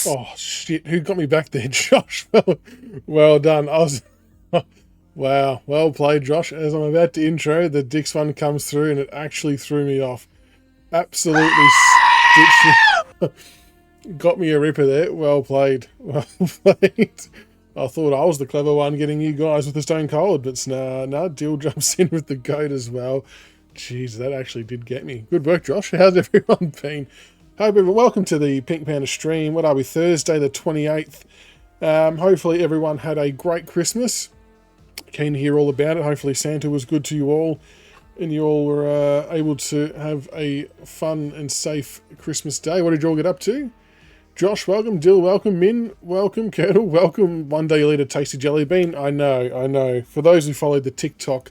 Oh shit! Who got me back there, Josh? Well done. I was. Wow, well played, Josh. As I'm about to intro, the Dix one comes through and it actually threw me off. Absolutely stitched. Got me a ripper there. Well played. Well played. I thought I was the clever one getting you guys with the stone cold, but nah, Dill jumps in with the goat as well. Jeez, that actually did get me. Good work, Josh. How's everyone been? Hope everyone, welcome to the Pink Panda stream. What are we, Thursday the 28th? Hopefully everyone had a great Christmas. Keen to hear all about it. Hopefully Santa was good to you all and you all were able to have a fun and safe Christmas day. What did you all get up to? Josh, welcome. Dill, welcome. Min, welcome. Colonel, welcome. One day you'll eat a tasty jelly bean. I know. For those who followed the TikTok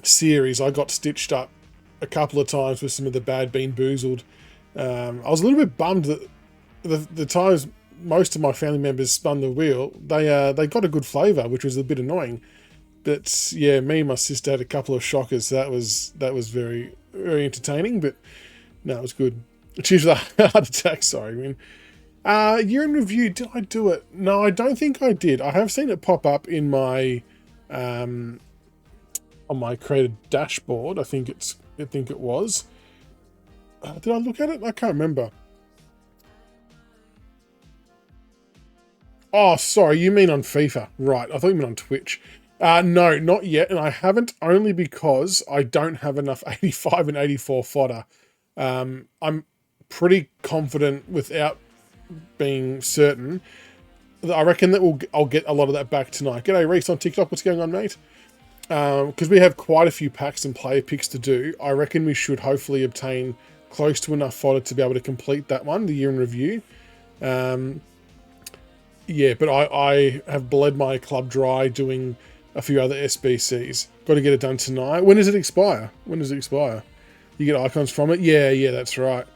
series, I got stitched up a couple of times with some of the Bad Bean Boozled. I was a little bit bummed that the times most of my family members spun the wheel, they got a good flavour, which was a bit annoying. But yeah, me and my sister had a couple of shockers. That was very, very entertaining, but no, it was good. Cheers for the heart attack, sorry, man. Year in review, did I do it? No, I don't think I did. I have seen it pop up in my on my created dashboard. I think it was. Did I look at it? I can't remember. Oh, sorry, you mean on FIFA. Right, I thought you meant on Twitch. No, not yet, and I haven't, only because I don't have enough 85 and 84 fodder. I'm pretty confident, without being certain, that I reckon that I'll get a lot of that back tonight. G'day, Reese on TikTok. What's going on, mate? Because we have quite a few packs and player picks to do, I reckon we should hopefully obtain close to enough fodder to be able to complete that one, the year in review. Yeah, but I have bled my club dry doing a few other SBCs. Got to get it done tonight. When does it expire? You get icons from it? Yeah, that's right.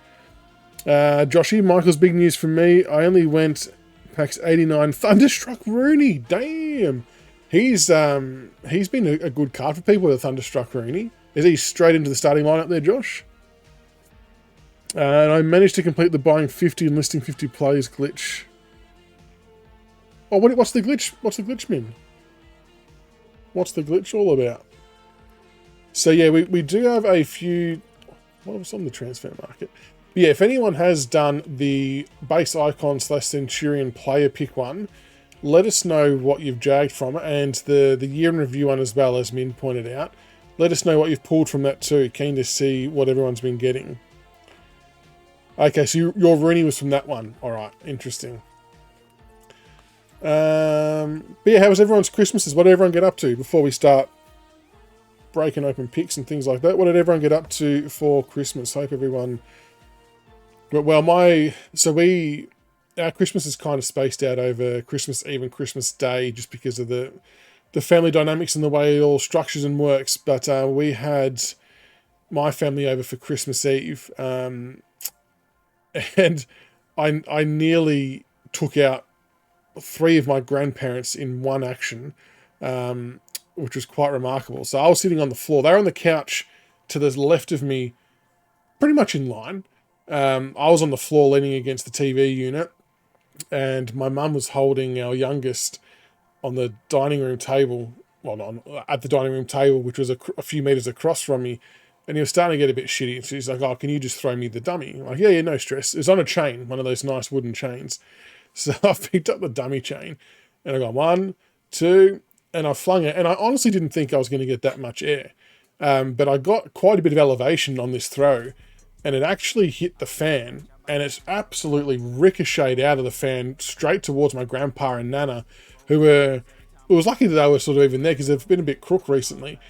Joshy, Michael's big news from me. I only went packs 89. Thunderstruck Rooney. Damn. He's been a good card for people with Thunderstruck Rooney. Is he straight into the starting lineup there, Josh? And I managed to complete the buying 50 and listing 50 players glitch. Oh, what's the glitch? What's the glitch mean? What's the glitch all about? So yeah, we do have a few. What was on the transfer market? But yeah, if anyone has done the base icon / Centurion player pick one, let us know what you've jagged from it, and the year in review one as well, as Min pointed out. Let us know what you've pulled from that too. Keen to see what everyone's been getting. Okay, so your Rooney was from that one. All right, interesting. But yeah, how was everyone's Christmases? What did everyone get up to before we start breaking open picks and things like that? What did everyone get up to for Christmas? Hope everyone. Well, our Christmas is kind of spaced out over Christmas Eve and Christmas Day, just because of the family dynamics and the way it all structures and works. But we had my family over for Christmas Eve, and I nearly took out 3 of my grandparents in one action, which was quite remarkable. So I was sitting on the floor. They were on the couch to the left of me, pretty much in line. I was on the floor leaning against the TV unit, and my mum was holding our youngest on the dining room table, at the dining room table, which was a few meters across from me, and he was starting to get a bit shitty. And she's like, "Oh, can you just throw me the dummy?" I'm like, yeah, no stress. It was on a chain, one of those nice wooden chains. So I picked up the dummy chain, and I got 1, 2, and I flung it. And I honestly didn't think I was going to get that much air. But I got quite a bit of elevation on this throw, and it actually hit the fan, and it's absolutely ricocheted out of the fan straight towards my grandpa and nana, who were, it was lucky that they were sort of even there because they've been a bit crook recently.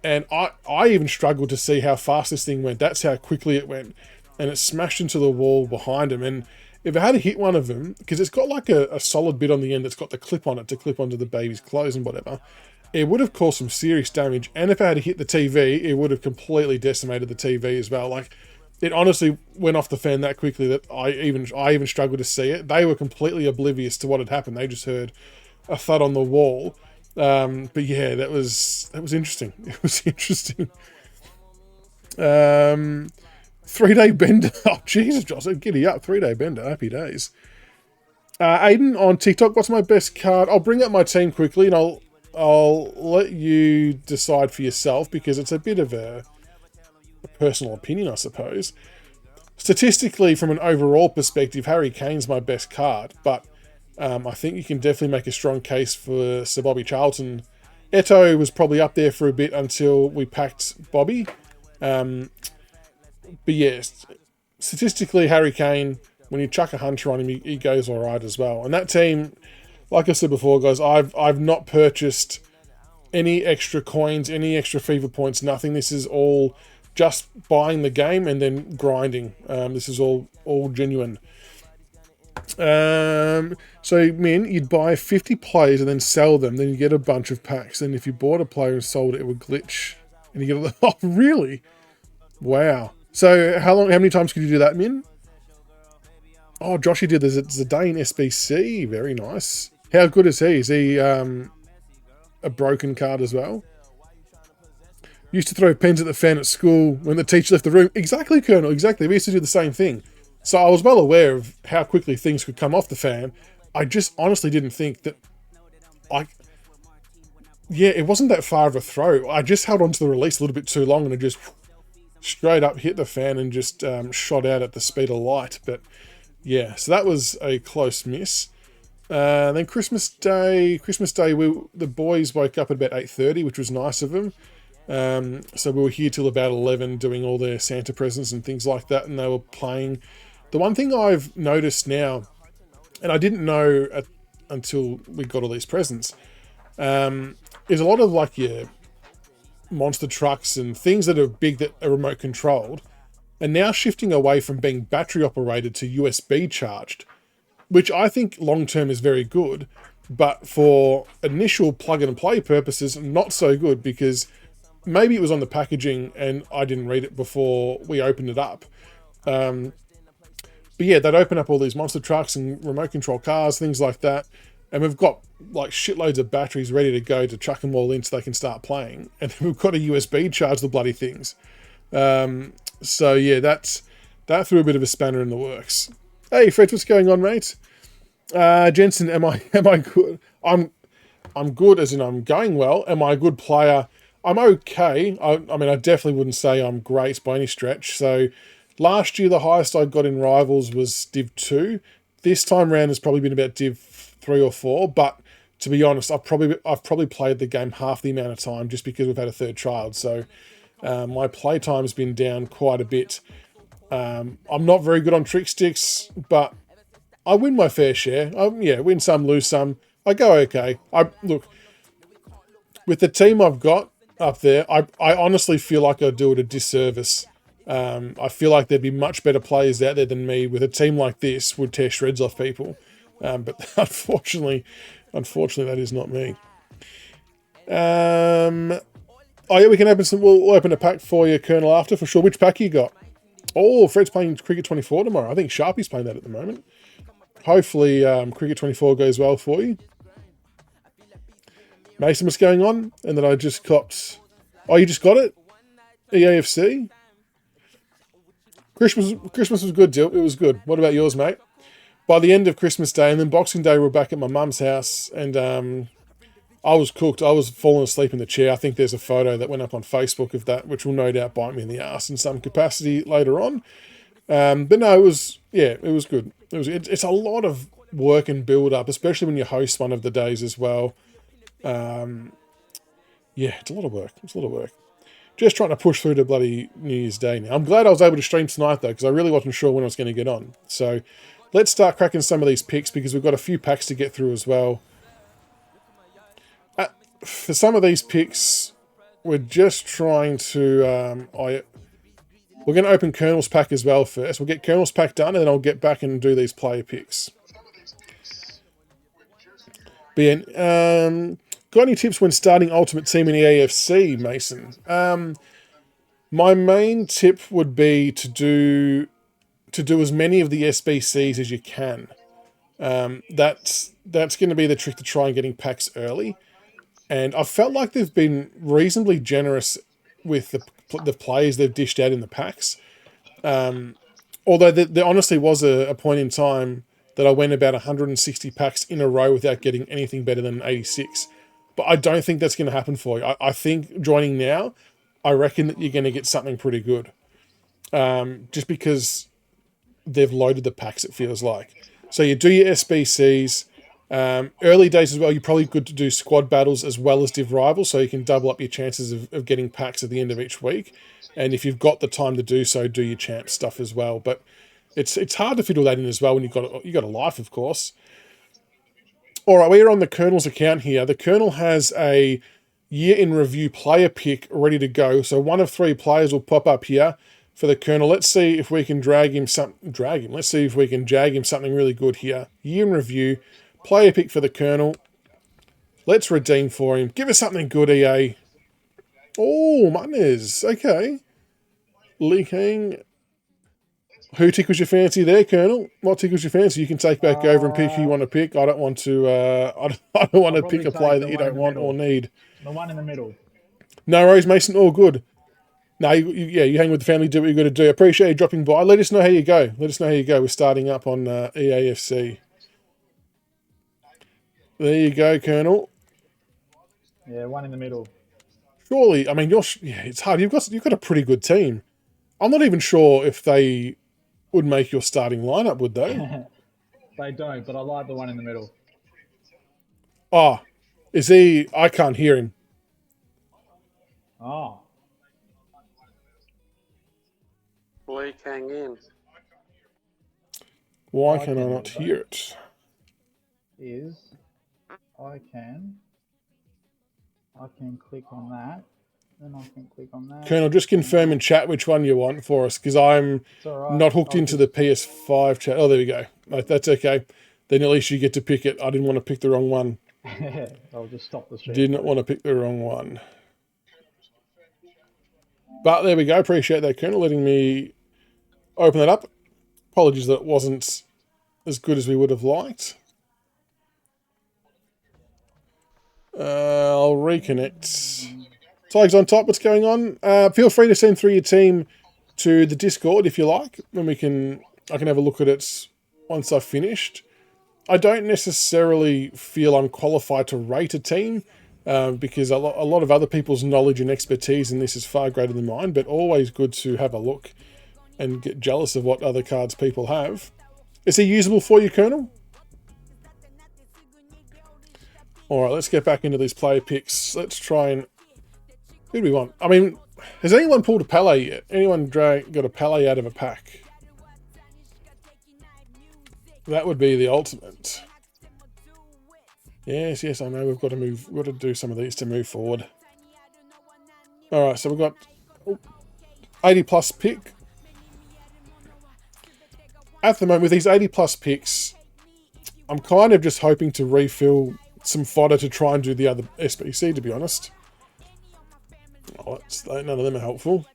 And I even struggled to see how fast this thing went. That's how quickly it went. And it smashed into the wall behind him. And if it had hit one of them, because it's got like a solid bit on the end that's got the clip on it to clip onto the baby's clothes and whatever, it would have caused some serious damage. And if it had hit the TV, it would have completely decimated the TV as well. Like, it honestly went off the fan that quickly that I even struggled to see it. They were completely oblivious to what had happened. They just heard a thud on the wall. But yeah, that was interesting. It was interesting. 3-day bender. Oh, Jesus, Josh, giddy up. 3-day bender. Happy days. Aiden on TikTok, what's my best card? I'll bring up my team quickly and I'll let you decide for yourself because it's a bit of a personal opinion, I suppose. Statistically, from an overall perspective, Harry Kane's my best card, but I think you can definitely make a strong case for Sir Bobby Charlton. Eto'o was probably up there for a bit until we packed Bobby. But yes, statistically, Harry Kane, when you chuck a hunter on him, he goes all right as well. And that team, like I said before, guys, I've not purchased any extra coins, any extra fever points, nothing. This is all just buying the game and then grinding. This is all genuine. So, Min, you'd buy 50 players and then sell them, then you get a bunch of packs. And if you bought a player and sold it, it would glitch. And you get oh, really? Wow. So, how many times could you do that, Min? Oh, Joshy did there's a Zidane SBC. Very nice. How good is he? Is he a broken card as well? Used to throw pens at the fan at school when the teacher left the room. Exactly, Colonel, exactly. We used to do the same thing. So I was well aware of how quickly things could come off the fan. I just honestly didn't think that... Yeah, it wasn't that far of a throw. I just held onto the release a little bit too long and it just straight up hit the fan and just shot out at the speed of light. But yeah, so that was a close miss. Then Christmas Day, the boys woke up at about 8:30, which was nice of them. So we were here till about 11 doing all their Santa presents and things like that, and they were playing. The one thing I've noticed now, and I didn't know until we got all these presents, is a lot of like your monster trucks and things that are big that are remote controlled are now shifting away from being battery operated to USB charged, which I think long term is very good, but for initial plug and play purposes, not so good because maybe it was on the packaging and I didn't read it before we opened it up. But yeah, they'd open up all these monster trucks and remote control cars, things like that. And we've got like shitloads of batteries ready to go to chuck them all in so they can start playing. And then we've got a USB charge the bloody things. So yeah, that threw a bit of a spanner in the works. Hey Fred, what's going on, mate? Jensen, am I good? I'm good as in I'm going well. Am I a good player? I'm okay. I mean, I definitely wouldn't say I'm great by any stretch. So last year, the highest I got in Rivals was Div 2. This time round has probably been about Div 3 or 4. But to be honest, I've probably played the game half the amount of time just because we've had a third child. So my play time's been down quite a bit. I'm not very good on trick sticks, but I win my fair share. Win some, lose some. I go okay. Look, with the team I've got up there, I honestly feel like I do it a disservice. I feel like there'd be much better players out there than me with a team like this would tear shreds off people. But unfortunately, that is not me. Oh yeah, we can open some. We'll open a pack for you, Colonel, after for sure. Which pack you got? Oh, Fred's playing Cricket 24 tomorrow. I think Sharpie's playing that at the moment. Hopefully, Cricket 24 goes well for you. Mason, what's going on? And then I just copped... Oh, you just got it? EAFC? Christmas was good, Dill. It was good. What about yours, mate? By the end of Christmas Day and then Boxing Day, we're back at my mum's house. And I was cooked. I was falling asleep in the chair. I think there's a photo that went up on Facebook of that, which will no doubt bite me in the ass in some capacity later on. But no, it was good. It's a lot of work and build up, especially when you host one of the days as well. It's a lot of work. Just trying to push through to bloody New Year's Day now. I'm glad I was able to stream tonight though, because I really wasn't sure when I was going to get on. So let's start cracking some of these picks because we've got a few packs to get through as well. For some of these picks, we're just trying to... we're going to open Colonel's pack as well first. We'll get Colonel's pack done and then I'll get back and do these player picks. But yeah, got any tips when starting Ultimate Team in the AFC, Mason? My main tip would be to do as many of the SBCs as you can. That's going to be the trick to try and getting packs early. And I felt like they've been reasonably generous with the players they've dished out in the packs. Although there honestly was a point in time that I went about 160 packs in a row without getting anything better than 86. But I don't think that's going to happen for you. I think joining now, I reckon that you're going to get something pretty good. Just because they've loaded the packs, it feels like. So you do your SBCs. Early days as well, you're probably good to do squad battles as well as div rivals, so you can double up your chances of getting packs at the end of each week. And if you've got the time to do so, do your champ stuff as well. But it's hard to fit all that in as well when you've got a life, of course. All right, we're on the Colonel's account here. The Colonel has a year in review player pick ready to go. So one of 3 players will pop up here for the Colonel. Let's see if we can Let's see if we can jag him something really good here. Year in review, player pick for the Colonel. Let's redeem for him. Give us something good, EA. Oh, Martinez. Okay. Lee King. Who tickles your fancy there, Colonel? What tickles your fancy? You can take back over and pick who you want to pick. I don't want to. I don't want to pick a player that you don't want or need. The one in the middle. No worries, Mason. All good. No, you hang with the family. Do what you got to do. Appreciate you dropping by. Let us know how you go. We're starting up on EAFC. There you go, Colonel. Yeah, one in the middle. Surely, I mean, it's hard. You've got a pretty good team. I'm not even sure if they would make your starting lineup, would they? They don't, but I like the one in the middle. Oh, is he? I can't hear him. Oh. Lee Kang in. Why can I not hear it? I can click on that. Then I can click on that. Colonel, just confirm in chat which one you want for us, because I'm not hooked into the PS5 chat. Oh, there we go. That's okay. Then at least you get to pick it. I didn't want to pick the wrong one. I'll just stop the stream. Did not want to pick the wrong one. But there we go. Appreciate that, Colonel, letting me open that up. Apologies that it wasn't as good as we would have liked. I'll reconnect. Tigers on top, what's going on? Feel free to send through your team to the Discord if you like, and I can have a look at it once I've finished. I don't necessarily feel I'm qualified to rate a team because a lot of other people's knowledge and expertise in this is far greater than mine, but always good to have a look and get jealous of what other cards people have. Is he usable for you, Colonel? All right, let's get back into these player picks. Let's try and... Who do we want? I mean, has anyone pulled a Pele yet? Anyone got a Pele out of a pack? That would be the ultimate. Yes, I know we've got to do some of these to move forward. All right, so we've got 80 plus pick. At the moment, with these 80 plus picks, I'm kind of just hoping to refill some fodder to try and do the other SBC, to be honest. Oh, none of them are helpful.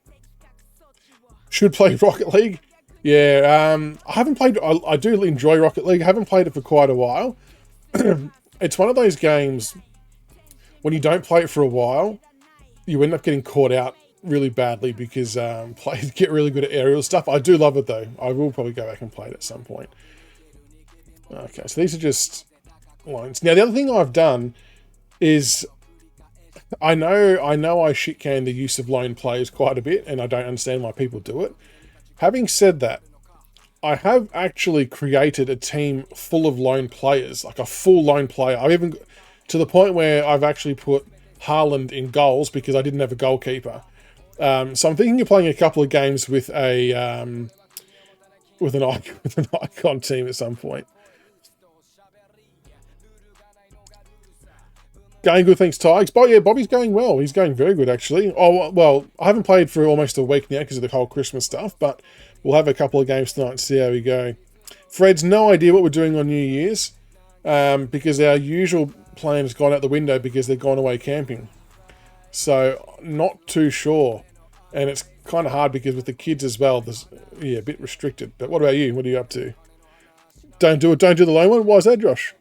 Should play Rocket League. Yeah, I haven't played... I do enjoy Rocket League. I haven't played it for quite a while. It's one of those games, when you don't play it for a while, you end up getting caught out really badly because players get really good at aerial stuff. I do love it, though. I will probably go back and play it at some point. Okay, so these are just lines. Now, the other thing I've done is... I know I shit-can the use of lone players quite a bit, and I don't understand why people do it. Having said that, I have actually created a team full of lone players, like a full lone player. I've even, to the point where I've actually put Haaland in goals because I didn't have a goalkeeper. So I'm thinking of playing a couple of games with an icon team at some point. Going good, thanks, Tigers. But yeah, Bobby's going well. He's going very good, actually. Oh, well, I haven't played for almost a week now because of the whole Christmas stuff, but we'll have a couple of games tonight and see how we go. Fred's no idea what we're doing on New Year's because our usual plan has gone out the window because they've gone away camping. So, not too sure. And it's kind of hard because with the kids as well, there's a bit restricted. But what about you? What are you up to? Don't do it. Don't do the lone one. Why is that, Josh?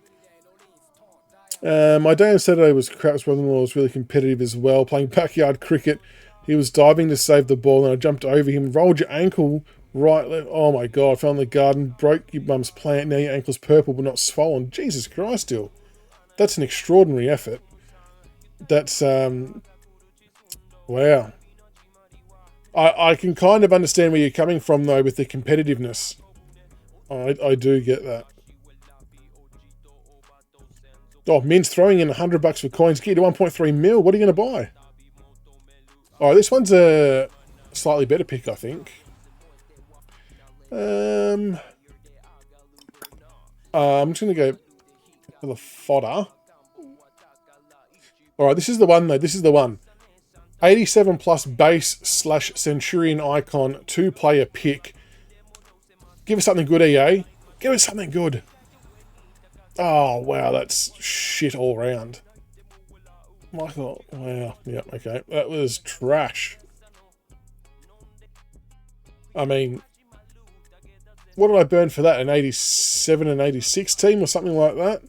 My day on Saturday was crap. His brother-in-law was really competitive as well, playing backyard cricket. He was diving to save the ball, and I jumped over him, rolled your ankle Right, left. Oh my god, fell in the garden, broke your mum's plant, now your ankle's purple but not swollen. Jesus Christ, still. That's an extraordinary effort. That's, wow. I can kind of understand where you're coming from, though, with the competitiveness. I do get that. Oh, Min's throwing in $100 for coins. Get to 1.3 mil. What are you going to buy? Oh, this one's a slightly better pick, I think. I'm just going to go for the fodder. All right, this is the one, though. This is the one. 87 plus base / Centurion icon, 2-player pick. Give us something good, EA. Give us something good. Oh, wow, that's shit all round. Michael, wow. Yeah, okay. That was trash. I mean, what did I burn for that? An 87 and 86 team or something like that?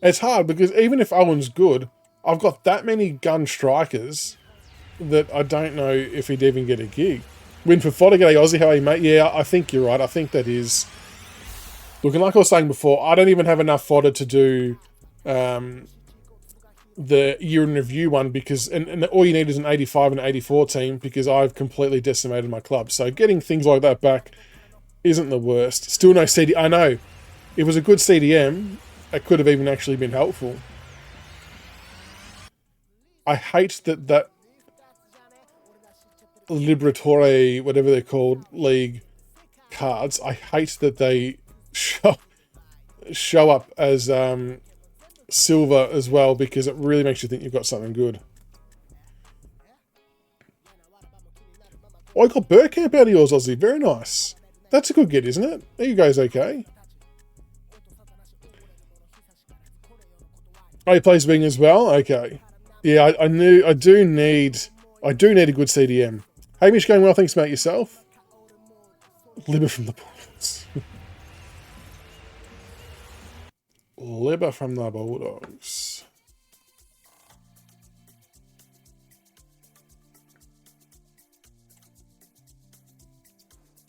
It's hard because even if Owen's good, I've got that many gun strikers that I don't know if he'd even get a gig. Win for fodder, g'day Aussie, how are you, mate? Yeah, I think you're right. I think that is... Look, and like I was saying before, I don't even have enough fodder to do the year in review one because... And all you need is an 85 and 84 team because I've completely decimated my club. So getting things like that back isn't the worst. Still no CD... I know. It was a good CDM. It could have even actually been helpful. I hate that Liberatore, whatever they're called, league cards. I hate that they show up as silver as well because it really makes you think you've got something good. Oh, I got Burkamp out of yours, Aussie. Very nice. That's a good get, isn't it? There you go's okay. Oh, he plays wing as well? Okay. Yeah, I do need a good CDM. Hamish going well, thanks mate, yourself. Libba from the Bulldogs. Libba from the Bulldogs.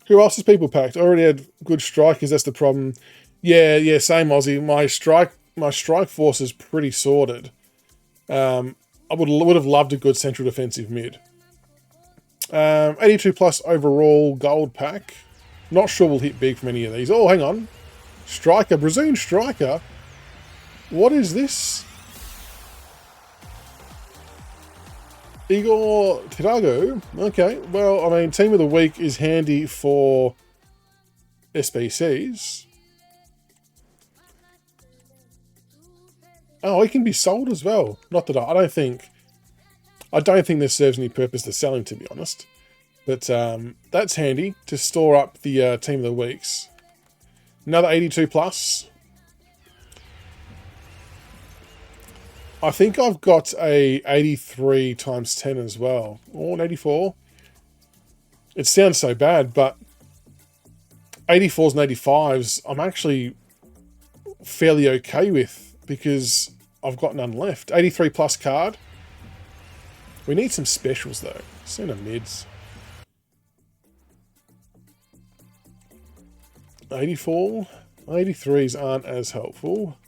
Who else has people packed? I already had good strikers, that's the problem. Yeah, same Aussie. My strike force is pretty sorted. I would have loved a good central defensive mid. 82 plus overall gold pack. Not sure we'll hit big from any of these. Oh, hang on. Striker, Brazilian striker. What is this? Igor Tirago. Okay, well, I mean, team of the week is handy for SBCs. Oh, he can be sold as well. Not that I don't think this serves any purpose to sell him, to be honest. But that's handy to store up the team of the weeks. Another 82 plus. I think I've got a 83 times 10 as well. Or an 84. It sounds so bad, but 84s and 85s I'm actually fairly okay with because I've got none left. 83 plus card. We need some specials though. Centre mids. 84. 83s aren't as helpful.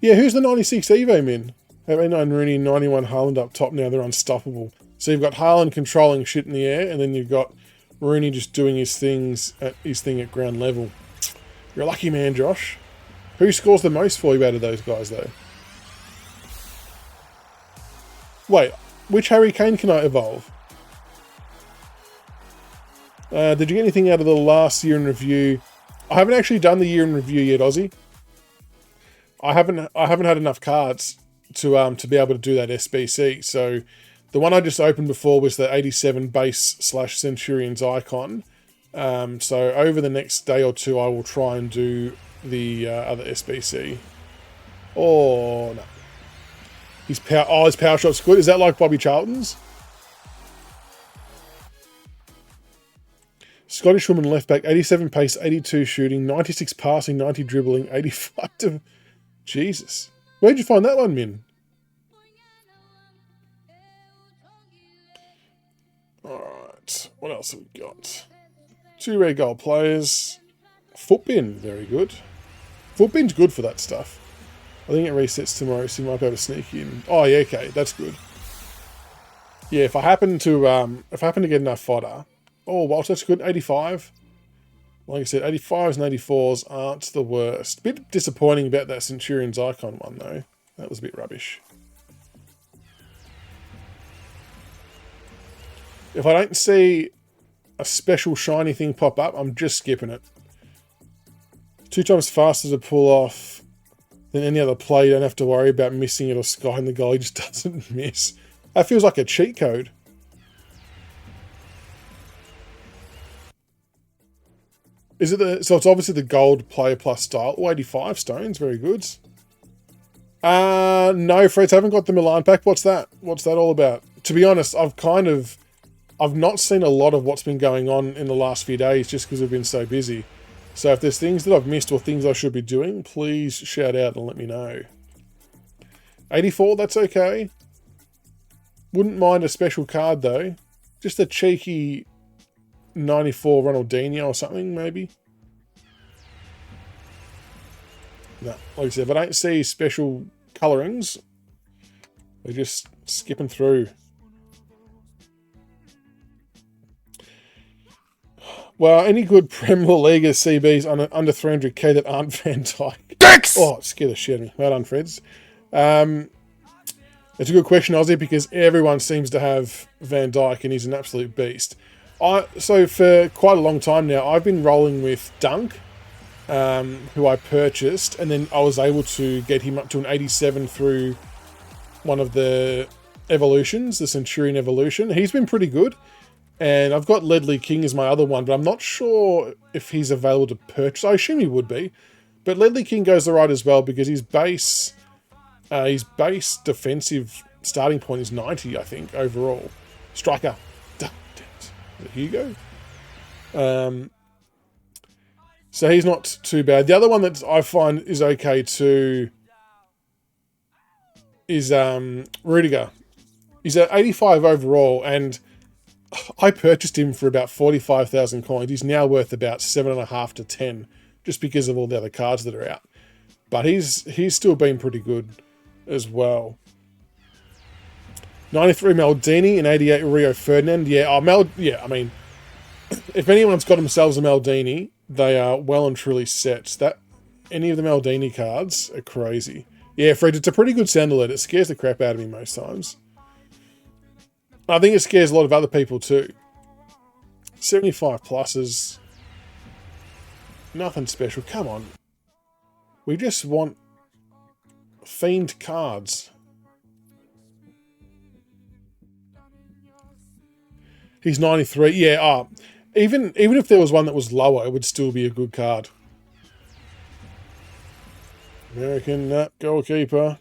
Yeah, who's the 96 Evo min? 89 Rooney, 91 Haaland up top now. They're unstoppable. So you've got Haaland controlling shit in the air, and then you've got Rooney just doing his thing at ground level. You're a lucky man, Josh. Who scores the most for you out of those guys, though? Wait, which Harry Kane can I evolve? Did you get anything out of the last year in review? I haven't actually done the year in review yet, Aussie. I haven't had enough cards to be able to do that SBC. So the one I just opened before was the 87 base / Centurions icon. So over the next day or two, I will try and do the other SBC. Oh no, his power shot's good. Is that like Bobby Charlton's? Scottish woman left back, 87 pace, 82 shooting, 96 passing, 90 dribbling, 85 to... Jesus. Where'd you find that one, Min? Alright, what else have we got? 2 rare gold players. Footbin, very good. Footbin's good for that stuff. I think it resets tomorrow, so you might be able to sneak in. Oh yeah, okay, that's good. Yeah, if I happen to get enough fodder. Oh, well, that's good. 85. Like I said, 85s and 84s aren't the worst. Bit disappointing about that Centurion's Icon one, though. That was a bit rubbish. If I don't see a special shiny thing pop up, I'm just skipping it. 2 times faster to pull off than any other play. You don't have to worry about missing it or skying the goal. He just doesn't miss. That feels like a cheat code. Is it the... So it's obviously the gold player plus style. Oh, 85 stones. Very good. No, Freds, I haven't got the Milan pack. What's that? What's that all about? To be honest, I've not seen a lot of what's been going on in the last few days just because I've been so busy. So if there's things that I've missed or things I should be doing, please shout out and let me know. 84, that's okay. Wouldn't mind a special card though. Just a cheeky 94 Ronaldinho or something, maybe. No, like I said, if I don't see special colourings, we're just skipping through. Well, any good Premier League CBs under 300k that aren't Van Dijk? Dicks! Oh, it scared the shit out of me. Well done, Freds. It's a good question, Ozzy, because everyone seems to have Van Dijk and he's an absolute beast. So for quite a long time now, I've been rolling with Dunk, who I purchased, and then I was able to get him up to an 87 through one of the evolutions, the Centurion evolution. He's been pretty good. And I've got Ledley King as my other one, but I'm not sure if he's available to purchase. I assume he would be. But Ledley King goes alright as well because his base defensive starting point is 90, I think, overall. Striker. Damn it. Is it Hugo? So he's not too bad. The other one that I find is okay too is Rudiger. He's at 85 overall, and I purchased him for about 45,000 coins. He's now worth about 7.5 to 10, just because of all the other cards that are out. But he's still been pretty good as well. 93 Maldini and 88 Rio Ferdinand. Yeah, I mean, if anyone's got themselves a Maldini, they are well and truly set. Any of the Maldini cards are crazy. Yeah, Fred, it's a pretty good sound alert. It scares the crap out of me most times. I think it scares a lot of other people too. 75 pluses. Nothing special. Come on. We just want themed cards. He's 93. Yeah, even if there was one that was lower, it would still be a good card. American goalkeeper.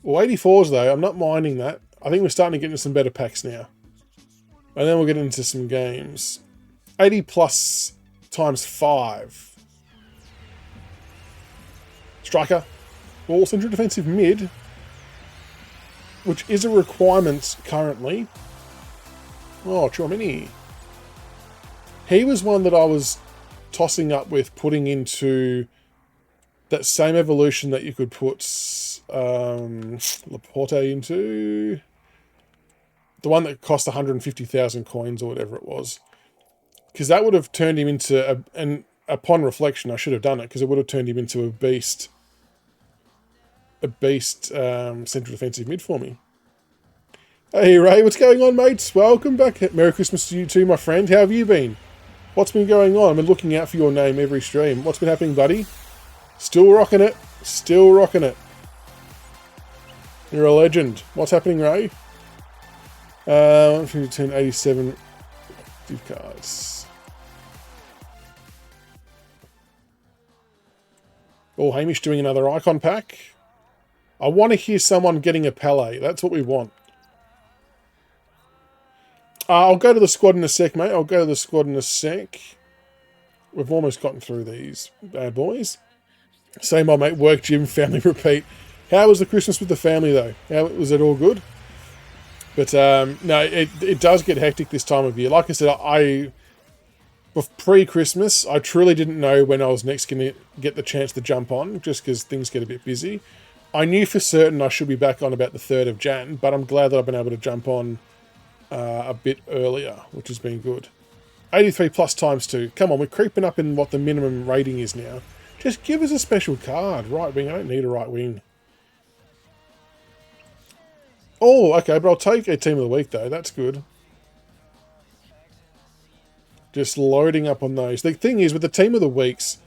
Well, 84s though, I'm not minding that. I think we're starting to get into some better packs now. And then we'll get into some games. 80 plus times 5. Striker. All central defensive mid. Which is a requirement currently. Oh, Chouamini. He was one that I was tossing up with putting into that same evolution that you could put Laporte into. The one that cost 150,000 coins or whatever it was. Because that would have turned him into, and upon reflection I should have done it, because it would have turned him into a beast central defensive mid for me. Hey Ray, what's going on, mates? Welcome back. Merry Christmas to you too, my friend. How have you been? What's been going on? I've been looking out for your name every stream. What's been happening, buddy? Still rocking it. Still rocking it. You're a legend. What's happening, Ray? 10, 87 active cards. Oh, Hamish doing another icon pack. I want to hear someone getting a Pele. That's what we want. I'll go to the squad in a sec, mate. I'll go to the squad in a sec. We've almost gotten through these bad boys. Same old, mate. Work, gym, family, repeat. How was the Christmas with the family, though? How was it all good? But no, it does get hectic this time of year. Like I said, pre-Christmas, I truly didn't know when I was next going to get the chance to jump on, just because things get a bit busy. I knew for certain I should be back on about the 3rd of Jan, but I'm glad that I've been able to jump on a bit earlier, which has been good. 83 plus times 2. Come on, we're creeping up in what the minimum rating is now. Just give us a special card. Right wing, I don't need a right wing. Oh, okay, but I'll take a team of the week, though. That's good. Just loading up on those. The thing is, with the team of the weeks,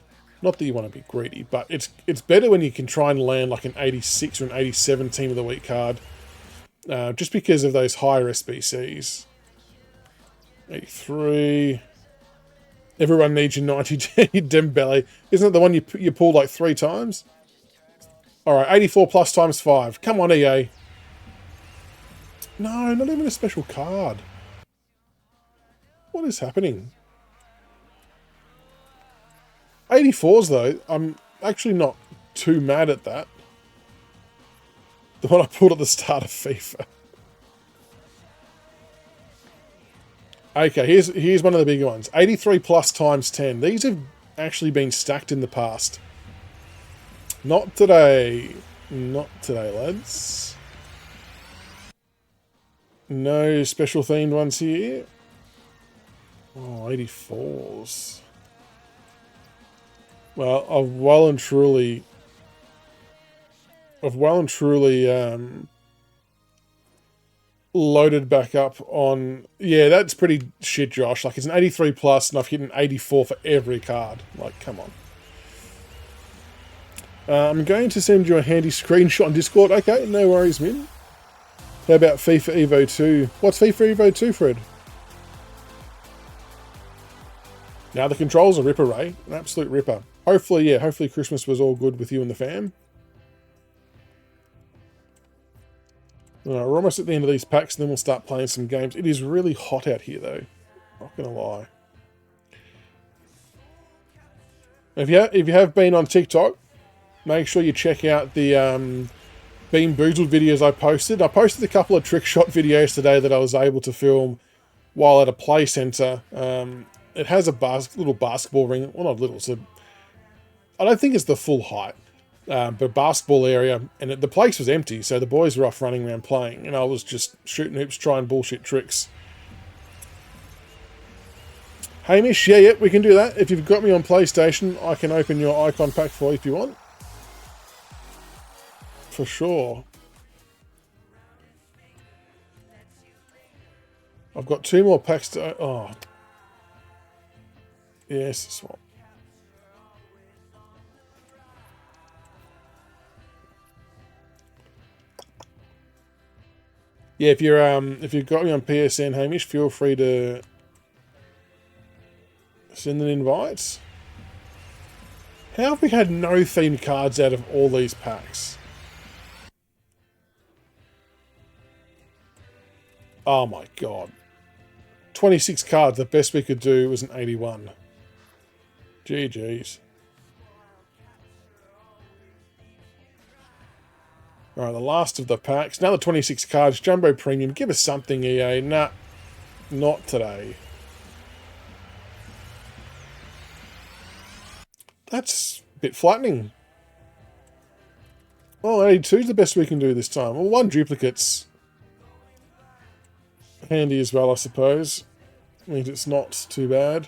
not that you want to be greedy, but it's better when you can try and land like an 86 or an 87 team of the week card. Just because of those higher SBCs. 83. Everyone needs your 90 Dembele. Isn't it the one you pulled like 3 times? Alright, 84 plus times 5. Come on, EA. No, not even a special card. What is happening? 84s, though, I'm actually not too mad at that. The one I pulled at the start of FIFA. Okay, here's one of the bigger ones. 83 plus times 10. These have actually been stacked in the past. Not today. Not today, lads. No special themed ones here. Oh, 84s. Well, I've well and truly loaded back up on... Yeah, that's pretty shit, Josh. Like, it's an 83 plus, and I've hit an 84 for every card. Like, come on. I'm going to send you a handy screenshot on Discord. Okay, no worries, Min. How about FIFA Evo 2? What's FIFA Evo 2, Fred? Now, the controls are ripper, Ray. An absolute ripper. Hopefully, yeah, hopefully Christmas was all good with you and the fam. Alright, we're almost at the end of these packs, and then we'll start playing some games. It is really hot out here, though. Not gonna lie. If you have been on TikTok, make sure you check out the Bean Boozled videos I posted. I posted a couple of trick shot videos today that I was able to film while at a play center. It has a little basketball ring. Well, not little, so I don't think it's the full height. But basketball area, and the place was empty, so the boys were off running around playing, and I was just shooting hoops, trying bullshit tricks. Hamish, yeah, we can do that. If you've got me on PlayStation, I can open your icon pack for you if you want. For sure. I've got 2 more packs to... Oh. Yes, swap. Yeah, if you've got me on PSN, Hamish, feel free to send an invite. How have we had no themed cards out of all these packs? Oh my god. 26 cards, the best we could do was an 81. GG's. Alright, the last of the packs. Another 26 cards. Jumbo Premium. Give us something, EA. Nah, not today. That's a bit flattening. Oh, 82 is the best we can do this time. Well, 1 duplicate's handy as well, I suppose. Means it's not too bad.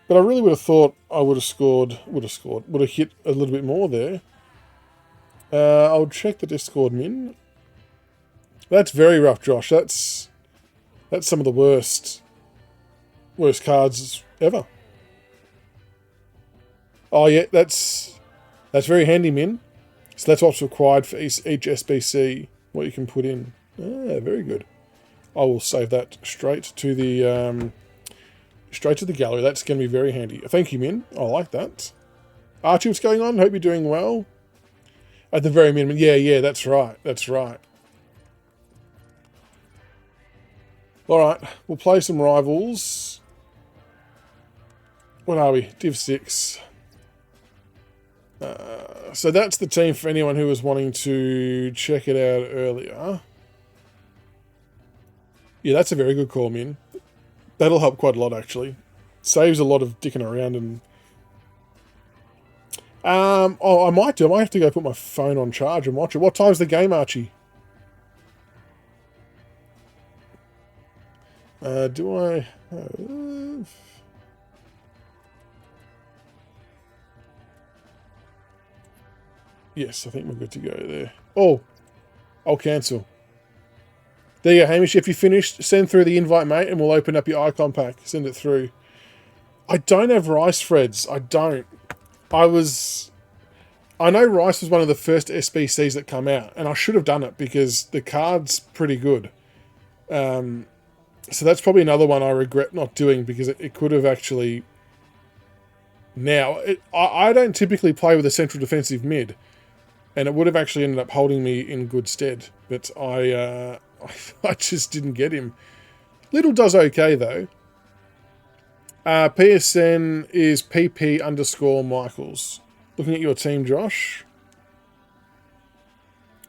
But I really would have thought I would have hit a little bit more there. I'll check the Discord, Min. That's very rough, Josh. That's some of the worst cards ever. Oh yeah, that's very handy, Min. So that's what's required for each SBC, what you can put in. Ah, very good. I will save that straight to the gallery. That's going to be very handy. Thank you, Min. I like that. Archie, what's going on? Hope you're doing well. At the very minimum. Yeah, that's right. That's right. Alright, we'll play some rivals. What are we? Div 6. So that's the team for anyone who was wanting to check it out earlier. Yeah, that's a very good call, Min. That'll help quite a lot, actually. Saves a lot of dicking around and... oh, I might do. I might have to go put my phone on charge and watch it. What time's the game, Archie? Do I have... Yes, I think we're good to go there. Oh, I'll cancel. There you go, Hamish. If you finished, send through the invite, mate, and we'll open up your icon pack. Send it through. I don't have Rice Freds. I don't. I know Rice was one of the first SBCs that come out, and I should have done it because the card's pretty good. So that's probably another one I regret not doing because it could have actually... Now, I don't typically play with a central defensive mid, and it would have actually ended up holding me in good stead, but I just didn't get him. Little does okay, though. PSN is PP_Michaels. Looking at your team, Josh.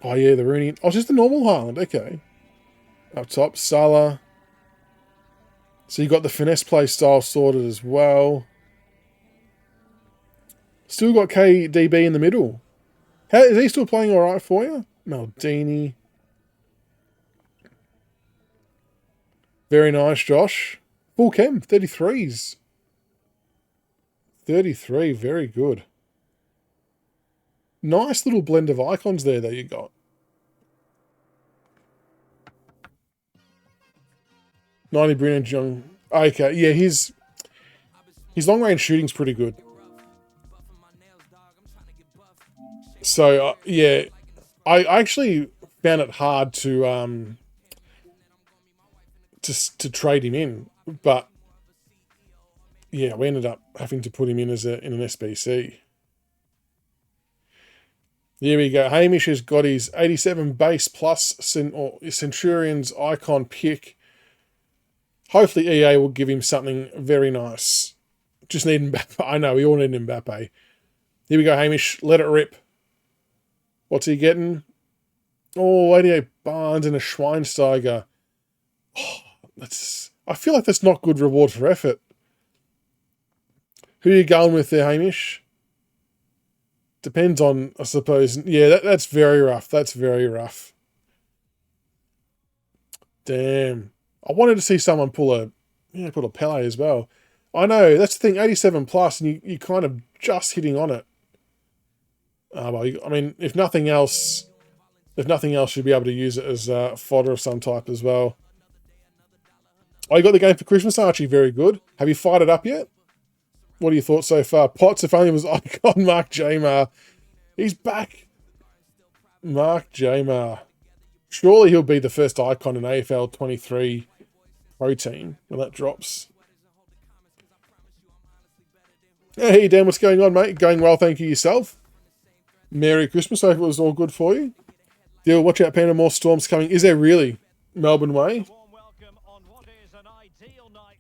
Oh, yeah, the Rooney. Oh, just the normal Haaland. Okay. Up top, Salah. So you got the finesse play style sorted as well. Still got KDB in the middle. Is he still playing all right for you? Maldini. Very nice, Josh. Full chem, 33s. 33, very good. Nice little blend of icons there that you got. Brennan Jung. Okay, yeah, his long range shooting's pretty good. So yeah, I actually found it hard to trade him in, but yeah, we ended up having to put him in in an SBC. There we go. Hamish has got his 87 base plus Centurion's icon pick. Hopefully EA will give him something very nice. Just need Mbappe. I know, we all need Mbappe. Here we go, Hamish. Let it rip. What's he getting? Oh, 88 Barnes and a Schweinsteiger. Oh, I feel like that's not good reward for effort. Who are you going with there, Hamish? Depends on, I suppose. Yeah, that's very rough. That's very rough. Damn. I wanted to see someone pull a Pele as well. I know, that's the thing, 87 plus, and you kind of just hitting on it. Well, I mean, if nothing else, you'll be able to use it as fodder of some type as well. Oh, you got the game for Christmas, Archie. Very good. Have you fired it up yet? What are your thoughts so far? Potts, if only was icon. Mark Jamar. He's back. Mark Jamar. Surely he'll be the first icon in AFL 23 Pro Team when that drops. Hey, Dan, what's going on, mate? Going well, thank you yourself. Merry Christmas. Hope it was all good for you. Deal, watch out, Panda. More storms coming. Is there really? Melbourne way?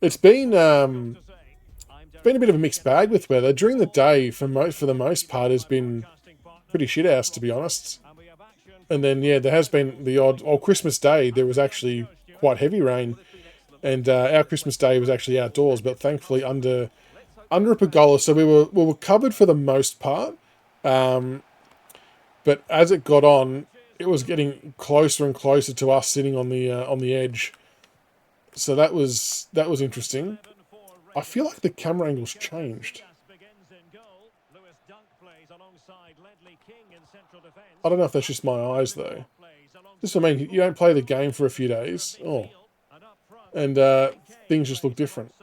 It's been a bit of a mixed bag with weather. During the day, for the most part, has been pretty shit house, to be honest. And then, yeah, there has been the odd... Oh, Christmas Day, there was actually quite heavy rain. And our Christmas Day was actually outdoors, but thankfully under a pergola. So we were covered for the most part. But as it got on, it was getting closer and closer to us sitting on the edge. So that was interesting. I feel like the camera angle's changed. I don't know if that's just my eyes, though. Just, I mean, you don't play the game for a few days. Oh. And things just look different.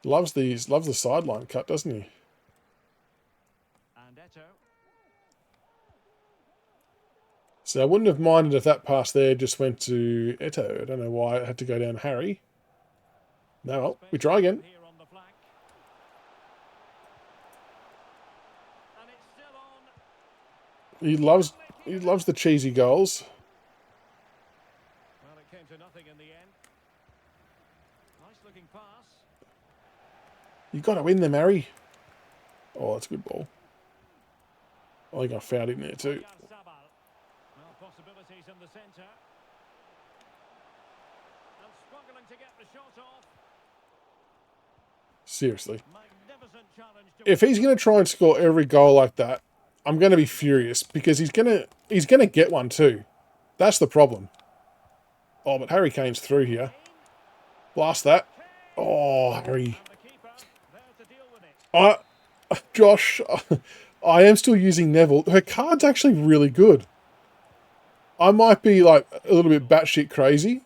Loves the sideline cut, doesn't he? So I wouldn't have minded if that pass there just went to Eto. I don't know why it had to go down Harry. No, well, we try again. He loves the cheesy goals. Well, it came to nothing in the end. Nice looking pass. You got to win them, Harry. Oh, that's a good ball. I think I fouled him there too. in the centre. And struggling to get the shot off. Seriously. Magnificent challenge to If he's going to try and score every goal like that, I'm going to be furious because he's going to get one too. That's the problem. Oh, but Harry Kane's through here. Blast that. Oh, Harry. the keeper there to deal with it. Josh, I am still using Neville. Her card's actually really good. I might be like a little bit batshit crazy.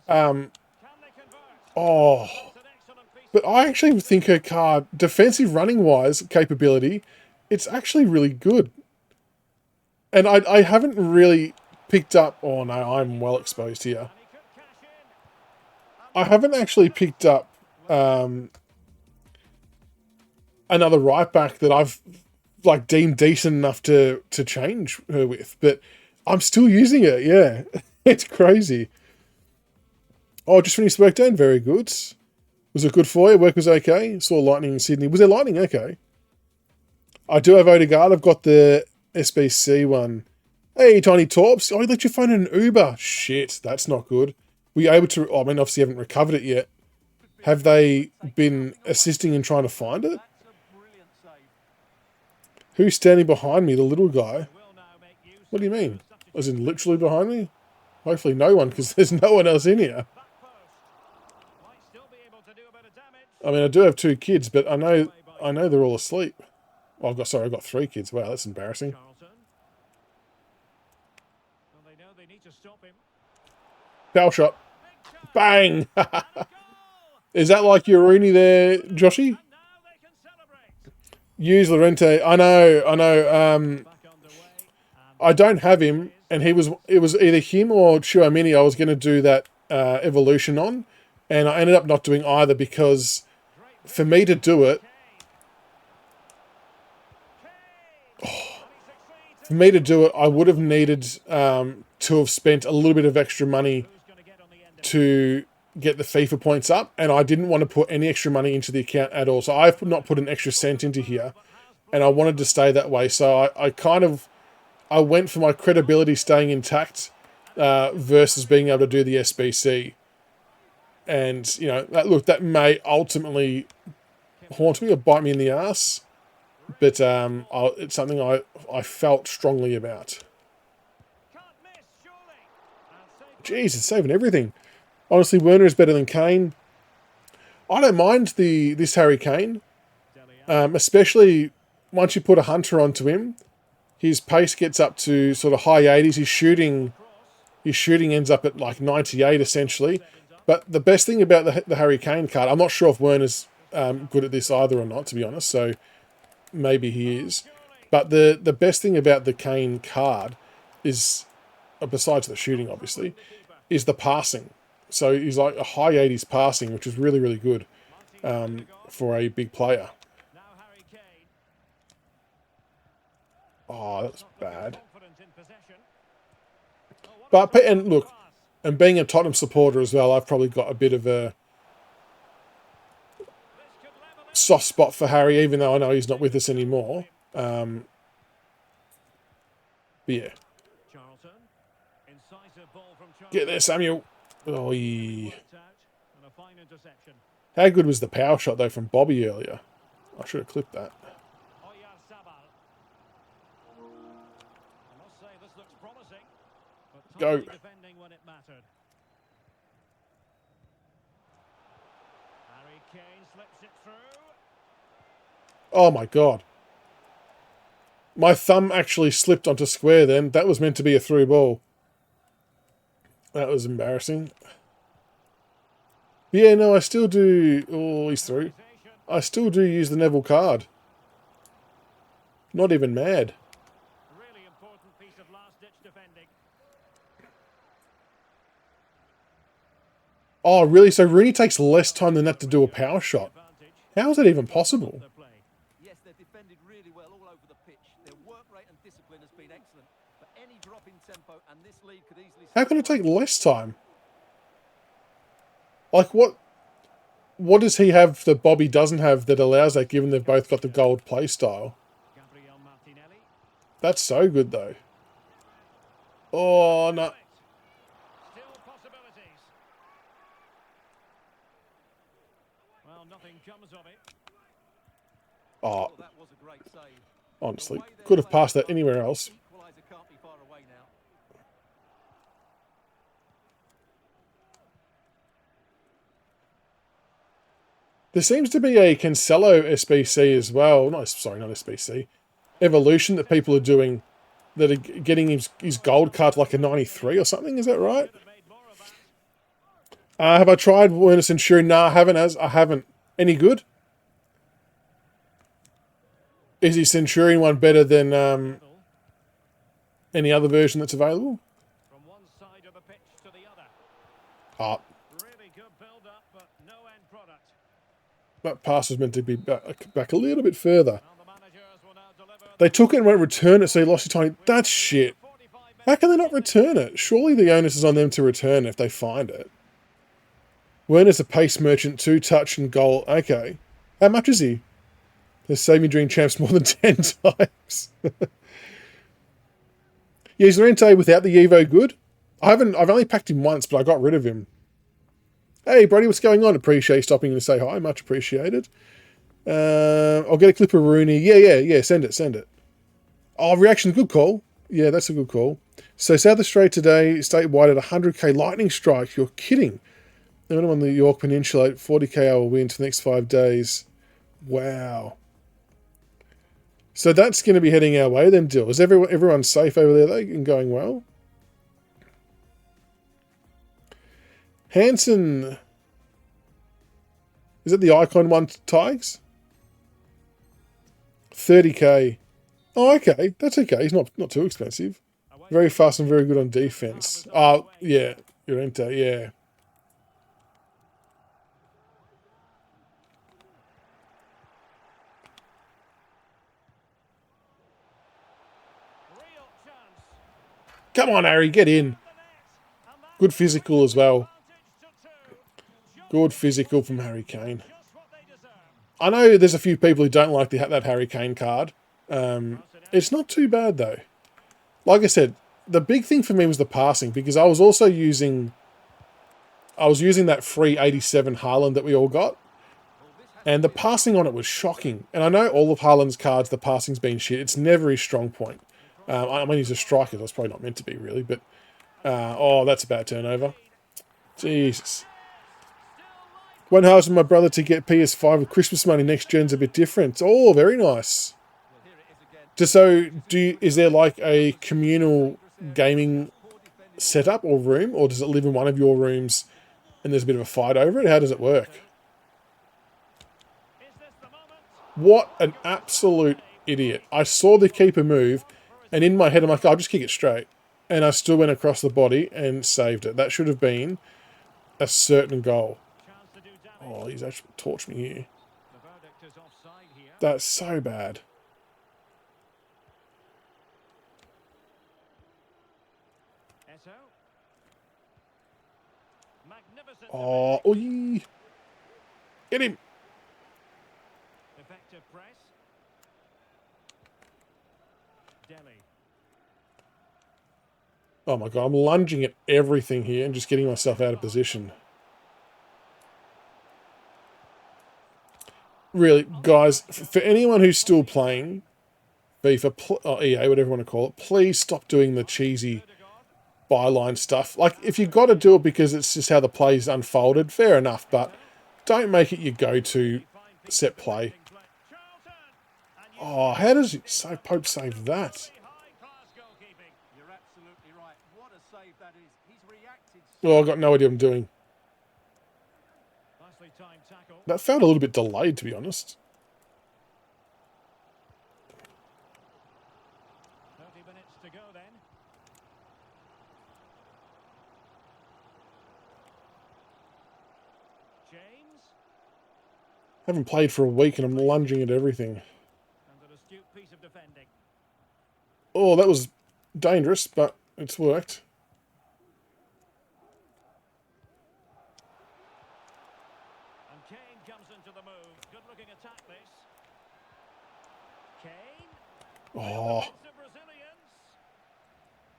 Can they convert? Oh, It's an excellent piece. but I actually think her card, defensive running wise capability, it's actually really good. And I haven't really picked up. Oh no, I'm well exposed here. And he could cash in. I haven't actually picked up another right back that I've like deemed decent enough to change her with, but I'm still using it. Yeah, it's crazy. Oh, just finished work down. Very good. Was it good for you? Work was okay. Saw lightning in Sydney. Was there lightning? Okay. I do have Odegaard. I've got the SBC one. Hey, Tiny Torps. Oh, you let your phone in an Uber. Shit, that's not good. Were you able to... Oh, I mean, obviously you haven't recovered it yet. Have they been assisting in trying to find it? Who's standing behind me? The little guy. What do you mean? As in literally behind me? Hopefully no one, because there's no one else in here. Might still be able to do a bit of damage. I mean, I do have 2 kids, but I know they're all asleep. Oh, I've got 3 kids. Wow, that's embarrassing. Charlton. Well, they know they need to stop him. Foul shot. Bang! Goal! Is that like your Rooney there, Joshy? Now they can celebrate. Use Lorente. I know. Back underway. I don't have him, and it was either him or Chouamini I was going to do that evolution on, and I ended up not doing either because for me to do it, I would have needed to have spent a little bit of extra money Who's going to get on the end of it? to get the FIFA points up, and I didn't want to put any extra money into the account at all. So I've not put an extra cent into here, and I wanted to stay that way. So I went for my credibility staying intact versus being able to do the SBC. And, you know, that may ultimately haunt me or bite me in the ass, but it's something I felt strongly about. Can't miss, surely. And save Jeez, it's saving everything. Honestly, Werner is better than Kane. I don't mind this Harry Kane, especially once you put a Hunter onto him. His pace gets up to sort of high 80s. His shooting ends up at like 98 essentially. But the best thing about the Harry Kane card, I'm not sure if Werner's good at this either or not, to be honest. So maybe he is. But the best thing about the Kane card is, besides the shooting obviously, is the passing. So he's like a high 80s passing, which is really, really good for a big player. now Harry Kane. Oh, that's bad. Confident in possession. And look, and being a Tottenham supporter as well, I've probably got a bit of a This could level it. soft spot for Harry, even though I know he's not with us anymore. But yeah, Charlton. Incisive ball from Charlton. get there, Samuel. Oh, yeah. Worked out, and a fine interception. How good was the power shot though from Bobby earlier? I should have clipped that. Oyarzabal. I must say this looks promising, but Go. tightly defending when it mattered. Harry Kane slips it through. Oh my god. My thumb actually slipped onto square then. That was meant to be a through ball. That was embarrassing. But yeah, no, I still do... Oh, he's through. I still do use the Neville card. Not even mad. Really important piece of last-ditch defending. Oh, really? So Rooney takes less time than that to do a power shot. Advantage. How is that even possible? Their play. Yes, they've defended really well all over the pitch. Their work rate and discipline has been excellent. But any drop in tempo and this lead could easily... How can it take less time? Like, what does he have that Bobby doesn't have that allows that, given they've both got the gold play style? Gabriel Martinelli. That's so good, though. Oh, no. Still possibilities. Well, nothing comes of it. Oh, Well, that was a great save. honestly. Could have passed that anywhere else. Equaliser can't be far away now. There seems to be a Cancelo SBC as well. No, sorry, not SBC. Evolution that people are doing that are getting his gold card to like a 93 or something. Is that right? Made more of that. Have I tried Werner Centurion? No, I haven't. I haven't. Any good? Is the Centurion one better than any other version that's available? From one side of the pitch to the other. Ah, Really good build-up, but no end product. that pass was meant to be back a little bit further. Well, the managers will now deliver. They took it and won't return it, so you lost your time. That's shit. 45 minutes. How can they not return it? Surely the onus is on them to return it if they find it. Werner's a pace merchant, 2 touch and goal. Okay. How much is he? They're saving Dream Champs more than 10 times. Yeah, is Llorente without the Evo good? I've only packed him once, but I got rid of him. Hey, Brody, what's going on? Appreciate you stopping in to say hi. Much appreciated. I'll get a clip of Rooney. Yeah. Send it. Oh, reaction. Good call. Yeah, that's a good call. So South Australia today, statewide at 100k lightning strike. You're kidding. They're on the York Peninsula at 40k hour wind for the next 5 days. Wow. So that's going to be heading our way then, Dill. Is everyone safe over there, though, and going well? Hanson. Is it the Icon one, Tigers? 30k. Oh, okay. That's okay. He's not too expensive. Very fast and very good on defense. Oh, yeah. Llorente, yeah. Real chance. Come on, Harry, get in. The net. And that Good physical as well. advantage to 2. Good physical from Harry Kane. Just what they deserve. I know there's a few people who don't like that Harry Kane card. It's not too bad, though. Like I said, the big thing for me was the passing, because I was also using that free 87 Haaland that we all got, and the passing on it was shocking. And I know all of Haaland's cards, the passing's been shit. It's never his strong point. I mean, he's a striker. That's probably not meant to be, really. But, oh, that's a bad turnover. Jesus. Went hard with my brother to get PS5 with Christmas money. Next gen's a bit different. Oh, very nice. Just so, is there like a communal gaming setup or room, or does it live in one of your rooms and there's a bit of a fight over it? How does it work? Is this the moment? What an absolute idiot. I saw the keeper move, and in my head I'm like, I'll just kick it straight. And I still went across the body and saved it. That should have been a certain goal. Chance to do damage. Oh, he's actually torched me here. The verdict is offside here. That's so bad. Esso. Magnificent. Oh, oy. Get him. Effective press. Delhi. Oh my god, I'm lunging at everything here and just getting myself out of position. Really, guys, for anyone who's still playing FIFA, or EA, whatever you want to call it, please stop doing the cheesy byline stuff. Like, if you've got to do it because it's just how the play's unfolded, fair enough, but don't make it your go-to set play. Oh, how does Pope save that? High-class goalkeeping. You're absolutely right. What a save that is. He's reacted. Oh, I've got no idea what I'm doing. Nicely timed tackle. That felt a little bit delayed, to be honest. 30 minutes to go then. James. Haven't played for a week and I'm lunging at everything. And an astute piece of defending. Oh, that was dangerous, but it's worked. And Kane comes into the move. Good looking attack this. Kane. Oh, It's the Brazilians.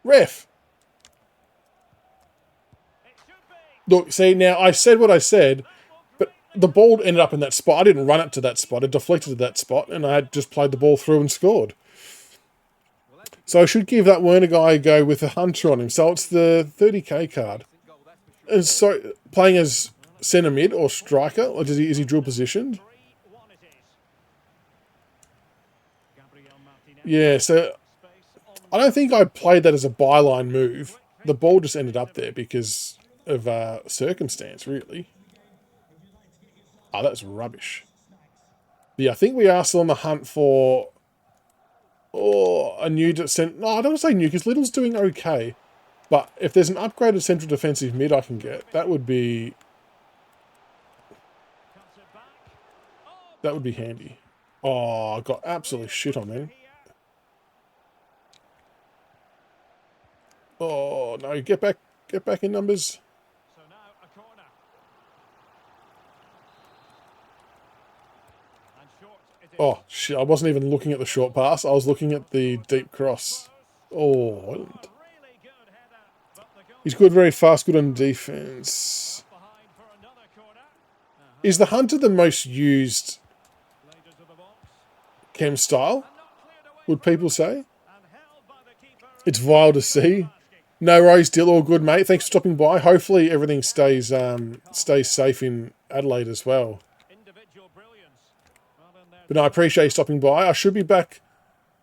ref! Look, see, now I said what I said, but the ball ended up in that spot. I didn't run it to that spot. It deflected to that spot, and I had just played the ball through and scored. So I should give that Werner guy a go with a Hunter on him. So it's the 30k card. And so playing as centre mid or striker, or is he dual positioned? 3-1 it is. Gabriel Martinez. Yeah, so I don't think I played that as a byline move. The ball just ended up there because of circumstance, really. Oh, that's rubbish. Yeah, I think we are still on the hunt for a new... No, I don't want to say new, because Little's doing okay. But if there's an upgraded central defensive mid I can get, that would be... Cuts it back. Oh, That would be handy. Oh, I got absolutely shit on then. here. Oh, no, get back in numbers. So now a corner. And short it is. Oh, shit, I wasn't even looking at the short pass. I was looking at the deep cross. Oh, Hoyland. Really good header, but the goal He's good, very fast, good on defense. behind for another corner. Is the Hunter the most used Played into the box. chem style, And not cleared away would people say? and held by the keeper. It's vile to see. No worries, Dill, all good, mate. Thanks for stopping by. Hopefully everything stays safe in Adelaide as well. Individual brilliance. Well done there. But no, I appreciate you stopping by. I should be back.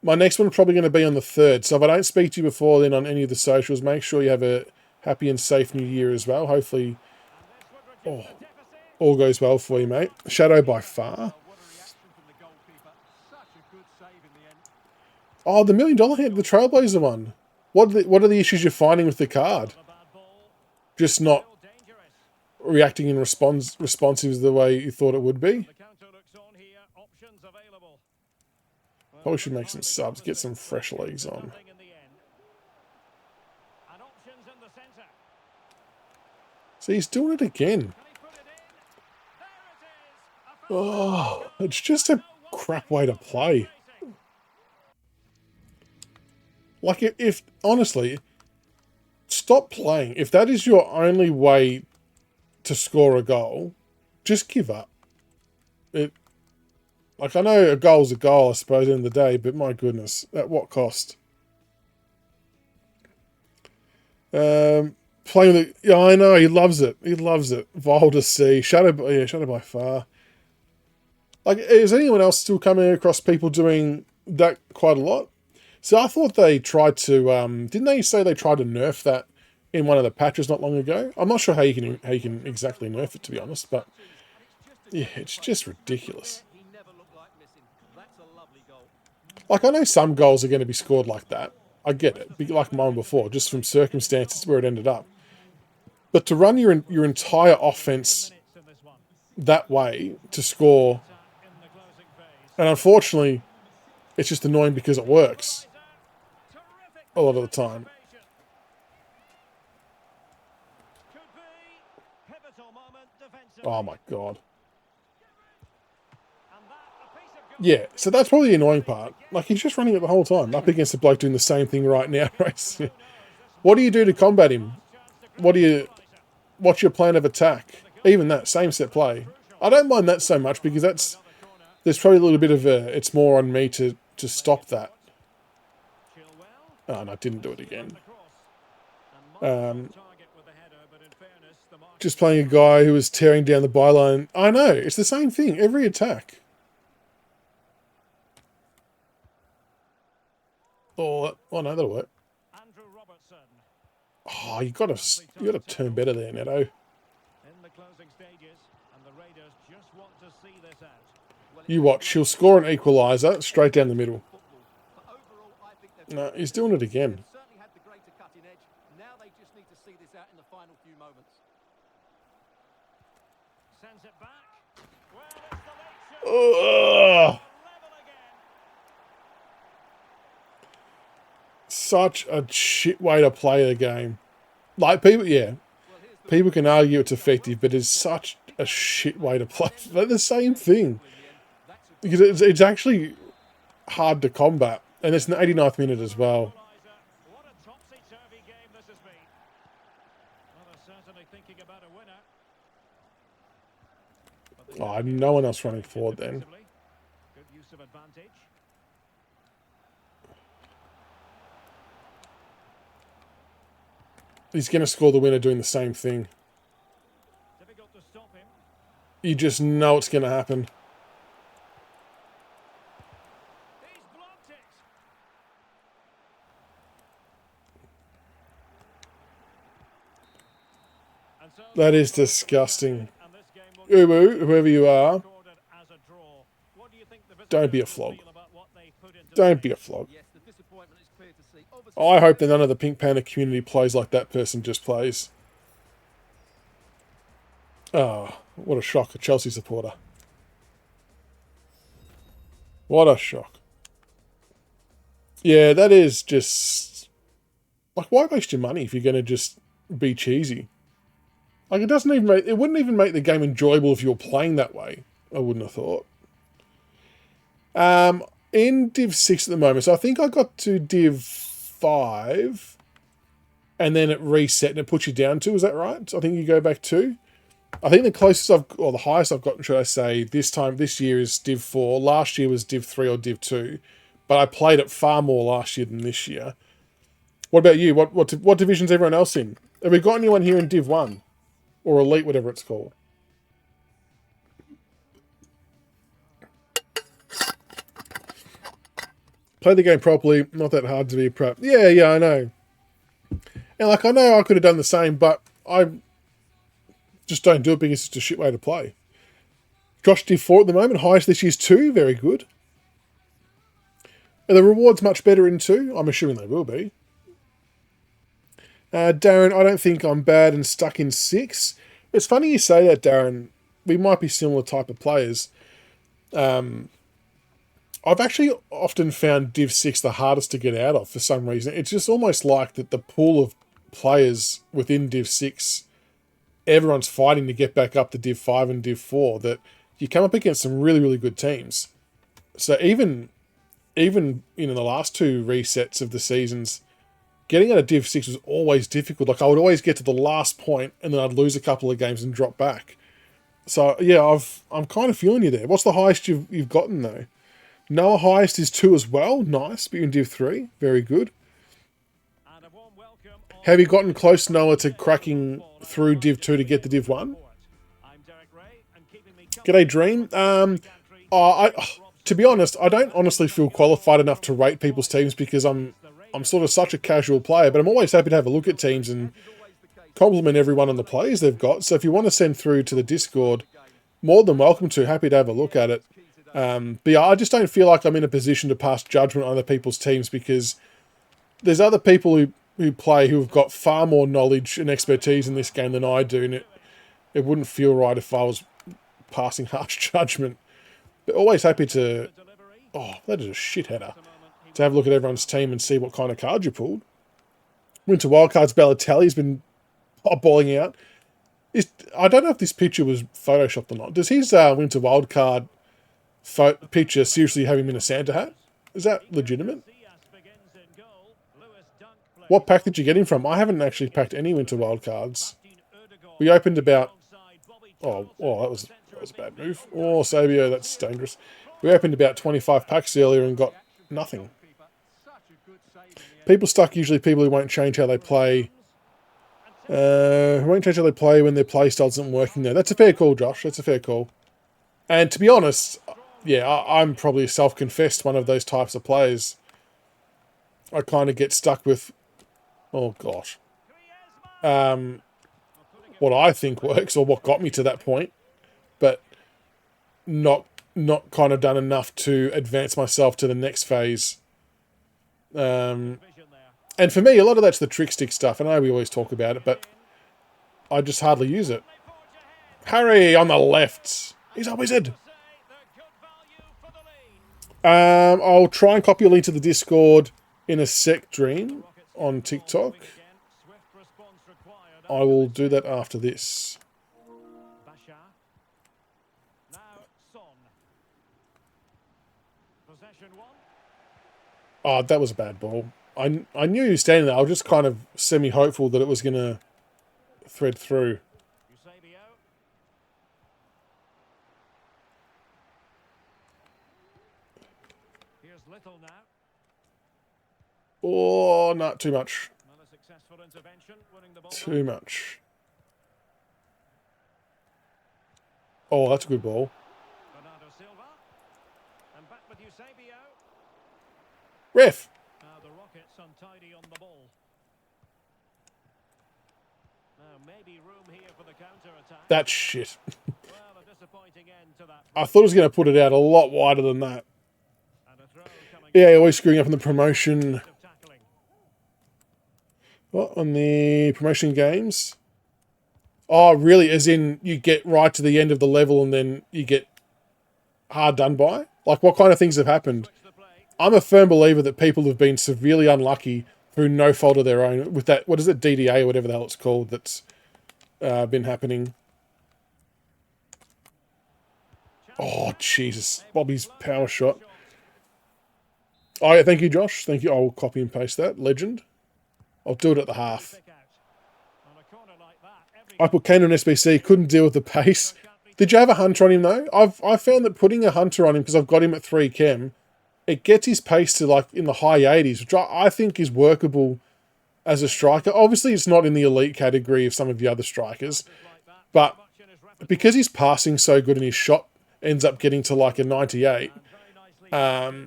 My next one's probably going to be on the 3rd. So if I don't speak to you before then on any of the socials, make sure you have a happy and safe new year as well. Hopefully all goes well for you, mate. Shadow by far. What a reaction from the goalkeeper. Such a good save in the end. Oh, the $1 million hand, the Trailblazer one. What are the issues you're finding with the card? A bad ball. Just not Still dangerous. reacting in responsive the way you thought it would be? The counter looks on here. Options available. Probably should make some subs, get some fresh legs on. Nothing in the end. And options in the centre. See, he's doing it again. Can he put it in? There it is. A Oh, it's just a crap way to play. Like, if honestly, stop playing. If that is your only way to score a goal, just give up. Like, I know a goal's a goal, I suppose, at the end of the day, but my goodness, at what cost? Playing with it, yeah, I know, he loves it. He loves it. Vile to see. Shadow by far. Like, is anyone else still coming across people doing that quite a lot? So I thought they tried to, didn't they say they tried to nerf that in one of the patches not long ago? I'm not sure how you can exactly nerf it, to be honest, but yeah, it's just ridiculous. He never looked like missing. That's a lovely goal. Like, I know some goals are going to be scored like that. I get it, like mine before, just from circumstances where it ended up. But to run your entire offense minutes in this one. that way to score, In the closing phase. and unfortunately, it's just annoying because it works Terrific a lot of the time. participation. Could be pivotal moment defensively. Oh my god. And that a piece of good Yeah, so that's probably the annoying part. Like, he's just running it the whole time, up against a bloke doing the same thing right now. Right? What do you do to combat him? What's your plan of attack? Even that, same set play. I don't mind that so much because there's probably a little bit of it's more on me to stop that. Chilwell. Oh, no, I didn't do it again. The cross. And target with the header, but in fairness, the mark Just playing a guy who was tearing down the byline. I know, it's the same thing, every attack. Oh, no, that'll work. Andrew Robertson Oh, you gotta turn better there, Neto. in the closing stages, and the Raiders just want to see this out. Well, You watch, he'll score an equaliser straight down the middle. football. But overall, I think they've No, he's doing it again. certainly had the greater cutting edge. Now they just need to see this out in the final few moments. Sends it back. Well, it's the late shot. Ugh, Level again. such a shit way to play the game. Like, people can argue it's effective, but it's such a shit way to play. They're the same thing. Because it's actually hard to combat. And it's an 89th minute as well. What a topsy-turvy game this has been. Well, there's certainly thinking about a winner. Oh, no one else running forward then. Good use of advantage. He's going to score the winner doing the same thing. Difficult to stop him. You just know it's going to happen. He's blocked it. And so That is disgusting. and this game will Ubu, whoever you are, recorded as a draw. What do you think the don't be a visitors will flog. feel about what they put into Don't the be a mix? flog. Yes, the disappointment is clear to see. Obviously, I hope that none of the Pink Panther community plays like that person just plays. Oh, what a shock, a Chelsea supporter. What a shock. Yeah, that is just... Like, why waste your money if you're going to just be cheesy? Like, it doesn't even make... It wouldn't even make the game enjoyable if you were playing that way, I wouldn't have thought. In Div 6 at the moment, so I think I got to Div 5, and then it reset and it puts you down to, is that right? So I think you go back to... I think the closest or the highest I've gotten, should I say, this year is Div 4. Last year was Div 3 or Div 2. But I played it far more last year than this year. What about you? What division's everyone else in? Have we got anyone here in Div 1? Or Elite, whatever it's called? Play the game properly. Not that hard to be a pro. Yeah, I know. And like, I know I could have done the same, but I just don't do it because it's a shit way to play. Josh Div 4 at the moment. Highest this year's 2. Very good. Are the rewards much better in 2? I'm assuming they will be. Darren, I don't think I'm bad and stuck in 6. It's funny you say that, Darren. We might be similar type of players. I've actually often found Div 6 the hardest to get out of for some reason. It's just almost like that the pool of players within Div 6, everyone's fighting to get back up to Div 5 and Div 4, that you come up against some really, really good teams. So even in the last 2 resets of the seasons, getting out of Div 6 was always difficult. Like, I would always get to the last point and then I'd lose a couple of games and drop back. So, yeah, I'm kind of feeling you there. What's the highest you've gotten, though? Noah highest is 2 as well. Nice. But you're in Div 3. Very good. And a warm welcome on Have you gotten close, Noah, to cracking through Div 2 to get to Div 1? I'm Derek Ray, and keeping me G'day, Dream. To be honest, I don't honestly feel qualified enough to rate people's teams because I'm sort of such a casual player, but I'm always happy to have a look at teams and compliment everyone on the plays they've got. So if you want to send through to the Discord, more than welcome to. Happy to have a look at it. But yeah, I just don't feel like I'm in a position to pass judgment on other people's teams because there's other people who play who have got far more knowledge and expertise in this game than I do, and it wouldn't feel right if I was passing harsh judgment. But always happy to... Oh, that is a shit header. To have a look at everyone's team and see what kind of cards you pulled. Winter Wildcards Balotelli's been balling out. I don't know if this picture was photoshopped or not. Does his Winter Wildcard picture seriously have him in a Santa hat? Is that legitimate? What pack did you get him from? I haven't actually packed any Winter Wildcards. We opened about... Oh, that was a bad move. Oh, Sabio, that's dangerous. We opened about 25 packs earlier and got nothing. People stuck, usually people who won't change how they play. Who won't change how they play when their play style isn't working there. That's a fair call, Josh. That's a fair call. And to be honest, yeah, I'm probably self-confessed one of those types of players. I kind of get stuck with, oh gosh, what I think works or what got me to that point, but not kind of done enough to advance myself to the next phase. And for me, a lot of that's the trick stick stuff. I know we always talk about it, but I just hardly use it. Harry on the left. He's a wizard. I'll try and copy a link to the Discord in a sec, Dream, on TikTok. I will do that after this. Oh, that was a bad ball. I knew he was standing there. I was just kind of semi-hopeful that it was going to thread through. Eusebio. Here's Little now. Oh, not too much. Not a successful intervention, winning the ball. Too much. Oh, that's a good ball. Bernardo Silva. And back with Eusebio. Ref. Now the Rockets untidy on the ball. Now maybe room here for the counter-attack. That's shit. Well, a disappointing end to that. I thought it was going to put it out a lot wider than that. And a throw coming Yeah, always screwing up in the promotion. of tackling. What, on the promotion games? Oh, really? As in, you get right to the end of the level and then you get hard done by? Like, what kind of things have happened? Switch the play. I'm a firm believer that people have been severely unlucky through no fault of their own with that, what is it, DDA or whatever the hell it's called, that's been happening. Oh, Jesus. Bobby's power shot. Oh, yeah, thank you, Josh. Thank you. I'll copy and paste that. Legend. I'll do it at the half. Pick out. On a corner like that, every I put Kane on SBC, couldn't deal with the pace. Did you have a hunter on him, though? I found that putting a hunter on him, because I've got him at 3 chem, it gets his pace to, like, in the high 80s, which I think is workable as a striker. Obviously, it's not in the elite category of some of the other strikers, like that. but Much in his repertoire. because he's passing so good and his shot ends up getting to, like, a 98, And very nicely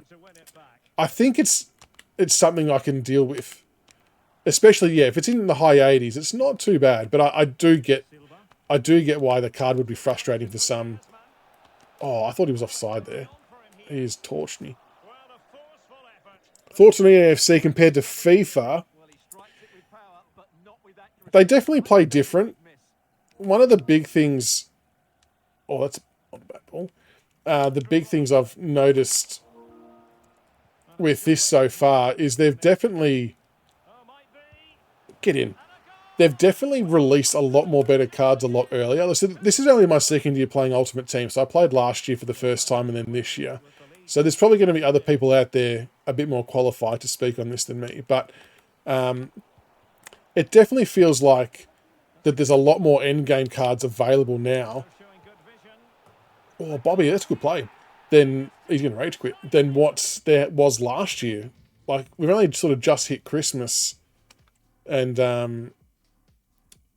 to win it back. I think it's something I can deal with. Especially, yeah, if it's in the high 80s, it's not too bad. But I do get why the card would be frustrating for some. Oh, I thought he was offside there. He has torched me. Well, a forceful effort. Thoughts on EAFC compared to FIFA? Well, he strikes it with power, but not with accuracy. They definitely play different. Miss. One of the big things... Oh, that's not a bad ball. The big things I've noticed with this so far is they've definitely... Oh, might be. Get in. They've definitely released a lot more better cards a lot earlier. Listen, this is only my second year playing Ultimate Team, so I played last year for the first time and then this year. So there's probably going to be other people out there a bit more qualified to speak on this than me. But it definitely feels like that there's a lot more endgame cards available now. Showing good vision. Oh, Bobby, that's a good play. Then he's going to rage quit. Than what there was last year. Like, we've only sort of just hit Christmas. And,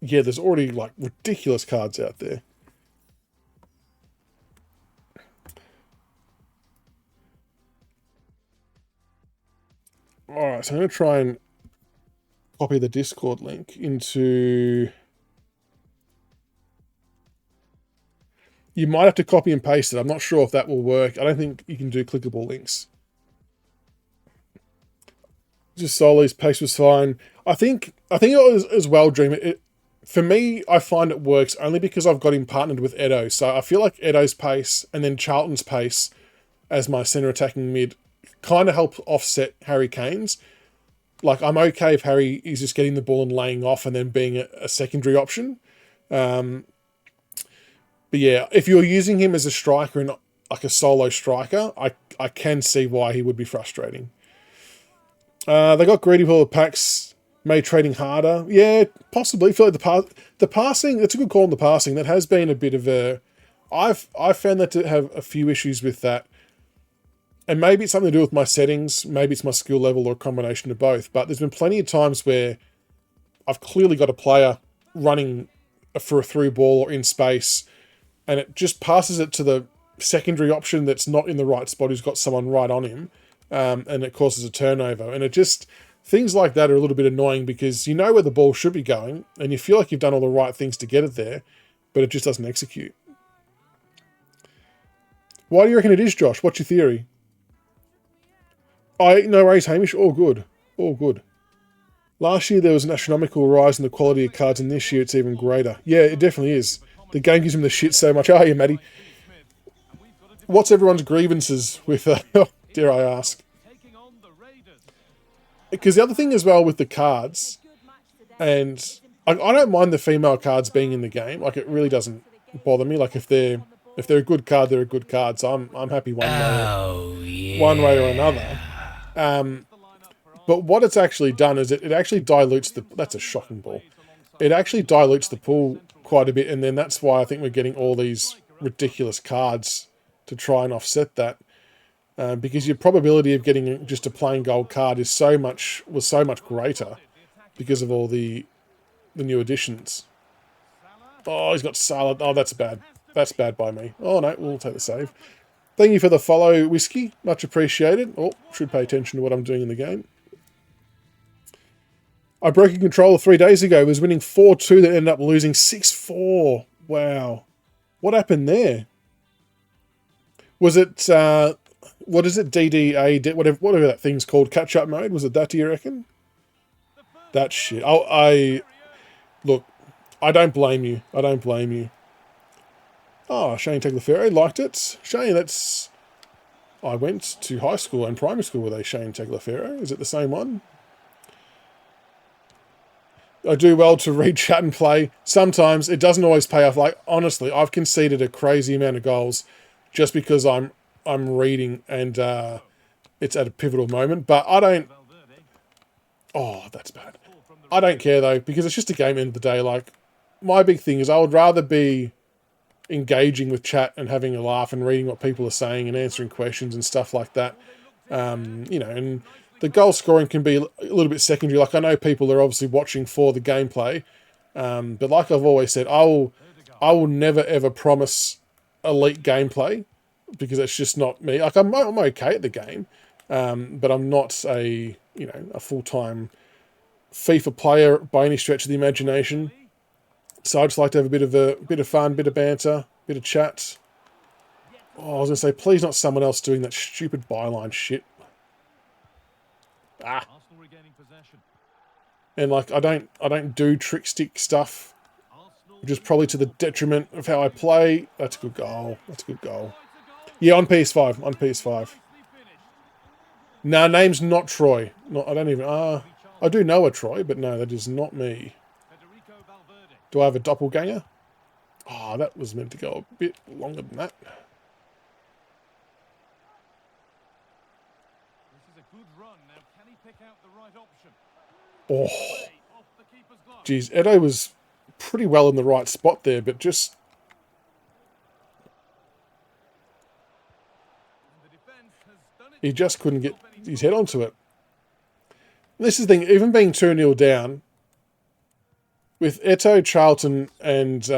yeah, there's already, like, ridiculous cards out there. Alright, so I'm going to try and copy the Discord link into... You might have to copy and paste it. I'm not sure if that will work. I don't think you can do clickable links. Just Soli's pace was fine. I think it was as well, Dream. For me, I find it works only because I've got him partnered with Edo. So I feel like Edo's pace and then Charlton's pace as my centre attacking mid kind of help offset Harry Kane's. Like, I'm okay if Harry is just getting the ball and laying off and then being a secondary option. But yeah, if you're using him as a striker and not like a solo striker, I can see why he would be frustrating. They got greedy for the packs, made trading harder. Yeah, possibly. I feel like the passing, that's a good call on the passing. That has been a bit of a... I've found that to have a few issues with that. And maybe it's something to do with my settings. Maybe it's my skill level or a combination of both. But there's been plenty of times where I've clearly got a player running for a through ball or in space, and it just passes it to the secondary option that's not in the right spot, who's got someone right on him, and it causes a turnover. And it just... Things like that are a little bit annoying because you know where the ball should be going, and you feel like you've done all the right things to get it there, but it just doesn't execute. Why do you reckon it is, Josh? What's your theory? No worries, Hamish. All good. All good. Last year there was an astronomical rise in the quality of cards, and this year it's even greater. Yeah, it definitely is. The game gives him the shit so much. Oh, yeah, Matty. What's everyone's grievances with, dare I ask? Because the other thing as well with the cards, and I don't mind the female cards being in the game. Like, it really doesn't bother me. Like, if they're a good card, they're a good card. So I'm happy one way or another. But what it's actually done is it actually dilutes the... That's a shocking ball. it actually dilutes the pool quite a bit, and then that's why I think we're getting all these ridiculous cards to try and offset that. Because your probability of getting just a plain gold card was so much greater because of all the new additions. Oh, he's got Salah. Oh, that's bad. That's bad by me. Oh, no, we'll take the save. Thank you for the follow, Whiskey. Much appreciated. Oh, should pay attention to what I'm doing in the game. I broke a controller 3 days ago. Was winning 4-2 that ended up losing 6-4. Wow. What happened there? Was it, what is it? DDA, whatever that thing's called. Catch-up mode? Was it that, do you reckon? That shit. Look, I don't blame you. I don't blame you. Oh, Shane Tagliafieri liked it. Shane, that's... I went to high school and primary school with a Shane Tagliafieri. Is it the same one? I do well to read chat and play. Sometimes it doesn't always pay off. Like, honestly, I've conceded a crazy amount of goals just because I'm reading and it's at a pivotal moment. But I don't... Oh, that's bad. I don't care, though, because it's just a game at the end of the day. Like, my big thing is I would rather be engaging with chat and having a laugh and reading what people are saying and answering questions and stuff like that. You know, and the goal scoring can be a little bit secondary. Like, I know people are obviously watching for the gameplay, but like I've always said, I will never ever promise elite gameplay because it's just not me. Like, I'm okay at the game, but I'm not a full-time FIFA player by any stretch of the imagination. So I just like to have a bit of fun, bit of banter, bit of chat. Oh, I was gonna say, please not someone else doing that stupid byline shit. Ah. And like, I don't do trick stick stuff, which is probably to the detriment of how I play. That's a good goal. That's a good goal. Yeah, on PS5. On PS5. No, name's not Troy. No, I don't even. I do know a Troy, but no, that is not me. Do I have a doppelganger? Oh, that was meant to go a bit longer than that. Oh, geez, Edo was pretty well in the right spot there, but just... he just couldn't get his head onto it. And this is the thing, even being 2-0 down, with Eto, Charlton, and...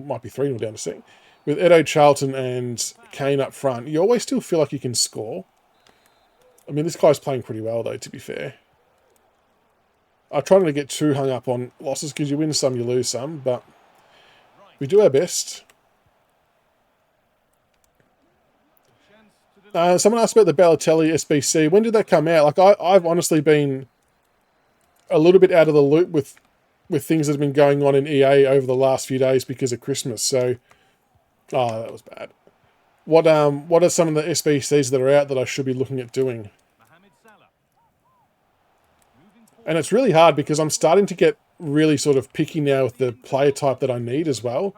might be 3-0 down a sec. With Edo, Charlton, and Kane up front, you always still feel like you can score. I mean, this guy's playing pretty well, though, to be fair. I try not to get too hung up on losses, because you win some, you lose some, but we do our best. Someone asked about the Balotelli SBC. When did that come out? Like, I've honestly been a little bit out of the loop with things that have been going on in EA over the last few days because of Christmas. So, oh, that was bad. What are some of the SBCs that are out that I should be looking at doing? And it's really hard because I'm starting to get really sort of picky now with the player type that I need as well.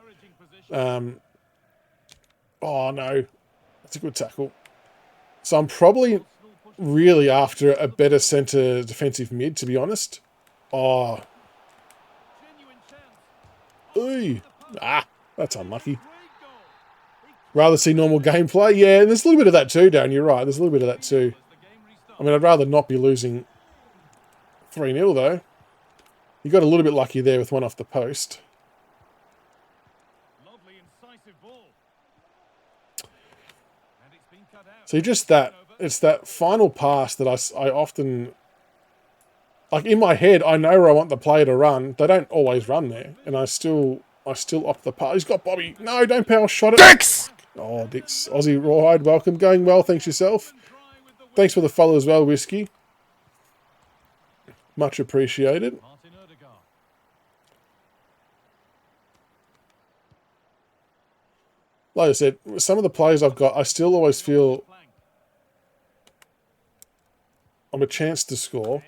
Oh no, that's a good tackle. So I'm probably really after a better centre defensive mid, to be honest. Oh. Ooh. Ah, that's unlucky. Rather see normal gameplay. Yeah, and there's a little bit of that too, Darren. You're right. There's a little bit of that too. I mean, I'd rather not be losing 3-0 though. You got a little bit lucky there with one off the post. So just that, it's that final pass that I often, like in my head, I know where I want the player to run. They don't always run there, and I still opt the pass. He's got Bobby. No, don't power shot it. Dix! Oh, Dix. Aussie Rawhide, welcome. Going well, thanks yourself. Thanks for the follow as well, Whiskey. Much appreciated. Like I said, some of the players I've got, I still always feel I'm a chance to score.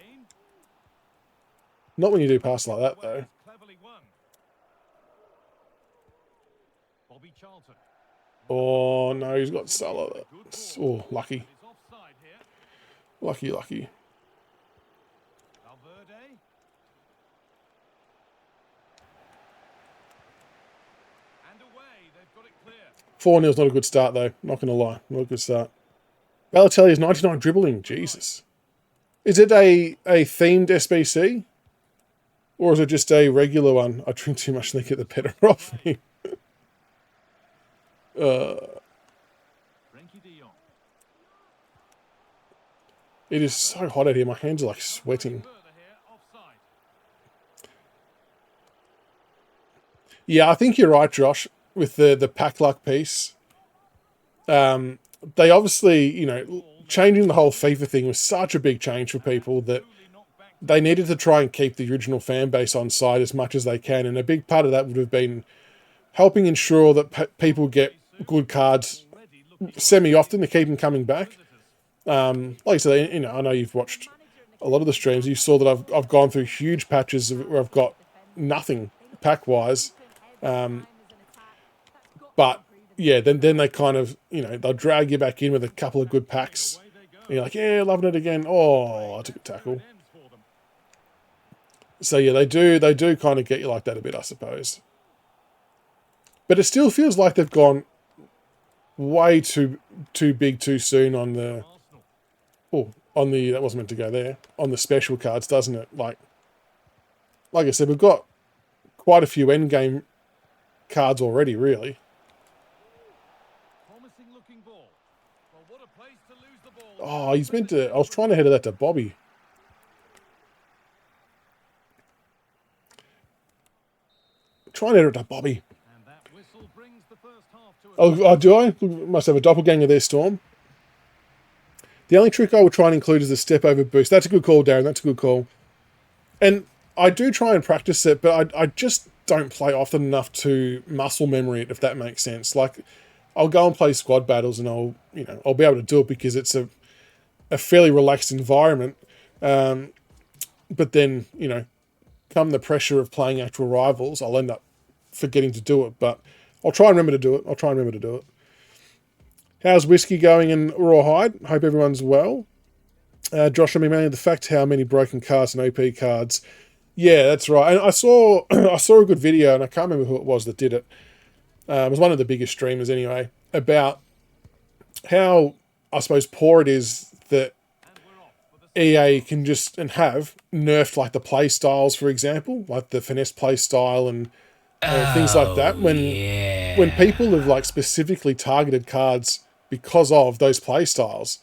Not when you do pass like that, though. Oh, no, he's got Salah. Oh, lucky. Lucky, lucky. Got it clear. 4-0 is not a good start, though. Not going to lie. Not a good start. Balotelli is 99 dribbling. Jesus. Is it a themed SBC? Or is it just a regular one? I drink too much and they get the better of me. Frenkie de Jong. It is so hot out here. My hands are like sweating. Further here, offside. Yeah, I think you're right, Josh, with the pack luck piece. They obviously, changing the whole FIFA thing was such a big change for people that they needed to try and keep the original fan base on side as much as they can. And a big part of that would have been helping ensure that people get good cards semi-often to keep them coming back. Like I said, I know you've watched a lot of the streams. You saw that I've gone through huge patches where I've got nothing pack-wise. But yeah, then they kind of, they'll drag you back in with a couple of good packs. And you're like, yeah, loving it again. Oh, I took a tackle. So yeah, they do kind of get you like that a bit, I suppose. But it still feels like they've gone way too big too soon on the that wasn't meant to go there, on the special cards, doesn't it? Like I said, we've got quite a few endgame cards already, really. Promising looking ball. Well, what a place to lose the ball. Oh, he's meant to. I was trying to header that to Bobby. Trying to header it to Bobby. And that whistle brings the first half to a Do I? Must have a doppelganger there, Storm. The only trick I would try and include is the step over boost. That's a good call, Darren. That's a good call. And I do try and practice it, but I just don't play often enough to muscle memory it, if that makes sense. Like, I'll go and play squad battles and I'll be able to do it because it's a fairly relaxed environment. But then, come the pressure of playing actual rivals, I'll end up forgetting to do it. But I'll try and remember to do it. How's whiskey going in Rawhide? Hope everyone's well. Josh, I mean, mainly the fact how many broken cards and OP cards. Yeah, that's right. And I saw a good video, and I can't remember who it was that did it. It was one of the biggest streamers anyway, about how, I suppose, poor it is that EA can just, and have, nerfed like the play styles, for example, like the finesse play style and things like that. When people have like specifically targeted cards because of those play styles.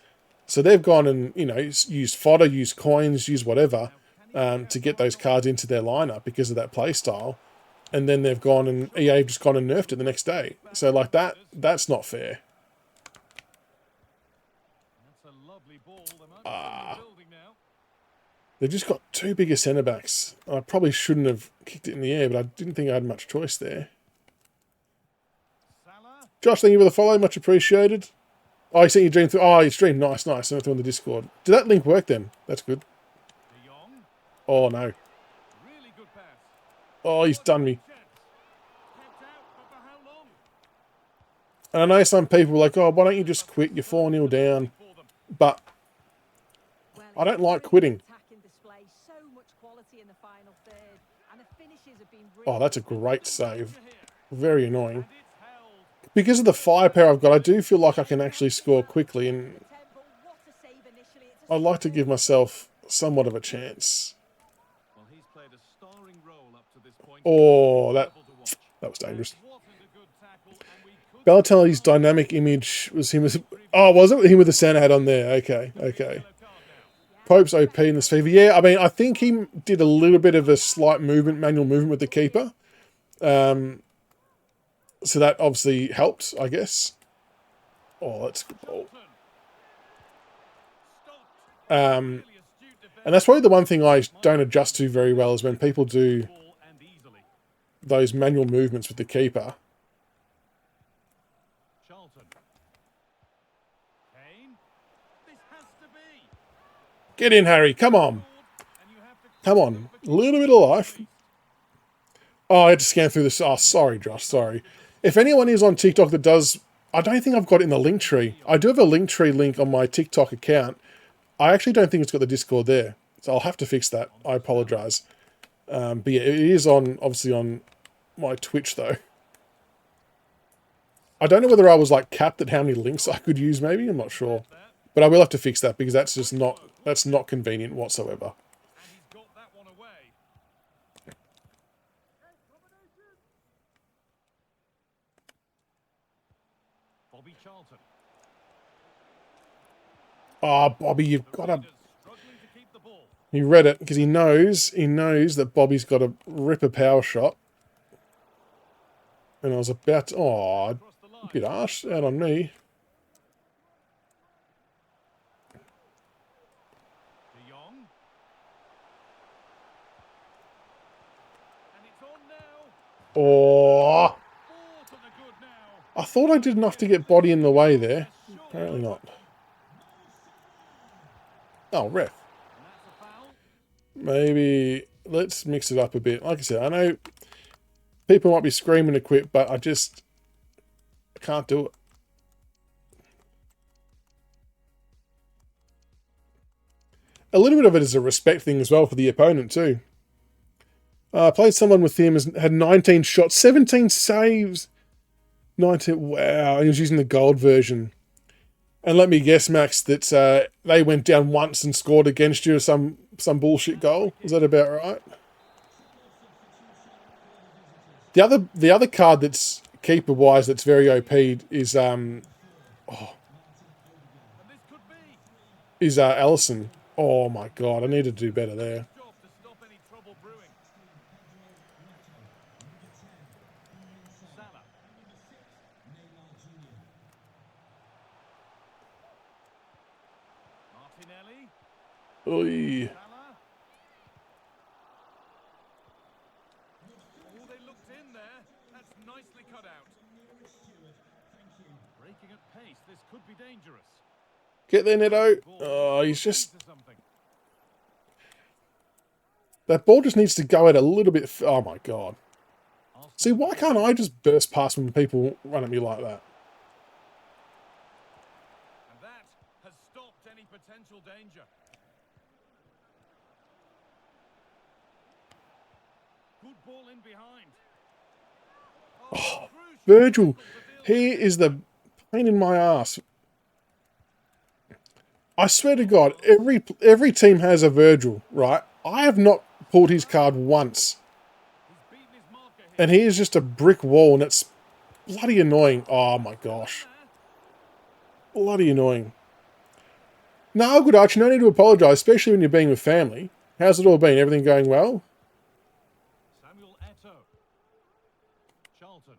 So they've gone and, used fodder, used coins, used whatever to get those cards into their lineup because of that play style. And then they've gone and EA just gone and nerfed it the next day. So like that's not fair. That's a lovely ball. They might be building now. They've just got two bigger centre backs. I probably shouldn't have kicked it in the air, but I didn't think I had much choice there. Salah. Josh, thank you for the follow. Much appreciated. Oh, you sent your dream through. Oh, you streamed. Nice. Nothing on the Discord. Did that link work then? That's good. De Jong. Oh, no. Really good pass. Oh, he's done me. Chance. Kept out, but for how long? And I know some people are like, oh, why don't you just quit? You're 4-0 down. For them. But I don't like quitting. Oh, that's a great save. Very annoying. And it's held. Because of the firepower I've got, I do feel like I can actually score quickly, and I'd like to give myself somewhat of a chance. Well, he's played a starring role up to this point. Oh, that Wonderful to watch. was dangerous. Wasn't a good tackle, and we couldn't Balotelli's dynamic image was him with... Oh, was it him with the Santa hat on there? Okay. yellow card now. Pope's OP in this FIFA. Yeah, I mean, I think he did a little bit of a slight manual movement with the keeper. So that obviously helped, I guess. Oh, that's a good ball. Stopped. Really astute defence. And that's probably the one thing I don't adjust to very well is when people do Ball and easily. those manual movements with the keeper. Charlton. Kane. This has to be. Get in, Harry. Come on. And you have to Come on. A little bit of life. Oh, I had to scan through this. Oh, sorry, Josh. Sorry. If anyone is on TikTok that does... I don't think I've got it in the link tree. I do have a link tree link on my TikTok account. I actually don't think it's got the Discord there. So I'll have to fix that. I apologise. But yeah, it is on, obviously on my Twitch though. I don't know whether I was like capped at how many links I could use. Maybe I'm not sure, but I will have to fix that because that's just not convenient whatsoever. And he's got that one away. Bobby Charlton. Oh, Bobby, you've got to. Struggling to keep the ball. He read it because he knows that Bobby's got to rip a power shot. And I was about to, oh, Across the line. a bit harsh out on me. De Jong. And it's on now. Oh, Ball to the good now. I thought I did enough to get Body in the way there. Apparently not. Oh, ref. And that's a foul. Maybe let's mix it up a bit. Like I said, I know people might be screaming to quit, but I can't do it. A little bit of it is a respect thing as well for the opponent too. I played someone with him, had 19 shots, 17 saves. 19, wow, he was using the gold version. And let me guess, Max, that they went down once and scored against you some bullshit goal. Is that about right? The other card that's keeper wise that's very OP'd is Allison. Oh my god, I need to do better there. Job to stop any trouble brewing. Salah. Martinelli. Oy. Salah. Oh, they looked in there. That's nicely cut out. Breaking at pace, this could be dangerous. Get there, Neto. Ball Oh, he's just... into something. That ball just needs to go out a little bit... Oh my god. Arsenal See, why can't I just burst past when people run at me like that? And that has stopped any potential danger. Good ball in behind. Oh, crucial Virgil, tackle to deal he is the pain in my ass. I swear to God, every team has a Virgil, right? I have not pulled his card once. He's beaten his marker here. And he is just a brick wall, and it's bloody annoying. Oh my gosh. Bloody annoying. No, good Archie, no need to apologise, especially when you're being with family. How's it all been? Everything going well? Samuel Eto'o. Charlton.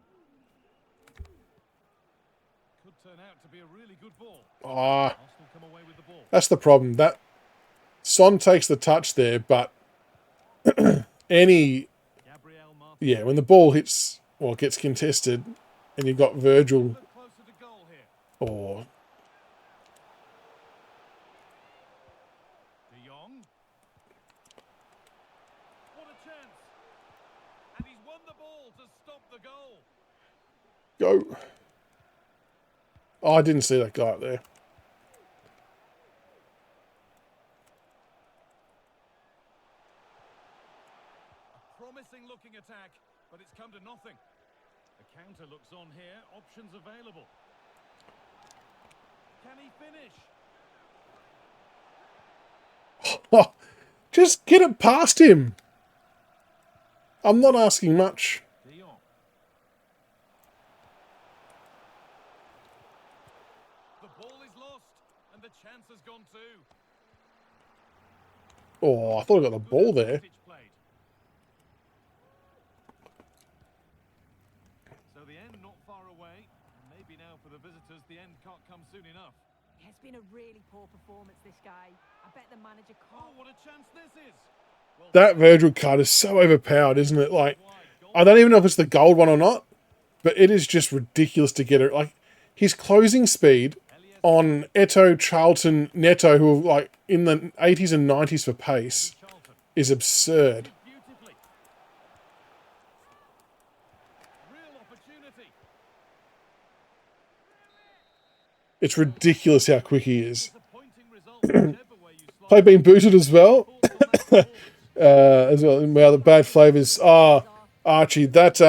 Could turn out to be a really good ball. Ah, Arsenal come away with the ball. that's the problem. That Son takes the touch there, but any... Gabriel Martinelli. Yeah, when the ball hits or gets contested and you've got Virgil Look closer to goal here. or... De Jong. What a chance. And he's won the ball to stop the goal. Go. Oh, I didn't see that guy up there. A promising looking attack, but it's come to nothing. The counter looks on here. Options available. Can he finish? Oh, just get it past him. I'm not asking much. De Jong. The ball is lost, and the chance has gone too. Oh, I thought I got the ball there. Advantage played. So the end not far away. Maybe now for the visitors, the end can't come soon enough. It's been a really poor performance, this guy. I bet the manager Oh, can't. what a chance this is! Well, That Virgil card is so overpowered, isn't it? Like, wide goal. I don't even know if it's the gold one or not, but it is just ridiculous to get it. Like, his closing speed on Eto'o, Charlton, Neto, who are like in the 80s and 90s for pace, Charlton. is absurd. Beautifully. Real opportunity. It's ridiculous how quick he is. Disappointing result, whichever way you slice Play being booted as well. it. Ball on that ball. As well. Wow, the bad flavours. Oh, Archie, that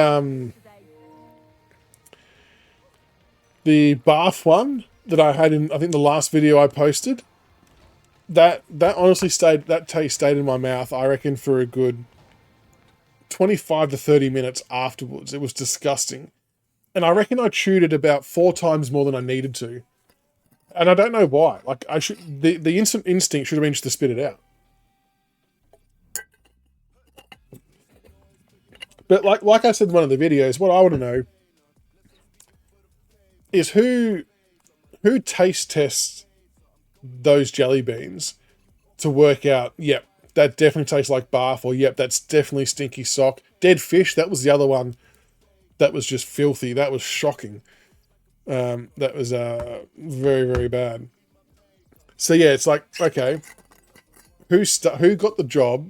The Bath one that I had in, I think, the last video I posted, that honestly that taste stayed in my mouth, I reckon, for a good 25 to 30 minutes afterwards. It was disgusting. And I reckon I chewed it about 4 times more than I needed to. And I don't know why. Like, the instant instinct should have been just to spit it out. But like I said in one of the videos, what I want to know is who taste tests those jelly beans to work out, yep, that definitely tastes like Bath, or yep, that's definitely Stinky Sock. Dead Fish, that was the other one that was just filthy. That was shocking. That was very, very bad. So yeah, it's like, okay, who got the job?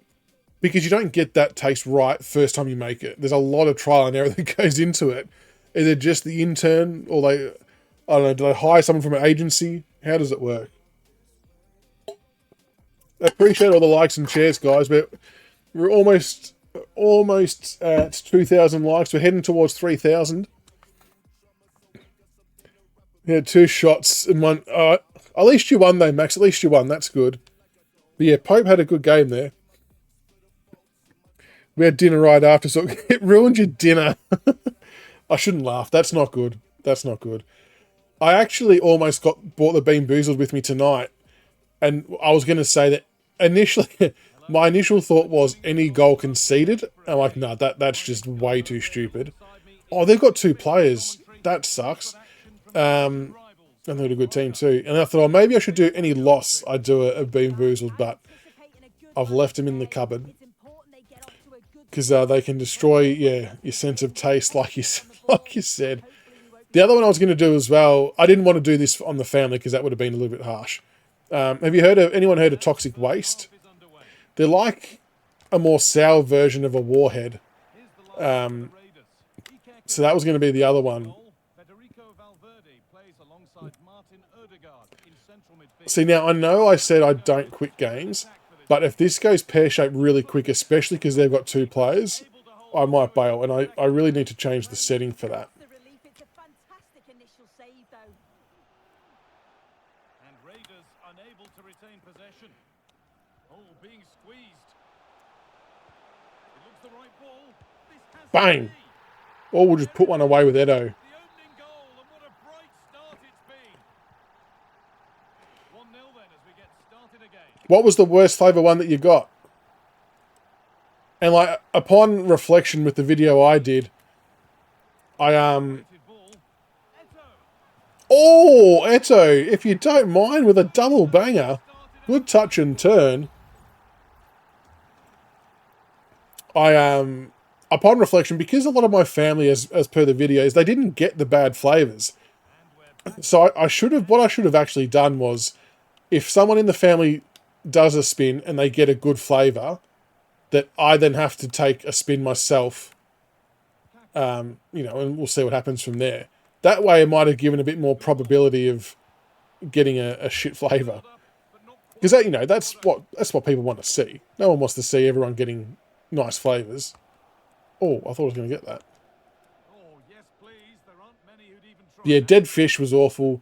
Because you don't get that taste right first time you make it. There's a lot of trial and error that goes into it. Is it just the intern, or I don't know, do they hire someone from an agency? How does it work? I appreciate all the likes and shares, guys, but we're almost at 2,000 likes. We're heading towards 3,000. Yeah, 2 shots in one. At least you won though, Max. At least you won. That's good. But yeah, Pope had a good game there. We had dinner right after, so it ruined your dinner. I shouldn't laugh. That's not good. That's not good. I actually almost bought the Bean Boozled with me tonight, and I was going to say that initially, my initial thought was any goal conceded. I'm like, no, that's just way too stupid. Oh, they've got 2 players. That sucks. And they're a good team too. And I thought, oh, maybe I should do any loss. I'd do a Bean Boozled, but I've left them in the cupboard. Because they can destroy, yeah, your sense of taste, like you said. The other one I was going to do as well, I didn't want to do this on the family because that would have been a little bit harsh. Have you anyone heard of Toxic Waste? They're like a more sour version of a Warhead. So that was going to be the other one. See, now I know I said I don't quit games, but if this goes pear-shaped really quick, especially because they've got 2 players, I might bail, and I really need to change the setting for that. And Raiders unable to retain possession. Oh, being squeezed. It looks the right ball. This has Bang! Or we'll just put one away with Edo. the opening goal, and what a bright start it's been. 1-0 then as we get started again. What was the worst flavour one that you got? And like, upon reflection with the video I did, Ball. Oh, Eto, if you don't mind, with a double banger. Good touch and turn. Upon reflection, because a lot of my family, as per the videos, they didn't get the bad flavours. So what I should have actually done was, if someone in the family does a spin and they get a good flavour, that I then have to take a spin myself, and we'll see what happens from there. That way, it might have given a bit more probability of getting a shit flavour, because that's what people want to see. No one wants to see everyone getting nice flavours. Oh, I thought I was going to get that. Oh, yes, please. There aren't many who'd even try. Yeah, Dead Fish was awful.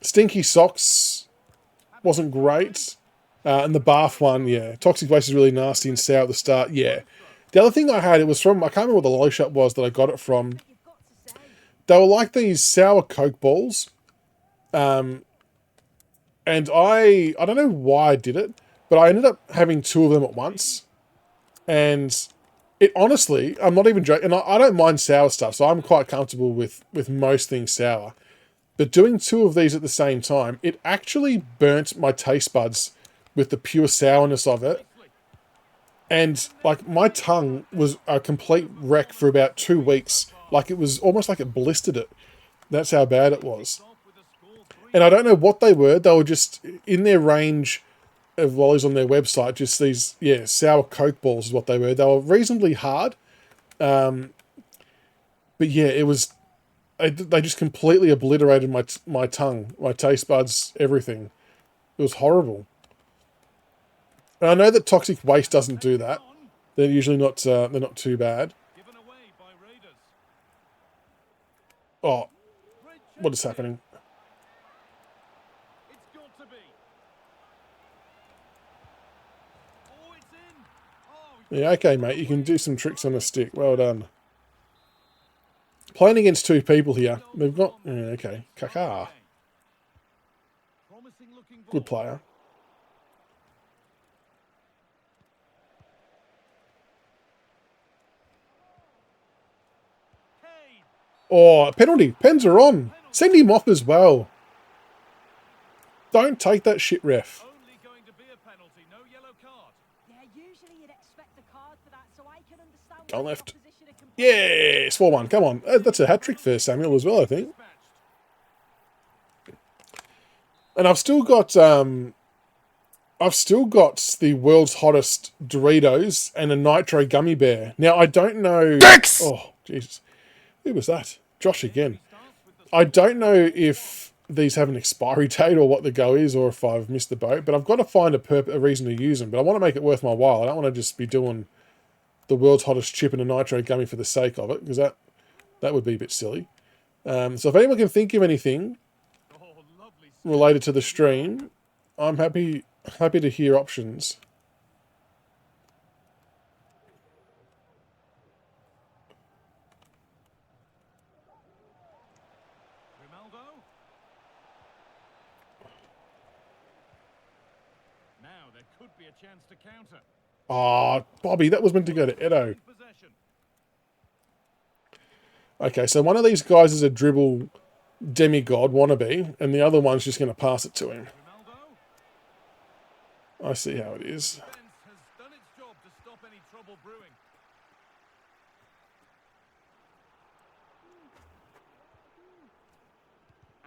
Stinky Socks wasn't great. And the Bath one, yeah. Toxic Waste is really nasty and sour at the start, yeah. The other thing I had, it was from, I can't remember what the lolly shop was that I got it from. They were like these sour Coke balls. And I don't know why I did it, but I ended up having 2 of them at once. And it honestly, I'm not even joking, and I don't mind sour stuff, so I'm quite comfortable with most things sour. But doing 2 of these at the same time, it actually burnt my taste buds with the pure sourness of it. And like, my tongue was a complete wreck for about 2 weeks. Like, it was almost like it blistered it. That's how bad it was. And I don't know what they were. They were just in their range of lollies on their website. Just these, yeah, sour Coke balls is what they were. They were reasonably hard. But yeah, it was, they just completely obliterated my tongue, my taste buds, everything. It was horrible. And I know that Toxic Waste doesn't do that. They're usually not, they're not too bad. Given away by Raiders. Oh, What is happening? It's got to be. Oh, it's in. Oh, Yeah, okay, mate. You can do some tricks on a stick. Well done. Playing against two people here. They've got... Yeah, okay. Kaká. promising looking ball. Good player. Kane. Oh, penalty. Pens are on. Send him off as well. Don't take that shit, ref. Only going to be a penalty, no yellow card. Yeah, usually you'd expect a card for that, so I can understand Go why the left. opposition are complaining. Yes, 4-1. Come on. That's a hat-trick for Samuel as well, I think. Dispatched. And I've still got the world's hottest Doritos and a Nitro gummy bear. Now I don't know. Dex! Oh Jesus, who was that? Josh again. I don't know if these have an expiry date or what the go is, or if I've missed the boat. But I've got to find a reason to use them. But I want to make it worth my while. I don't want to just be doing the world's hottest chip and a Nitro gummy for the sake of it, because that would be a bit silly. So if anyone can think of anything Oh, lovely. related to the stream, I'm happy to hear options. Ronaldo. Now there could be a chance to counter. Ah, Bobby, that was meant to go to Edo. Possession. Okay, so one of these guys is a dribble demigod wannabe, and the other one's just going to pass it to him. Ronaldo. I see how it is. Defense has done its job to stop any trouble brewing.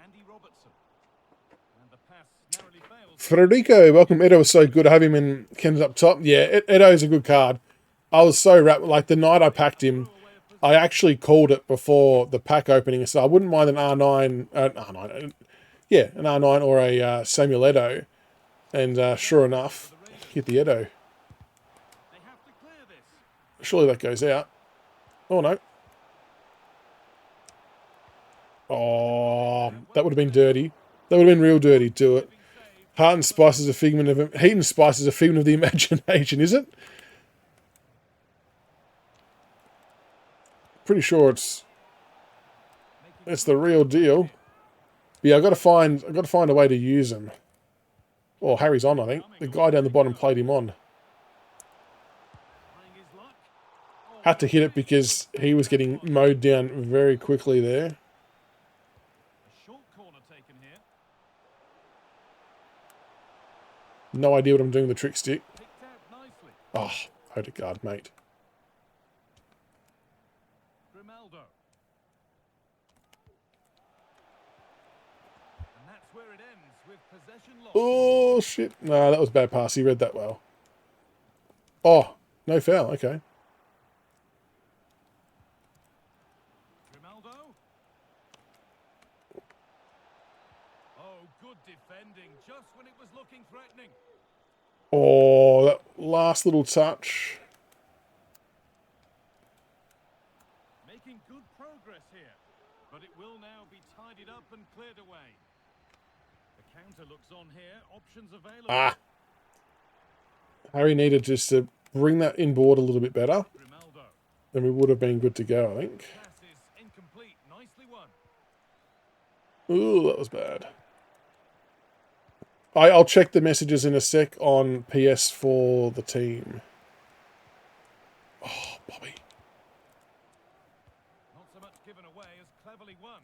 Andy Robertson. And the pass narrowly fails. Federico, welcome. Edo was so good. I have him in Ken's up top. Yeah, Edo's a good card. I was so wrapped. Like the night I packed him, I actually called it before the pack opening, so I wouldn't mind an R9. An R9 or a Samuel Edo. And sure enough, hit the Edo. They have to clear this. Surely that goes out. Oh, no. Oh, that would have been dirty. That would have been real dirty. Do it. Heat and spice is a figment of the imagination, is it? Pretty sure it's the real deal. But yeah, I got to find a way to use them. Oh, Harry's on, I think. The guy down the bottom played him on. Trying his luck. Had to hit it because he was getting mowed down very quickly there. A short corner taken here. No idea what I'm doing with the trick stick. Picked out nicely. Oh, Odegaard, mate. Grimaldo. And that's where it ends with possession lost. Oh, shit. No, that was a bad pass. He read that well. Oh, no foul. Okay. Grimaldo. Oh, good defending just when it was looking threatening. Oh, that last little touch. Making good progress here. But it will now be tidied up and cleared away. The counter looks on here. Options available. Ah. Harry needed just to bring that inboard a little bit better. Grimaldo. Then we would have been good to go, I think. Pass is incomplete. Nicely won. Ooh, that was bad. I'll check the messages in a sec on PS for the team. Oh, Bobby. Not so much given away as cleverly won.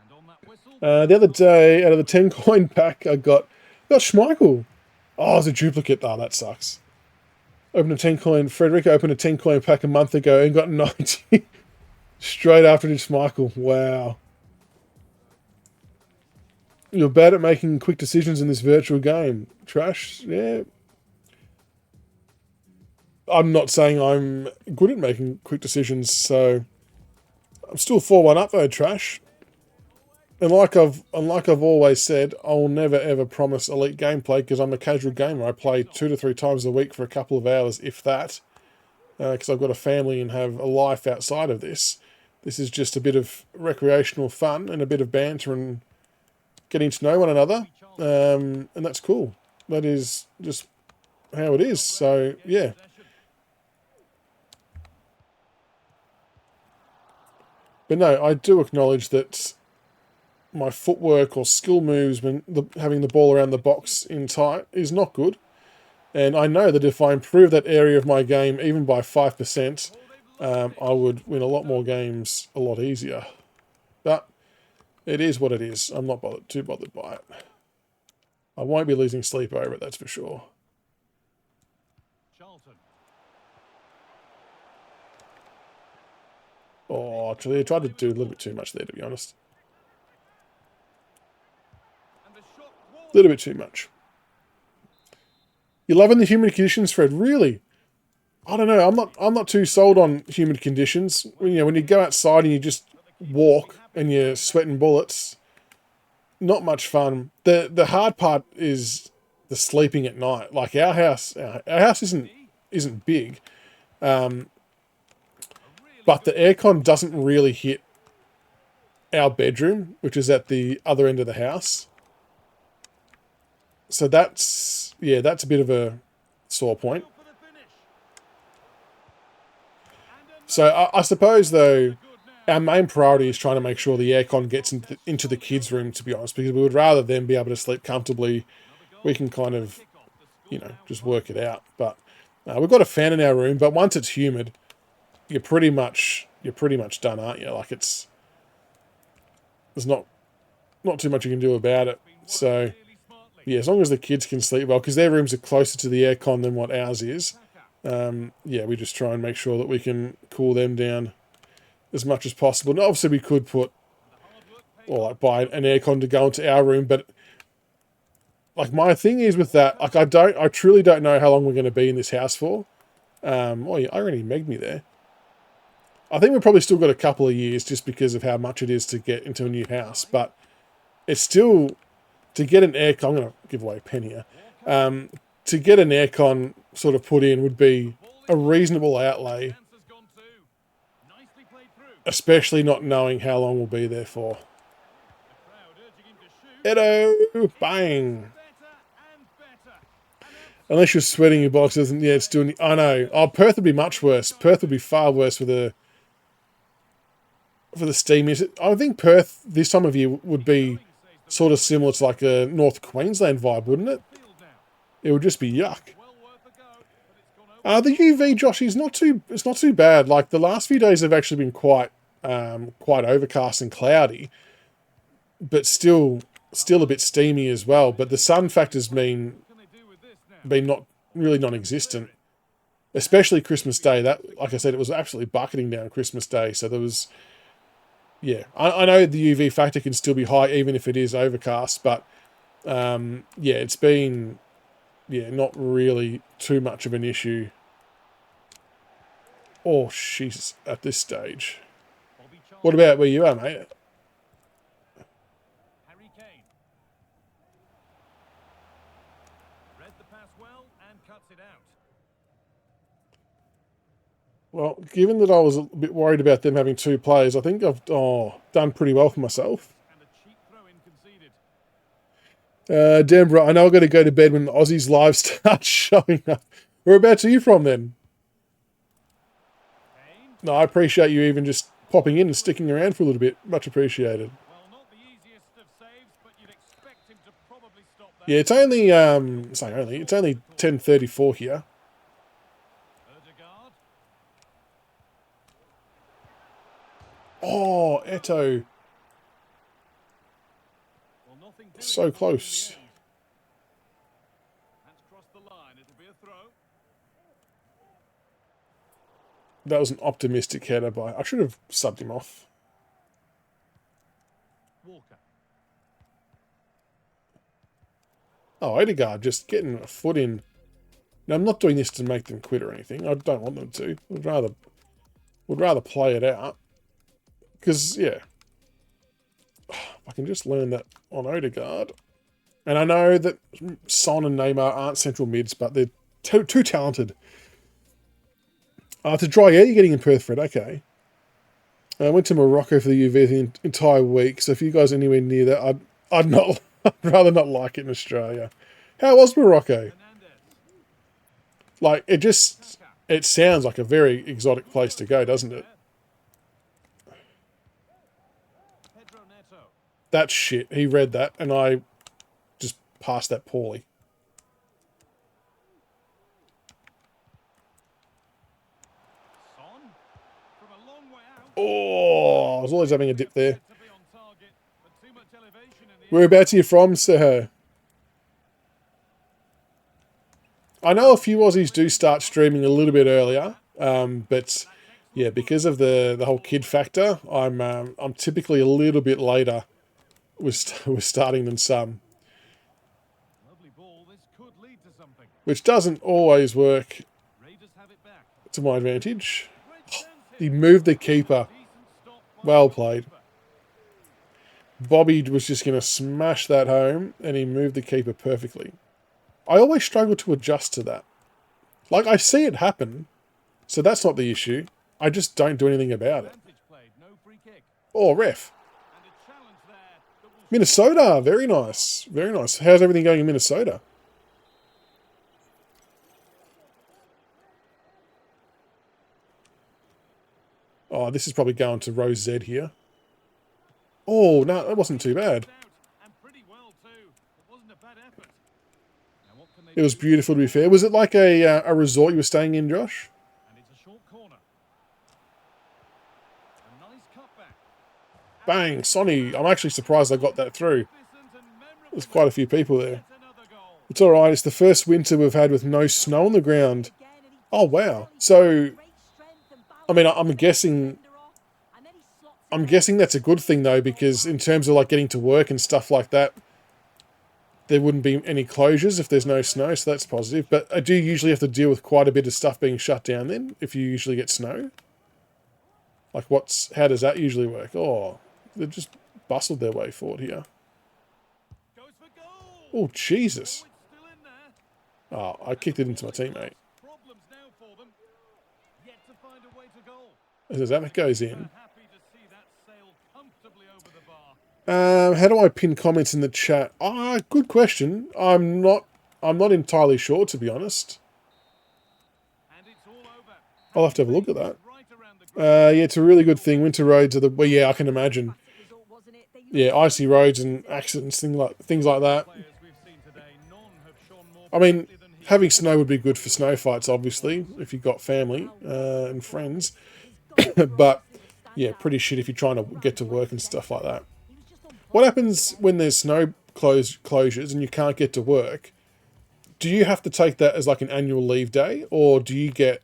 And on that whistle, The other day, out of the 10 coin pack, I got Schmeichel. Oh, it's a duplicate. Oh, that sucks. Opened a 10 coin. Frederick opened a 10 coin pack a month ago and got 90 straight after did Schmeichel. Wow. You're bad at making quick decisions in this virtual game. Trash? Yeah. I'm not saying I'm good at making quick decisions, so I'm still 4-1 up though, Trash. And like I've always said, I'll never ever promise elite gameplay because I'm a casual gamer. I play 2 to 3 times a week for a couple of hours, if that. because I've got a family and have a life outside of this. This is just a bit of recreational fun and a bit of banter and getting to know one another, and that's cool. That is just how it is. So yeah. But no, I do acknowledge that my footwork or skill moves when having the ball around the box in tight is not good. And I know that if I improve that area of my game even by 5%, I would win a lot more games a lot easier. But it is what it is. I'm not too bothered by it. I won't be losing sleep over it, that's for sure. Charlton. Oh, actually, I tried to do a little bit too much there, to be honest. And the shot was A little bit too much. You're loving the humid conditions, Fred? Really? I don't know. I'm not too sold on humid conditions. When you go outside and you just walk and you're sweating bullets, not much fun. The hard part is the sleeping at night. Like our house isn't big, but the aircon doesn't really hit our bedroom, which is at the other end of the house. So that's a bit of a sore point. for the finish. So I suppose, though, our main priority is trying to make sure the aircon gets into the kids' room, to be honest, because we would rather them be able to sleep comfortably. We can kind of, just work it out. But we've got a fan in our room, but once it's humid, you're pretty much done, aren't you? Like there's not too much you can do about it. So yeah, as long as the kids can sleep well, because their rooms are closer to the aircon than what ours is. Yeah, we just try and make sure that we can cool them down as much as possible. And obviously we could buy an aircon to go into our room, but like my thing is with that, like I truly don't know how long we're going to be in this house for. Oh yeah, I already megged me there. I think we've probably still got a couple of years just because of how much it is to get into a new house, but it's still, to get an aircon, I'm going to give away a pen here, to get an aircon sort of put in would be a reasonable outlay, Chance has gone too. Nicely played through. especially not knowing how long we'll be there for. The crowd urging him to shoot. Edo, bang. Better and better. Unless you're sweating your box, doesn't, yeah, it's doing, I know. Oh, Perth would be much worse. Perth would be far worse for the steam. I think Perth this time of year would be sort of similar to like a North Queensland vibe, wouldn't it? Field now. It would just be yuck. Well worth a go, but it's gone over. The UV, Josh, is it's not too bad. Like the last few days have actually been quite overcast and cloudy, but still a bit steamy as well. But the sun factor's been What can they do with this now? not really non-existent, especially Christmas Day. That, like I said, it was absolutely bucketing down Christmas Day. So there was, yeah, I know the UV factor can still be high even if it is overcast, but yeah, it's been, yeah, not really too much of an issue. Oh, she's at this stage. Bobby Charlton, What about where you are, mate? Harry Kane. Read the pass well and cuts it out. Well, given that I was a bit worried about them having two players, I think I've done pretty well for myself. And a cheap throw-in conceded. Denver, I know I've got to go to bed when the Aussies live start showing up. Whereabouts are you from then? Kane. No, I appreciate you even just popping in and sticking around for a little bit. Much appreciated. Well, not the easiest of saves, but you'd expect him to probably stop that. Yeah, it's only 10:34 here. Ødegaard. Oh, Eto, Well, nothing doing so in the close. end. That's crossed the line. It'll be a throw. That was an optimistic header by. I should have subbed him off. Walker. Oh, Odegaard just getting a foot in. Now, I'm not doing this to make them quit or anything. I don't want them to. Would rather play it out. Because, yeah. I can just learn that on Odegaard. And I know that Son and Neymar aren't central mids, but they're too talented It's a dry air you're getting in Perth, Fred. Okay. I went to Morocco for the UV the entire week, so if you guys are anywhere near that, I'd not. I'd rather not like it in Australia. How was Morocco? Like, it sounds like a very exotic place to go, doesn't it? Pedro Neto. That's shit. He read that, and I just passed that poorly. Son from a long way out. Oh, I was always having a dip there. To be on target, but too much elevation in the Whereabouts are you from, sir? I know a few Aussies do start streaming a little bit earlier, but yeah, because of the whole kid factor, I'm typically a little bit later with starting than some, lovely ball. This could lead to something. which doesn't always work Raiders have it back. to my advantage. Great chance He here. moved the keeper. Decent stop by Well the played. keeper. Bobby was just going to smash that home, and he moved the keeper perfectly. I always struggle to adjust to that. Like, I see it happen, so that's not the issue. I just don't do anything about it. Advantage played. No free kick. Oh, ref. And a challenge there that will Minnesota, very nice. Very nice. How's everything going in Minnesota? Oh, this is probably going to Rose Z here. Oh, no, that wasn't too bad. out, and pretty well too. It wasn't a bad effort. Now what can they It was do? beautiful, to be fair. Was it like a resort you were staying in, Josh? And it's a short corner. A nice cutback. Bang, Sonny. I'm actually surprised I got that through. Magnificent and memorable. There's quite a few people there. Yet another goal. It's all right. It's the first winter we've had with no snow on the ground. Oh, wow. So, I mean, I'm guessing that's a good thing, though, because in terms of, like, getting to work and stuff like that, there wouldn't be any closures if there's no snow, so that's positive. But I do usually have to deal with quite a bit of stuff being shut down then, if you usually get snow. Like, how does that usually work? Oh, they've just bustled their way forward here. Goes for goal. Oh, Jesus. Oh, it's still in there. Oh, I kicked it into my teammate. Problems now for them. Yet to find a way to goal. As that goes in. Happy to see that sail comfortably over the bar. How do I pin comments in the chat? Good question. I'm not entirely sure, to be honest. And it's all over. I'll have to have a look at that. Right around the Yeah, it's a really good thing. Winter roads are well, yeah, I can imagine. Yeah, icy roads and accidents, things like that. players we've seen today. None have shown more I mean, brightly than he. having snow would be good for snow fights, obviously, if you've got family and friends. But yeah, pretty shit if you're trying to get to work and stuff like that. What happens when there's snow closures and you can't get to work? Do you have to take that as like an annual leave day, or do you get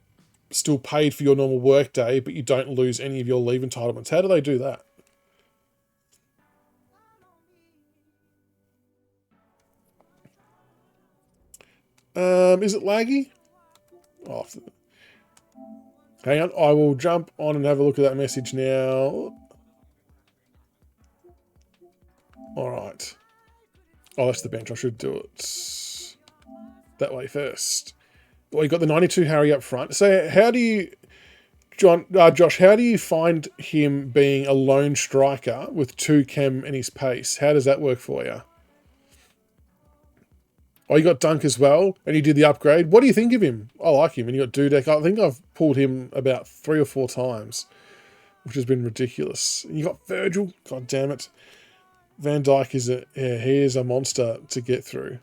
still paid for your normal work day, but you don't lose any of your leave entitlements? How do they do that? Is it laggy? Oh, hang on, I will jump on and have a look at that message now. All right. Oh, that's the bench. I should do it that way first. Well, you got the 92 Harry up front. So how do you, Josh, how do you find him being a lone striker with 2 chem in his pace? How does that work for you? Oh, you got Dunk as well, and you did the upgrade. What do you think of him? I like him. And you got Dudek. I think I've pulled him about 3 or 4 times, which has been ridiculous. And you got Virgil. God damn it. Van Dijk he is a monster to get through.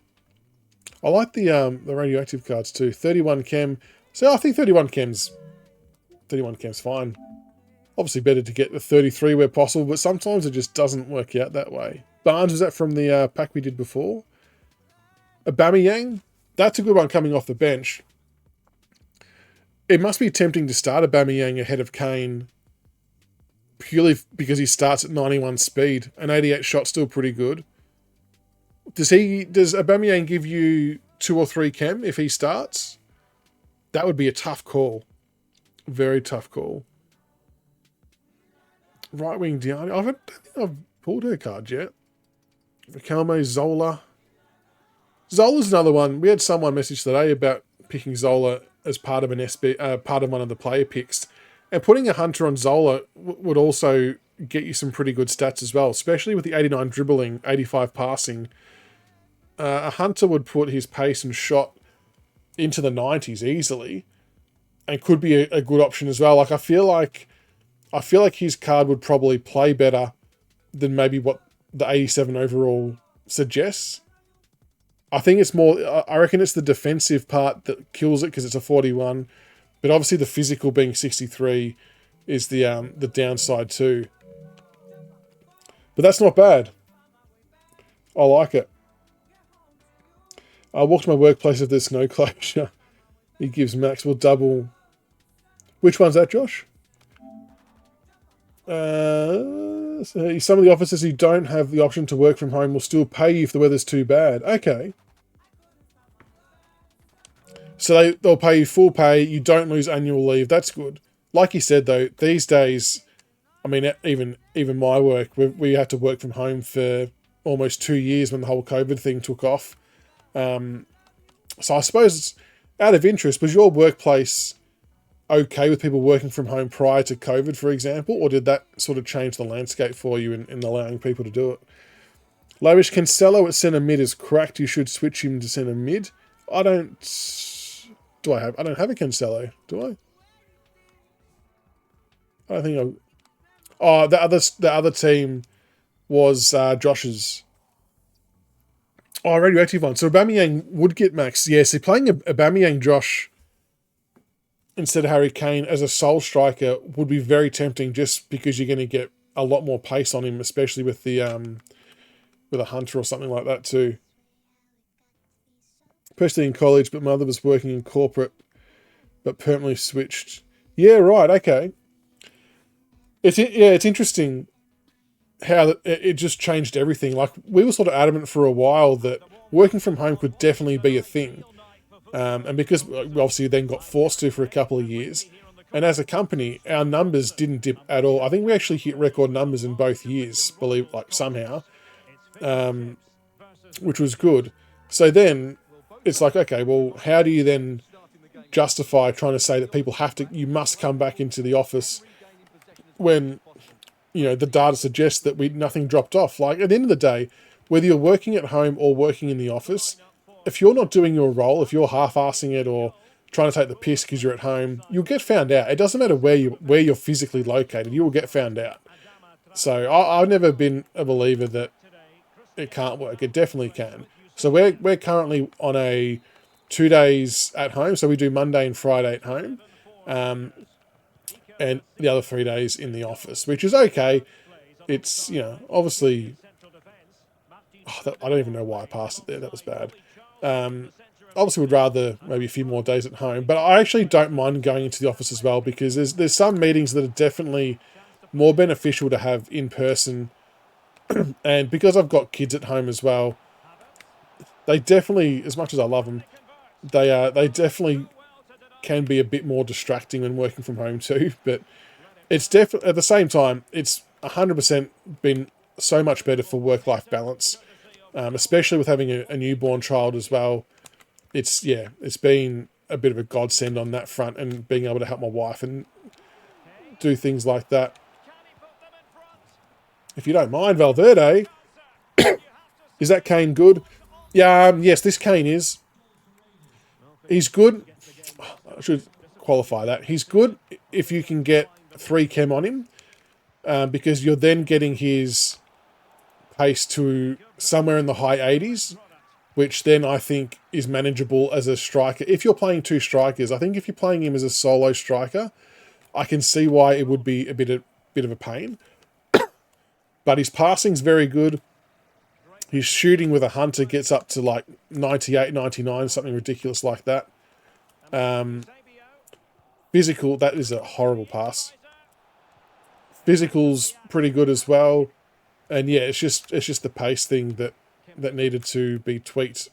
I like the radioactive cards too. 31 chem. So I think 31 chem's fine. Obviously better to get the 33 where possible, but sometimes it just doesn't work out that way. Barnes, was that from the pack we did before? Aubameyang, that's a good one coming off the bench. It must be tempting to start Aubameyang ahead of Kane purely because he starts at 91 speed. An 88 shot still pretty good. Does Aubameyang give you 2 or 3 chem if he starts? That would be a tough call. Very tough call. Right wing Diani. I don't think I've pulled her card yet. Riquelme, Zola. Zola's another one. We had someone message today about picking Zola as part of an part of one of the player picks. And putting a Hunter on Zola would also get you some pretty good stats as well, especially with the 89 dribbling, 85 passing. A Hunter would put his pace and shot into the 90s easily, and could be a good option as well. Like I feel like his card would probably play better than maybe what the 87 overall suggests. I think it's more, I reckon it's the defensive part that kills it because it's a 41, but obviously the physical being 63 is the downside too. But that's not bad. I like it. I walk to my workplace if there's snow closure. He gives Maxwell double. Which one's that, Josh? So some of the offices who don't have the option to work from home will still pay you if the weather's too bad. Okay. So they'll pay you full pay. You don't lose annual leave. That's good. Like you said, though, these days, I mean, even my work, we had to work from home for almost 2 years when the whole COVID thing took off. So I suppose, out of interest, was your workplace okay with people working from home prior to COVID, for example, or did that sort of change the landscape for you in allowing people to do it? Lavish, Cancelo at centre mid is cracked. You should switch him to centre mid. I don't have a Cancelo, do I? I don't think the other team was Josh's. Oh, radioactive one. So Aubameyang would get max. Yeah, so playing Aubameyang Josh instead of Harry Kane as a sole striker would be very tempting, just because you're going to get a lot more pace on him, especially with the with a Hunter or something like that too. Especially in college, but mother was working in corporate, but permanently switched. Yeah, right. Okay. It's interesting how it just changed everything. Like, we were sort of adamant for a while that working from home could definitely be a thing. And because we obviously then got forced to for a couple of years, and as a company, our numbers didn't dip at all. I think we actually hit record numbers in both years, somehow, which was good. So then it's like, okay, well, how do you then justify trying to say that you must come back into the office when, the data suggests that nothing dropped off? Like, at the end of the day, whether you're working at home or working in the office, if you're not doing your role, if you're half-assing it or trying to take the piss because you're at home, you'll get found out. It doesn't matter where you're physically located, you will get found out. So I've never been a believer that it can't work. It definitely can. So we're currently on a 2 days at home. So we do Monday and Friday at home, and the other 3 days in the office, which is okay. It's, obviously, I don't even know why I passed it there. That was bad. Obviously would rather maybe a few more days at home, but I actually don't mind going into the office as well, because there's some meetings that are definitely more beneficial to have in person. And because I've got kids at home as well, they definitely, as much as I love them, they definitely can be a bit more distracting when working from home too. But it's definitely, at the same time, it's 100% been so much better for work-life balance, especially with having a newborn child as well. It's been a bit of a godsend on that front, and being able to help my wife and do things like that. If you don't mind, Valverde, is that Kane good? Yeah, yes, this Kane is. He's good. I should qualify that. He's good if you can get 3 chem on him, because you're then getting his pace to somewhere in the high 80s, which then I think is manageable as a striker. If you're playing 2 strikers, I think if you're playing him as a solo striker, I can see why it would be a bit of a pain. But his passing's very good. His shooting with a Hunter gets up to like 98, 99, something ridiculous like that. Physical, that is a horrible pass. Physical's pretty good as well. And yeah, it's just the pace thing that needed to be tweaked.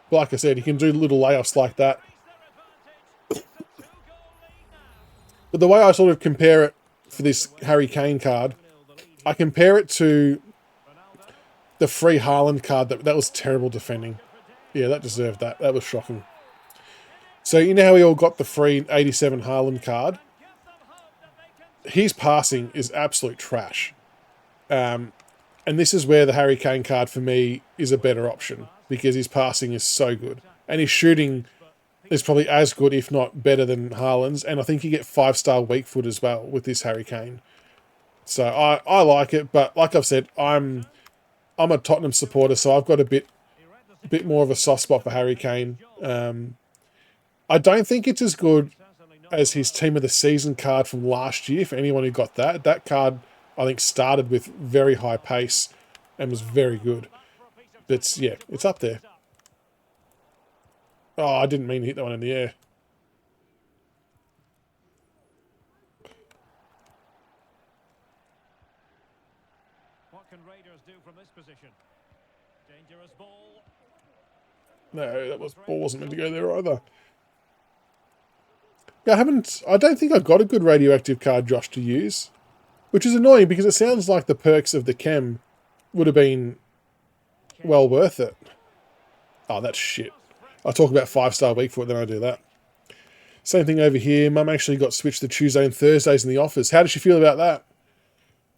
But like I said, he can do little layups like that. But the way I sort of compare it for this Harry Kane card, I compare it to the free Haaland card, that was terrible defending. Yeah, that deserved that. That was shocking. So you know how we all got the free 87 Haaland card? His passing is absolute trash. And this is where the Harry Kane card for me is a better option, because his passing is so good. And his shooting is probably as good, if not better, than Haaland's. And I think you get 5-star weak foot as well with this Harry Kane. So I like it, but like I've said, I'm a Tottenham supporter, so I've got a bit more of a soft spot for Harry Kane. I don't think it's as good as his Team of the Season card from last year, for anyone who got that. That card, I think, started with very high pace and was very good. But yeah, it's up there. Oh, I didn't mean to hit that one in the air. What can Raiders do from this position? Dangerous ball. No, ball wasn't meant to go there either. Yeah, I don't think I've got a good radioactive card, Josh, to use. Which is annoying, because it sounds like the perks of the chem would have been well worth it. Oh, that's shit. I talk about 5-star weak foot, then I do that. Same thing over here. Mum actually got switched to Tuesday and Thursdays in the office. How does she feel about that?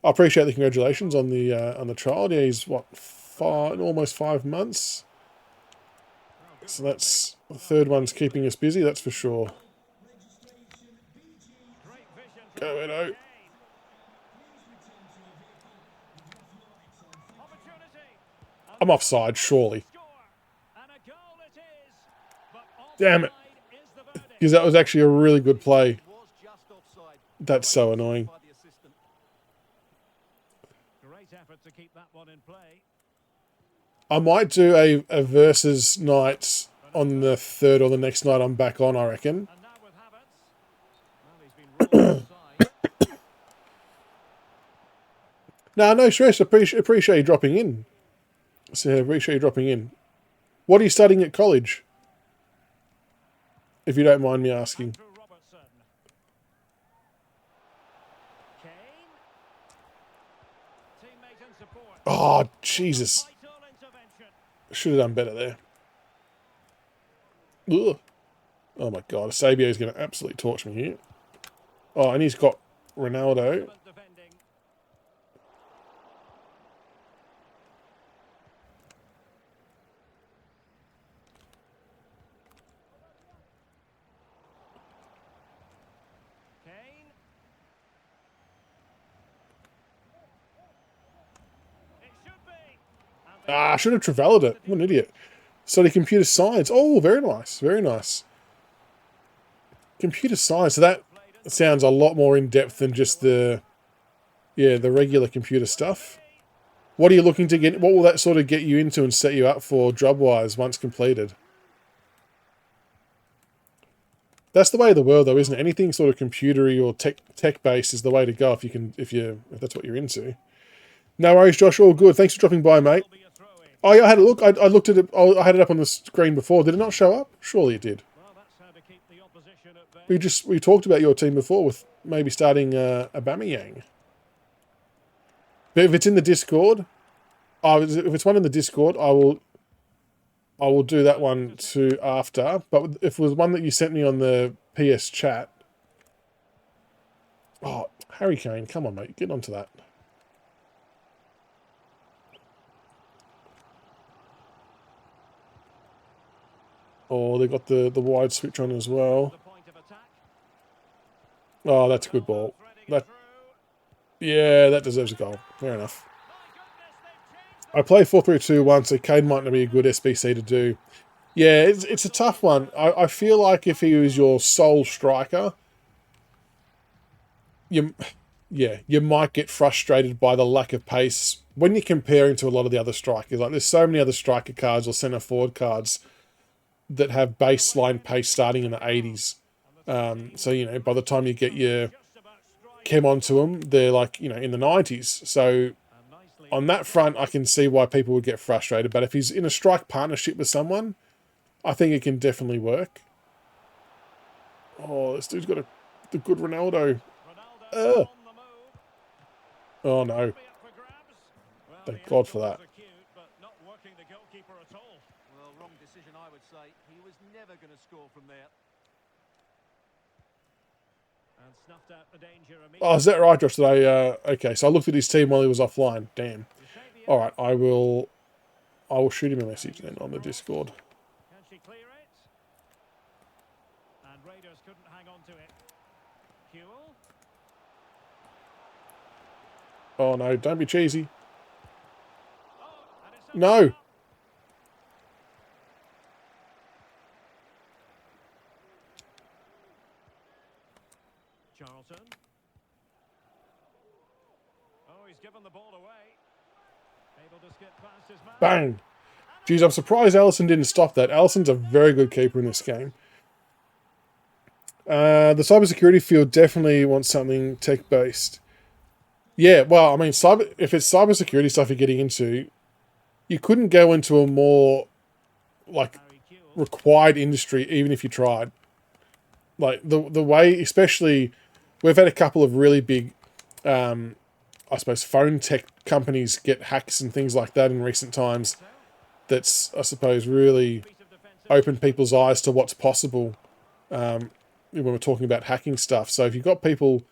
I appreciate the congratulations on the child. Yeah, he's what, almost 5 months. So that's the third one's keeping us busy, that's for sure. Go Edo. I'm offside, surely. Damn it. Because that was actually a really good play. That's so annoying. I might do a versus night on the third or the next night I'm back on, I reckon. No stress. Appreciate you dropping in. So appreciate you dropping in. What are you studying at college? If you don't mind me asking. Oh, Jesus. Should have done better there. Ugh. Oh my God. Sabio is going to absolutely torch me here. Oh, and he's got Ronaldo. Ah, I should have Trevellered it. What an idiot. Study computer science. Oh, very nice. Very nice. Computer science. So that sounds a lot more in-depth than just the regular computer stuff. What are you looking to get? What will that sort of get you into and set you up for job-wise once completed? That's the way of the world, though, isn't it? Anything sort of computery or tech-based is the way to go if that's what you're into. No worries, Josh. All good. Thanks for dropping by, mate. Oh, yeah, I had a look. I looked at it. I had it up on the screen before. Did it not show up? Surely it did. We talked about your team before with maybe starting Aubameyang. But if it's in the Discord, if it's one in the Discord, I will do that one too after. But if it was one that you sent me on the PS chat, oh, Harry Kane, come on, mate, get onto that. Oh, they got the wide switch on as well. Oh, that's a good ball. Yeah, that deserves a goal. Fair enough. I play 4-3-2-1, so Kane might not be a good SBC to do. Yeah, it's a tough one. I feel like if he was your sole striker, you might get frustrated by the lack of pace when you're comparing to a lot of the other strikers. Like, there's so many other striker cards or centre forward cards that have baseline pace starting in the 80s. So, by the time you get your chem onto them, they're like, in the 90s. So on that front, I can see why people would get frustrated. But if he's in a strike partnership with someone, I think it can definitely work. Oh, this dude's got the good Ronaldo. Oh, no. Thank God for that. say he was never going to score from there. And snuffed out the danger Oh, is that right, Josh? Did I, okay, so I looked at his team while he was offline. Damn. All right, I will shoot him a message then on the Discord. Can she clear it? And Raiders couldn't hang on to it. Kewell. Oh no, don't be cheesy. Oh, and it's No. Charlton. Oh, he's given the ball away. Able to skip past his man. Bang. Jeez, I'm surprised Allison didn't stop that. Allison's a very good keeper in this game. The cybersecurity field definitely wants something tech-based. Yeah, well, I mean, if it's cybersecurity stuff you're getting into, you couldn't go into a more, like, Harry Kewell. required industry even if you tried. Like, the way, especially, we've had a couple of really big, I suppose, phone tech companies get hacks and things like that in recent times. That's, I suppose, really Piece of defensive. opened people's eyes to what's possible when we're talking about hacking stuff. So if you've got people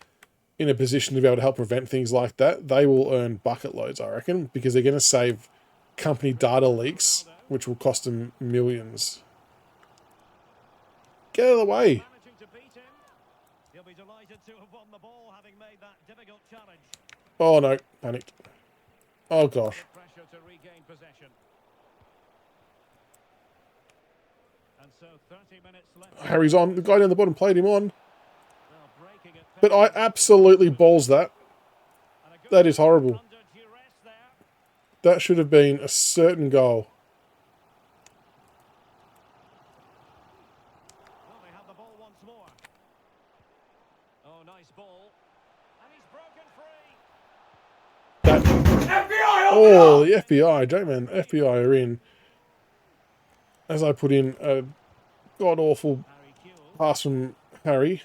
in a position to be able to help prevent things like that, they will earn bucket loads, I reckon, because they're going to save company data leaks, which will cost them millions. Get out of the way. Managing to beat him. He'll be delighted to have won the ball, having made that difficult challenge. Oh no, panicked. Oh gosh. Pressure to regain possession. And so 30 minutes left. Harry's on. The guy down the bottom played him on. Well, breaking it But I absolutely balls that. And a good That is horrible. under duress there. That should have been a certain goal. Well, they have the ball once more. Oh, nice ball. And he's broken free. Oh, the FBI, J-Man, FBI are in. As I put in a god-awful Harry Kewell. pass from Harry.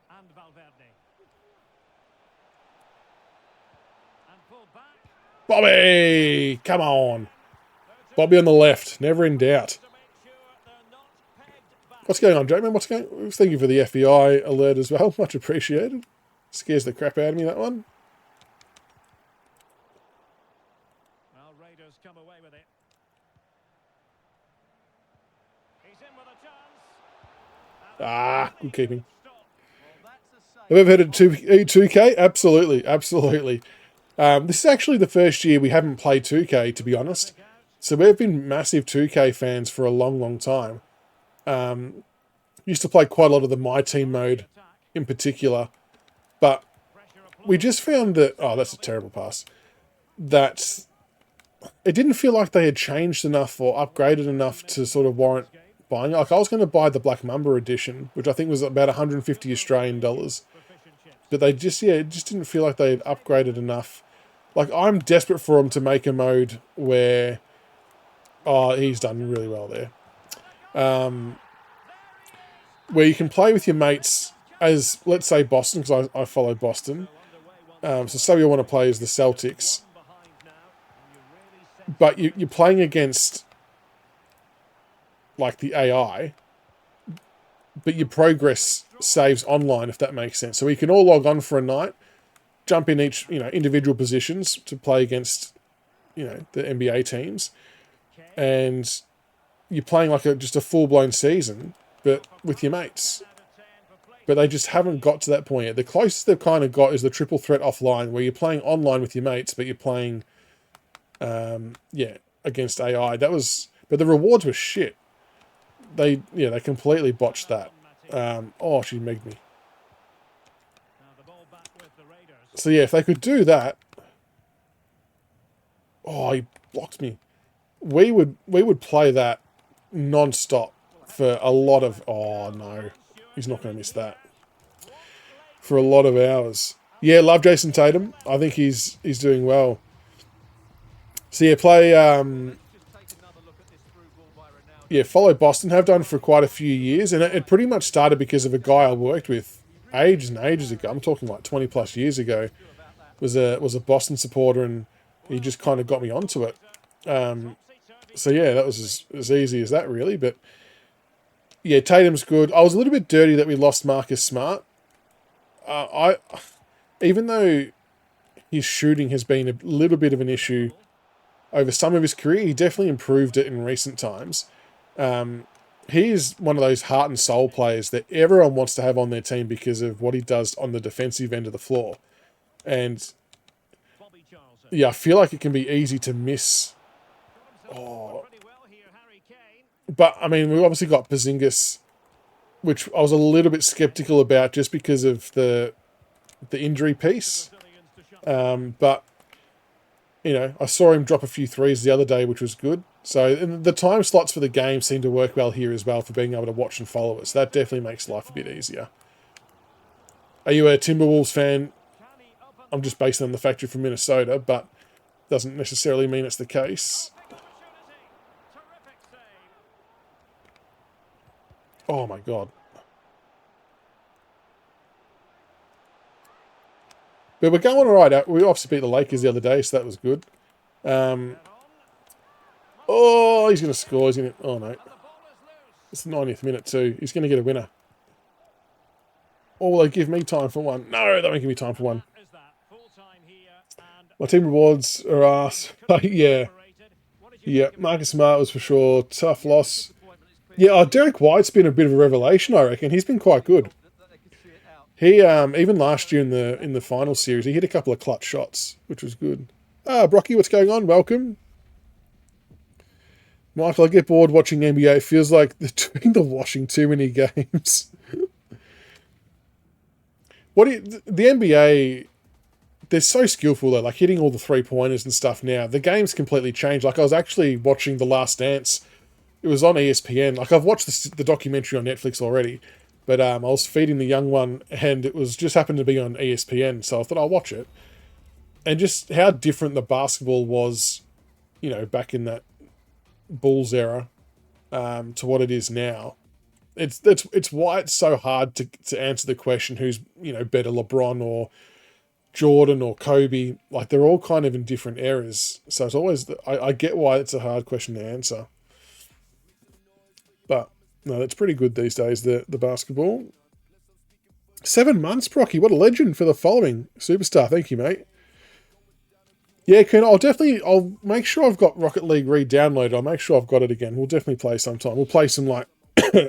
And Valverde. And pulled back. Bobby! Come on. Bobby on the left, never in doubt. To make sure they're not pegged back. What's going on, J-Man? What's going on? Thank you for the FBI alert as well. Much appreciated. Scares the crap out of me, that one. Well, Raiders come away with it. He's in with a chance. Ah, good keeping. Stop. Well, that's a Have save. we ever heard of 2K? Absolutely, absolutely. This is actually the first year we haven't played 2K, to be honest. So we've been massive 2K fans for a long, long time. Used to play quite a lot of the My Team mode in particular. But we just found that... Oh, that's a terrible pass. That it didn't feel like they had changed enough or upgraded enough to sort of warrant buying it. Like, I was going to buy the Black Mamba edition, which I think was about 150 Australian dollars. But they just, yeah, it just didn't feel like they had upgraded enough. Like, I'm desperate for them to make a mode where... Oh, he's done really well there. Where you can play with your mates as, let's say, Boston, because I follow Boston. So say you want to play as the Celtics. But you're playing against, like, the AI. But your progress saves online, if that makes sense. So we can all log on for a night, jump in each, individual positions to play against, the NBA teams. And you're playing like just a full-blown season, but with your mates. But they just haven't got to that point yet. The closest they've kind of got is the triple threat offline, where you're playing online with your mates, but you're playing, against AI. But the rewards were shit. They completely botched that. Oh, she megged me. So yeah, if they could do that. Oh, he blocked me. We would play that non-stop for a lot of... Oh, no. He's not going to miss that. For a lot of hours. Yeah, love Jason Tatum. I think he's doing well. So yeah, play... follow Boston. Have done for quite a few years. And it pretty much started because of a guy I worked with ages and ages ago. I'm talking like 20 plus years ago. Was a Boston supporter, and he just kind of got me onto it. So yeah, that was as easy as that, really. But yeah, Tatum's good. I was a little bit dirty that we lost Marcus Smart. Even though his shooting has been a little bit of an issue over some of his career, he definitely improved it in recent times. He is one of those heart and soul players that everyone wants to have on their team because of what he does on the defensive end of the floor. And yeah, I feel like it can be easy to miss. Oh. But, I mean, we've obviously got Porzingis, which I was a little bit skeptical about just because of the injury piece. But, you know, I saw him drop a few threes the other day, which was good. So and the time slots for the game seem to work well here as well for being able to watch and follow us. That definitely makes life a bit easier. Are you a Timberwolves fan? I'm just basing on the fact you're from Minnesota, but doesn't necessarily mean it's the case. Oh my God. But we're going all right. We obviously beat the Lakers the other day, so that was good. Oh, he's going to score. He's going to... Oh, no. It's the 90th minute too. He's going to get a winner. Or will they give me time for one? No, they won't give me time for one. My team rewards are ass. Yeah. Yeah, Marcus Smart was for sure. Tough loss. Yeah, Derek White's been a bit of a revelation, I reckon. He's been quite good. He, even last year in the final series, he hit a couple of clutch shots, which was good. Brocky, what's going on? Welcome. Michael, I get bored watching NBA. It feels like they're watching too many games. The NBA, they're so skillful though, like hitting all the 3-pointers and stuff now. The game's completely changed. Like I was actually watching The Last Dance. It was on ESPN. Like I've watched the documentary on Netflix already, but I was feeding the young one and it was just happened to be on ESPN. So I thought I'll watch it. And just how different the basketball was, you know, back in that Bulls era to what it is now. It's why it's so hard to answer the question who's, you know, better, LeBron or Jordan or Kobe. Like they're all kind of in different eras, so it's always I get why it's a hard question to answer. But no, that's pretty good these days. The basketball. 7 months, Procky. What a legend for the following superstar. Thank you, mate. Yeah, Ken, I'll make sure I've got Rocket League re-downloaded. I'll make sure I've got it again. We'll definitely play sometime. We'll play some like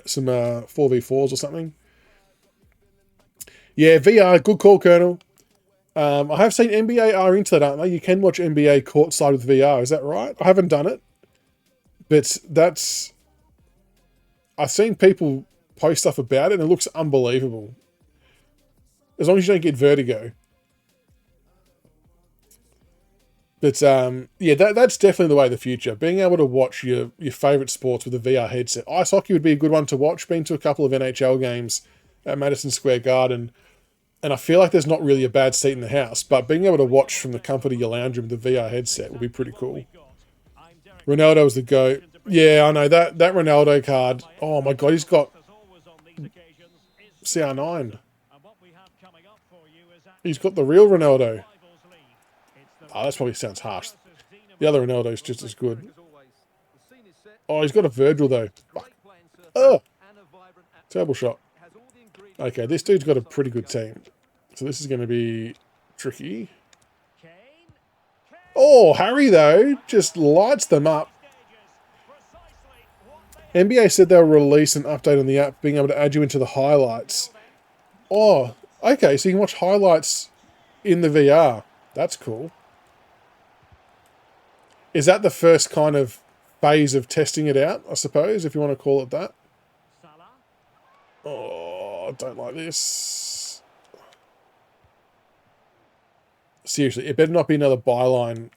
some 4v4s or something. Yeah, VR, good call, Colonel. I have seen NBA are into that, aren't they? You can watch NBA courtside with VR, is that right? I haven't done it, but I've seen people post stuff about it and it looks unbelievable. As long as you don't get vertigo. But yeah, that's definitely the way of the future. Being able to watch your favourite sports with a VR headset. Ice hockey would be a good one to watch. Been to a couple of NHL games at Madison Square Garden, and I feel like there's not really a bad seat in the house, but being able to watch from the comfort of your lounge room with a VR headset would be pretty cool. Ronaldo's the GOAT. Yeah, I know, that Ronaldo card. Oh my God, he's got CR9. He's got the real Ronaldo. Oh, that probably sounds harsh. The other Ronaldo's just as good. Oh, he's got a Virgil though. Fuck. Oh, terrible shot. Okay, this dude's got a pretty good team. So this is going to be tricky. Oh, Harry though, just lights them up. NBA said they'll release an update on the app, being able to add you into the highlights. Oh, okay, so you can watch highlights in the VR. That's cool. Is that the first kind of phase of testing it out, I suppose, if you want to call it that? Oh, I don't like this. Seriously, it better not be another byline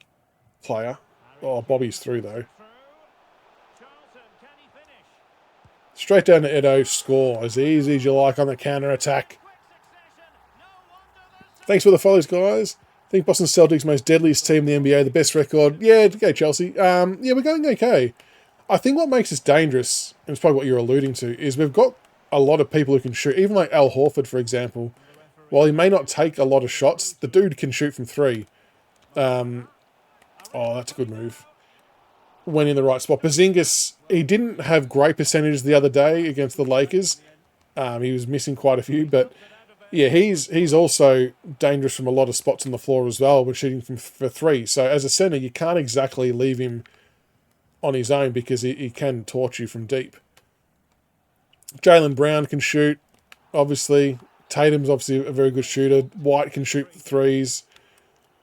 player. Oh, Bobby's through, though. Straight down to Edo, score. As easy as you like on the counter-attack. Thanks for the follows, guys. I think Boston Celtics most deadliest team in the NBA, the best record. Yeah, okay, Chelsea. Yeah, we're going okay. I think what makes us dangerous, and it's probably what you're alluding to, is we've got a lot of people who can shoot. Even like Al Horford, for example. While he may not take a lot of shots, the dude can shoot from 3. Oh, that's a good move. went in the right spot. Porzingis, he didn't have great percentages the other day against the Lakers. He was missing quite a few, but yeah, he's also dangerous from a lot of spots on the floor as well when shooting for three. So as a center, you can't exactly leave him on his own because he can torch you from deep. Jaylen Brown can shoot, obviously. Tatum's obviously a very good shooter. White can shoot threes.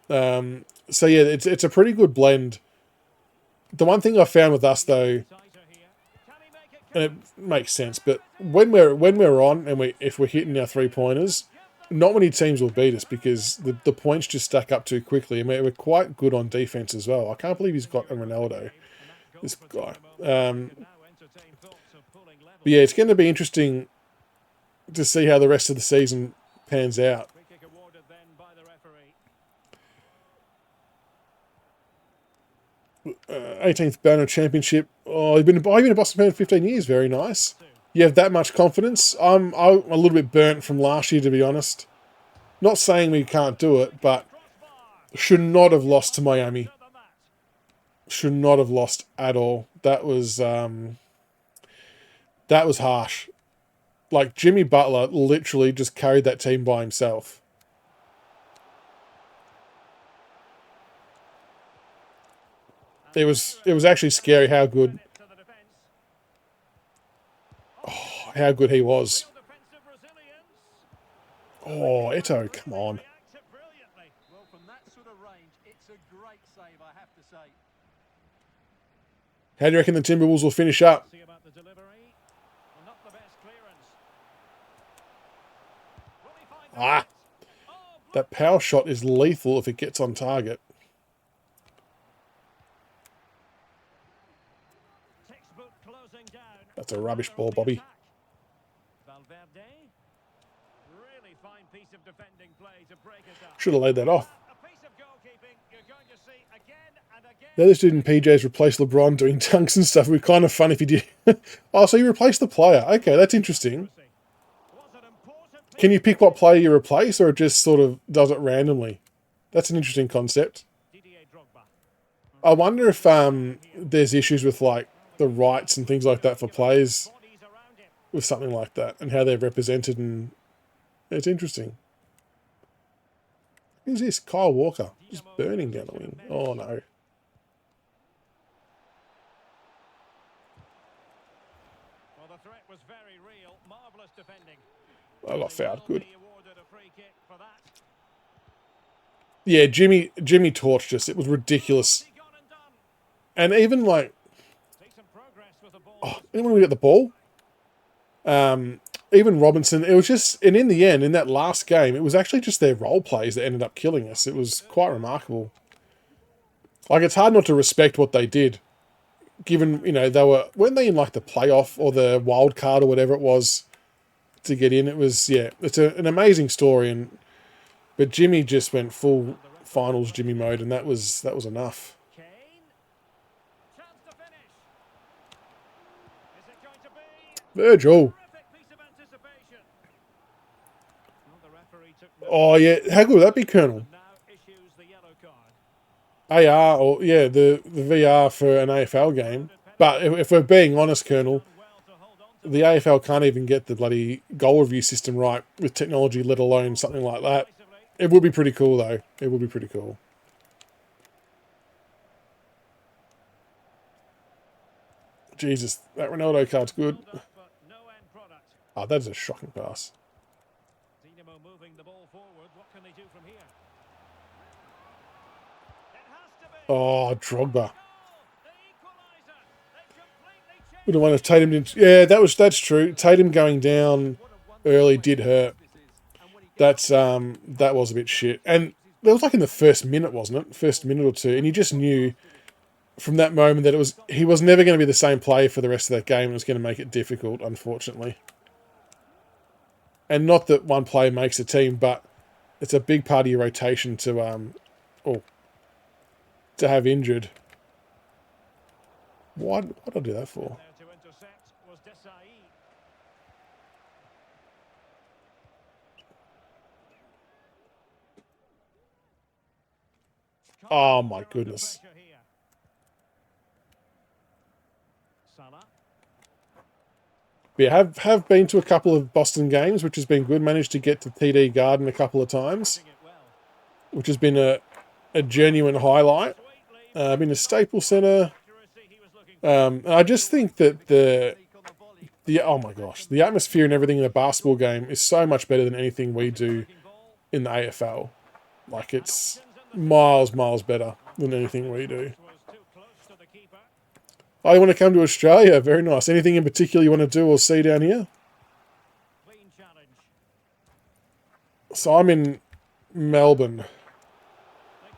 So yeah, it's a pretty good blend. The one thing I found with us though, and it makes sense, but when we're on and if we're hitting our 3-pointers, not many teams will beat us because the points just stack up too quickly. And we're quite good on defense as well. I can't believe he's got a Ronaldo, this guy. But yeah, it's going to be interesting to see how the rest of the season pans out. 18th Banner Championship. Oh, I've been a Boston fan for 15 years. Very nice. You have that much confidence. I'm a little bit burnt from last year, to be honest. Not saying we can't do it, but should not have lost to Miami. Should not have lost at all. That was harsh. Like, Jimmy Butler literally just carried that team by himself. It was actually scary how good he was. Oh, Eto'o, come on. Well, from that sort of range, it's a great save, I have to say. How do you reckon the Timberwolves will finish up? That power shot is lethal if it gets on target. That's a rubbish ball, Bobby. Should have laid that off. The other dude in PJ's replaced LeBron doing dunks and stuff. It would be kind of fun if he did. Oh, so you replaced the player. Okay, that's interesting. Can you pick what player you replace, or it just sort of does it randomly? That's an interesting concept. I wonder if there's issues with like the rights and things like that for players with something like that, and how they're represented, and it's interesting. Who's this? Kyle Walker. Just burning down the wing. Oh no. Well, the threat was very real. Marvelous defending. I got fouled. Good. Yeah, Jimmy torched us. It was ridiculous. And even like, anyone who get the ball? Even Robinson, it was just, and in the end, in that last game, it was actually just their role plays that ended up killing us. It was quite remarkable. Like, it's hard not to respect what they did, given, weren't they in like the playoff or the wild card or whatever it was to get in? It was, yeah, it's an amazing story, but Jimmy just went full finals Jimmy mode, and that was enough. Virgil. Oh, yeah. How good would that be, Colonel? AR, or, yeah, the VR for an AFL game. But if we're being honest, Colonel, the AFL can't even get the bloody goal review system right with technology, let alone something like that. It would be pretty cool, though. It would be pretty cool. Jesus, that Ronaldo card's good. Oh, that is a shocking pass. Oh, Drogba. Would have won if Tatum didn't. Yeah, that's true. Tatum going down early did hurt. That was a bit shit. And that was like in the first minute, wasn't it? First minute or two, and you just knew from that moment that he was never going to be the same player for the rest of that game. It was going to make it difficult, unfortunately. And not that one player makes a team, but it's a big part of your rotation to have injured. What did I do that for? Oh my goodness. Salah. But yeah, have been to a couple of Boston games, which has been good. Managed to get to TD Garden a couple of times, Doing it well. which has been a genuine highlight. Been to Staples Center. Accuracy he was looking for. And I just think that the oh my gosh, the atmosphere and everything in a basketball game is so much better than anything we do Looking ball. in the AFL. Like, it's miles better than anything we do. Was too close to the keeper. Oh, you want to come to Australia? Very nice. Anything in particular you want to do or see down here? Clean challenge. So I'm in Melbourne. They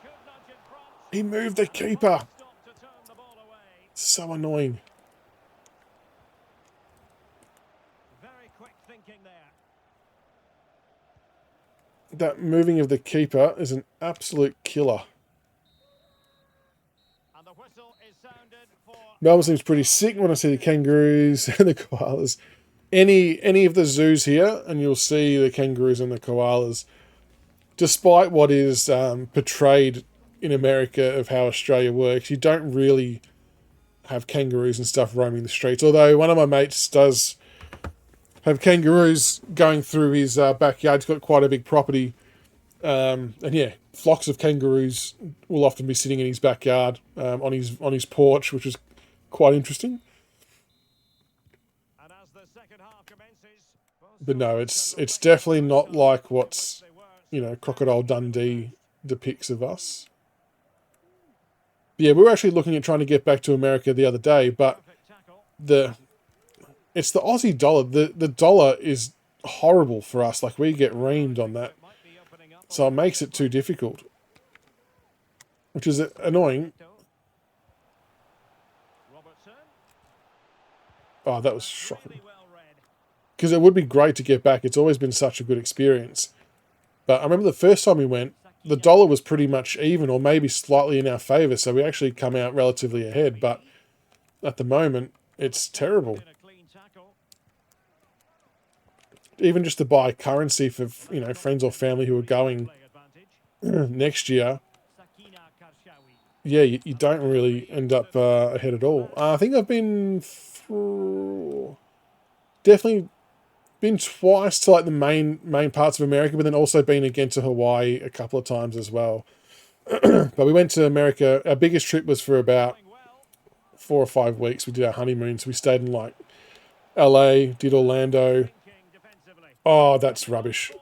could nudge in front. He moved the keeper. Stop to turn the ball away. So annoying. Very quick thinking there. That moving of the keeper is an absolute killer. And the whistle is sounded for Melbourne seems pretty sick when I see the kangaroos and the koalas. Any of the zoos here, and you'll see the kangaroos and the koalas. Despite what is portrayed in America of how Australia works, you don't really have kangaroos and stuff roaming the streets. Although one of my mates does have kangaroos going through his backyard. He's got quite a big property. And yeah, flocks of kangaroos will often be sitting in his backyard on his porch, which is quite interesting. and as the second half commences. But no, it's definitely not like what's, you know, Crocodile Dundee depicts of us. Yeah, we were actually looking at trying to get back to America the other day, but Perfect tackle. it's the Aussie dollar. The dollar is horrible for us. Like, we get reamed on that. Might be opening up. So it makes it too difficult. Which is annoying. Robertson. Oh, that was shocking. Really well read. Because it would be great to get back. It's always been such a good experience. But I remember the first time we went, the dollar was pretty much even or maybe slightly in our favour. So we actually come out relatively ahead. But at the moment, it's terrible. In a clean tackle. Even just to buy currency for, you know, friends or family who are going Play advantage. next year, Sakina Karshawi. yeah, you don't really end up ahead at all. I think I've been definitely been twice to like the main parts of America, but then also been again to Hawaii a couple of times as well. But we went to America. Our biggest trip was for about Doing well. 4 or 5 weeks. We did our honeymoon, so we stayed in like LA, did Orlando. Thinking defensively. Oh, that's rubbish. Forge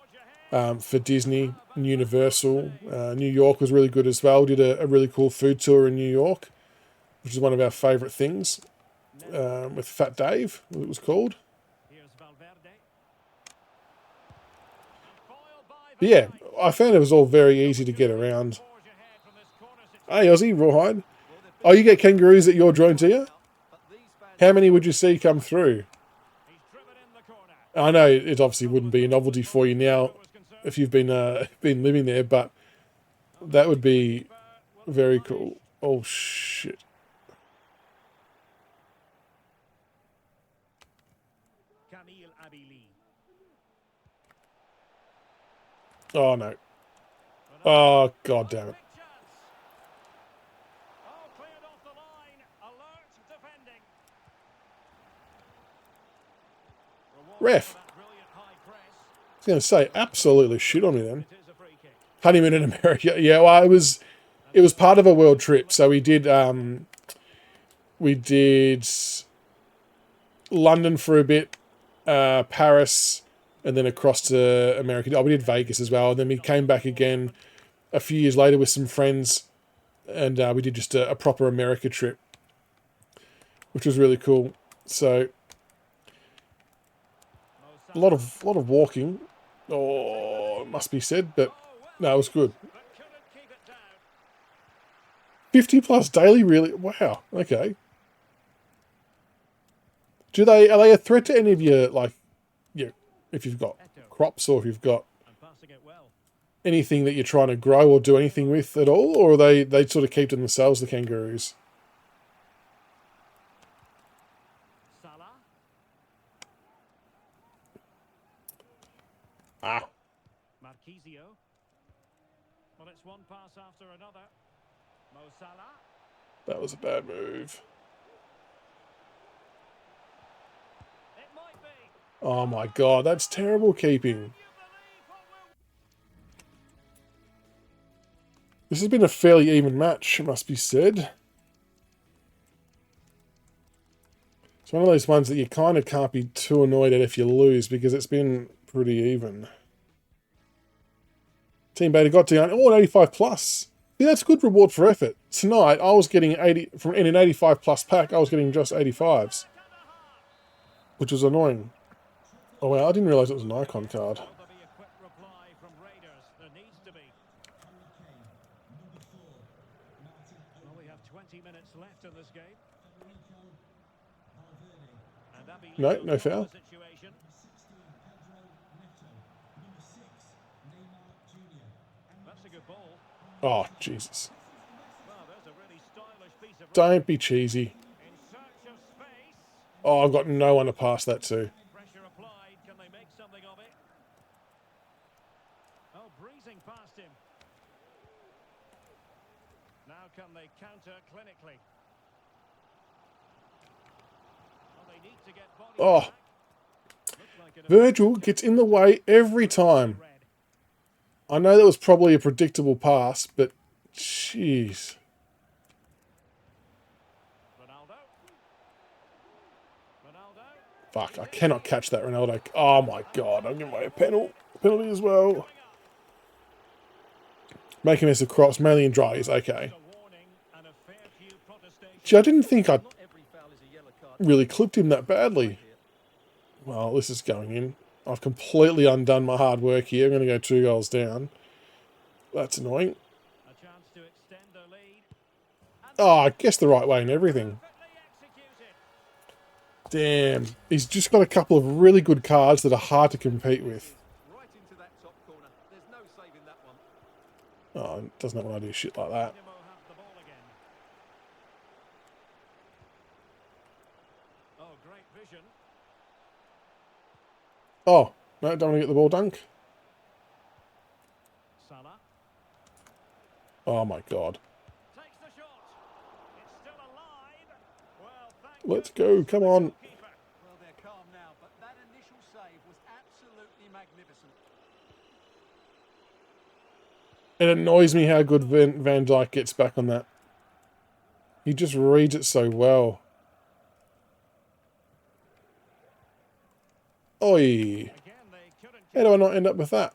ahead. For Disney and Universal. New York was really good as well. Did a really cool food tour in New York, which is one of our favourite things, with Fat Dave, what it was called. Here's Valverde. Foiled by But yeah, I found it was all very easy to get around. Forge ahead from this corner situation. Hey, Aussie, Rawhide. Oh, you get kangaroos at your joint, do you? How many would you see come through? He's driven in the corner. I know it obviously wouldn't be a novelty for you now Was concerned. if you've been living there, but that would be very cool. Oh, shit. Camille Abili. Oh, no. Oh, god damn it. Big chance. Oh, cleared off the line. Alert defending. Reward Ref. for that brilliant high press. I was going to say, absolutely shit on me then. It is a free kick. Honeymoon in America. Yeah, well, it was part of a world trip. So we did London for a bit, Paris, and then across to America. Oh, we did Vegas as well. And then we came back again a few years later with some friends, and we did just a proper America trip, which was really cool. So a lot of walking. Oh, it must be said, but no, it was good. But couldn't keep it down. 50 plus daily, really? Wow. Okay. Are they a threat to any of your, like, yeah, if you've got crops or if you've got And passing it well. anything that you're trying to grow or do anything with at all, or they sort of keep to themselves, the kangaroos? Salah. Ah, Marquisio. Well, it's one pass after another. Mo Salah. that was a bad move. Oh my god, that's terrible keeping. This has been a fairly even match, it must be said. It's one of those ones that you kind of can't be too annoyed at if you lose, because it's been pretty even. Team Beta got down. Oh, an 85 plus. Yeah, that's good reward for effort. Tonight, I was getting 80 from in an 85 plus pack. I was getting just 85s, which was annoying. Oh wow, I didn't realise it was an icon card. Will there be a quick reply from Raiders? There needs to be. Well, we have 20 minutes left in this game. And Abby No, Eagles no got foul. the situation. That's a good ball. Oh Jesus! Well, there's a really stylish piece of Don't be cheesy. in search of space. Oh, I've got no one to pass that to. Pressure applied. Can they make something of it? Oh, breezing past him. Now can they counter clinically? Well, they need to get body Oh. back. Looks like an Virgil gets in the way every time. red. I know that was probably a predictable pass, but jeez. Ronaldo. Ronaldo. Fuck, I cannot catch that Ronaldo. Oh my god, I'm giving away a penalty as well. Making mess of crops, mainly in dries, okay. A warning and a fair few protestations. Gee, I didn't think I Not every foul is a yellow card. really clipped him that badly. Well, this is going in. I've completely undone my hard work here. I'm going to go 2 goals down. That's annoying. A chance to extend their lead. Oh, I guessed the right way and everything. Perfectly executed. Damn. He's just got a couple of really good cards that are hard to compete with. Right into that top corner. There's no saving that one. Oh, doesn't want to do shit like that. Dynamo have the ball again. Oh, great vision. Oh, no, don't want to get the ball dunk. Salah Oh my god. takes the shot. It's still alive. Well, thank Let's goodness go, come for the on. goalkeeper. Well, they're calm now, but that initial save was absolutely magnificent. It annoys me how good Van Dijk gets back on that. He just reads it so well. Oi. Again, they couldn't How do I not end up with that?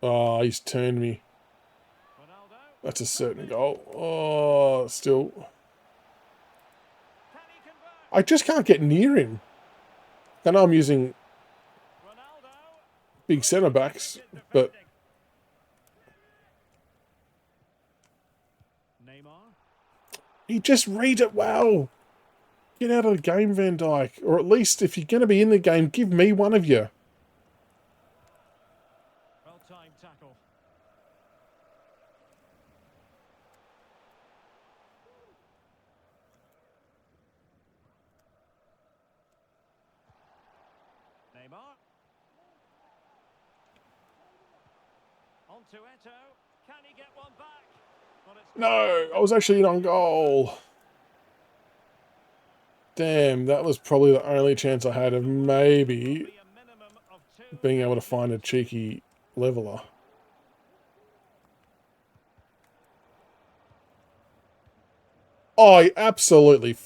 Oh, he's turned me. Ronaldo. That's a certain goal. Oh, still. Can he convert? I just can't get near him. I know I'm using Ronaldo. big centre backs, but Neymar. he just reads it well. Get out of the game, Van Dijk. Or at least, if you're going to be in the game, give me one of you. Well-timed tackle. Neymar. On to Eto'o. Can he get one back? Well, it's No, I was actually in on goal. Damn, that was probably the only chance I had of maybe be a minimum of 2. being able to find a cheeky leveler. Oh, he absolutely...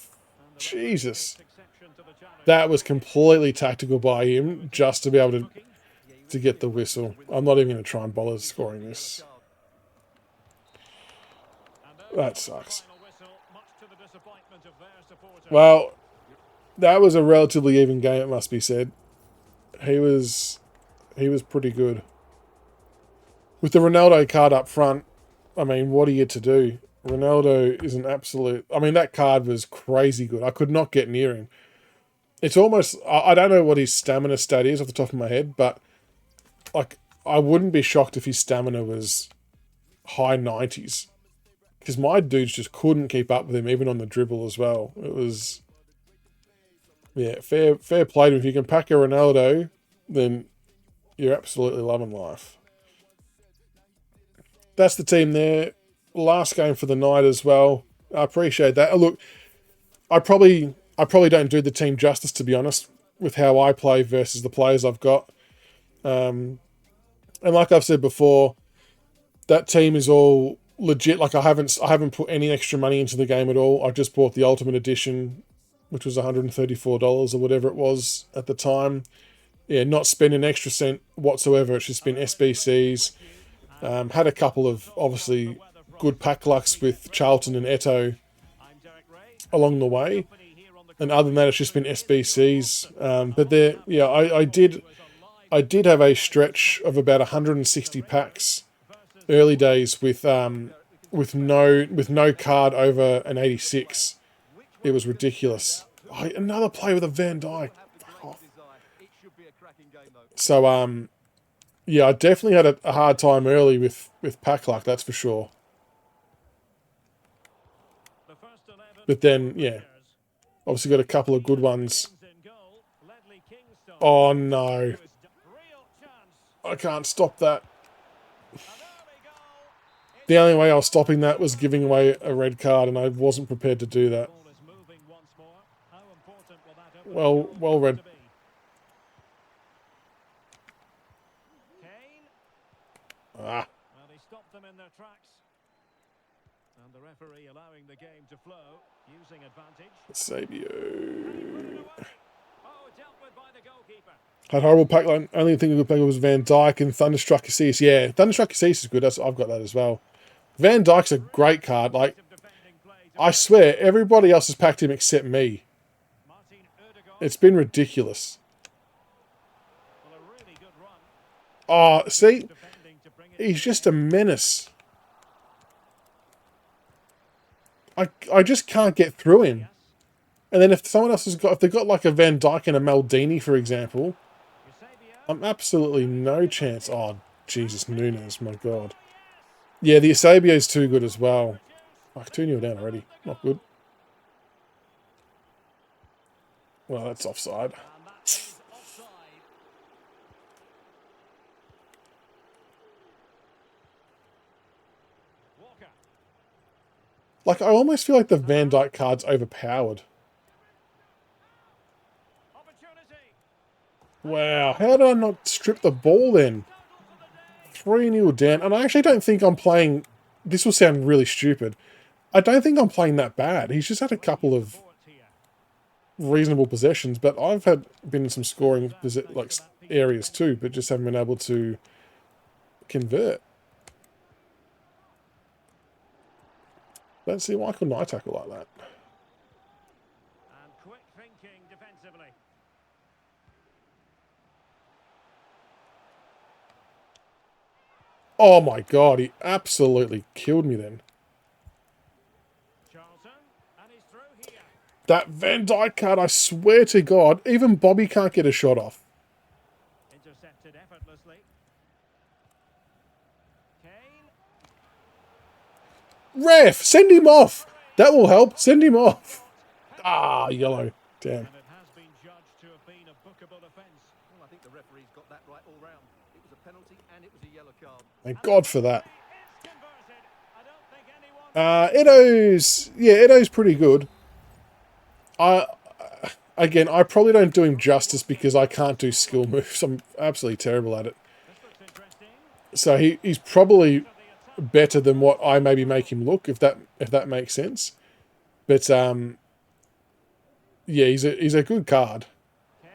Jesus. Exception to the challenge. That was completely tactical by him just to be able to get the whistle. I'm not even going to try and bother scoring this. And there That goes the sucks. final whistle, much to the disappointment of their supporters. Well, that was a relatively even game, it must be said. He was pretty good. With the Ronaldo card up front, I mean, what are you to do? Ronaldo is an absolute... I mean, that card was crazy good. I could not get near him. It's almost... I don't know what his stamina stat is off the top of my head, but like, I wouldn't be shocked if his stamina was high 90s. Because my dudes just couldn't keep up with him, even on the dribble as well. It was... Yeah, fair play to him. If you can pack a Ronaldo, then you're absolutely loving life. That's the team there. Last game for the night as well. I appreciate that. Look, I probably I probably don't do the team justice, to be honest, with how I play versus the players I've got. And like I've said before, that team is all legit. Like I haven't put any extra money into the game at all. I just bought the Ultimate Edition, which was $134 or whatever it was at the time. Yeah, not spending an extra cent whatsoever. It's just been SBCs. Had a couple of, obviously, good pack lucks with Charlton and Eto along the way. And other than that, it's just been SBCs. But there, yeah, I did have a stretch of about 160 packs early days with no card over an 86. It was ridiculous. Another player with a Van Dijk. So yeah, I definitely had a hard time early with pack luck, that's for sure. But then, yeah, obviously got a couple of good ones. Oh no, I can't stop that. The only way I was stopping that was giving away a red card, and I wasn't prepared to do that. Well read. Well, he stopped them in their tracks. And the referee allowing the game to flow, using advantage. Sabio. Oh, dealt with by the goalkeeper. Had horrible pack line. Only thing I could play was Van Dijk and Thunderstruck Assis. Yeah, Thunderstruck Assis is good. I've got that as well. Van Dijk's a great card. Like, I swear, everybody else has packed him except me. It's been ridiculous. Oh, see? He's just a menace. I just can't get through him. And then if someone else has got, if they've got like a Van Dijk and a Maldini, for example, I'm absolutely no chance. Oh, Jesus, Nunes, my God. Yeah, the Eusebio's too good as well. Like 2-0 down already. Not good. Well, that's offside. Like, I almost feel like the Van Dijk card's overpowered. Wow, how did I not strip the ball then? 3-0 down, and I actually don't think I'm playing... This will sound really stupid. I don't think I'm playing that bad. He's just had a couple of reasonable possessions, but I've been in some scoring like areas too, but just haven't been able to convert. Don't see why couldn't I tackle like that. And quick thinking defensively. Oh my God, he absolutely killed me then. Charlton, and he's through here. That Van Dijk card, I swear to God, even Bobby can't get a shot off. Intercepted effortlessly. Kane. Ref, send him off. That will help. Send him off. Ah, yellow. Damn. And it has been judged to have been a bookable offence. Well, I think the referee's got that right all round. It was a penalty and it was a yellow card. Thank God for that. It's converted. I don't think anyone... Edo's pretty good. Again, I probably don't do him justice because I can't do skill moves. I'm absolutely terrible at it. This looks interesting. So he's probably better than what I maybe make him look, if that makes sense. But yeah, he's a good card. Kane,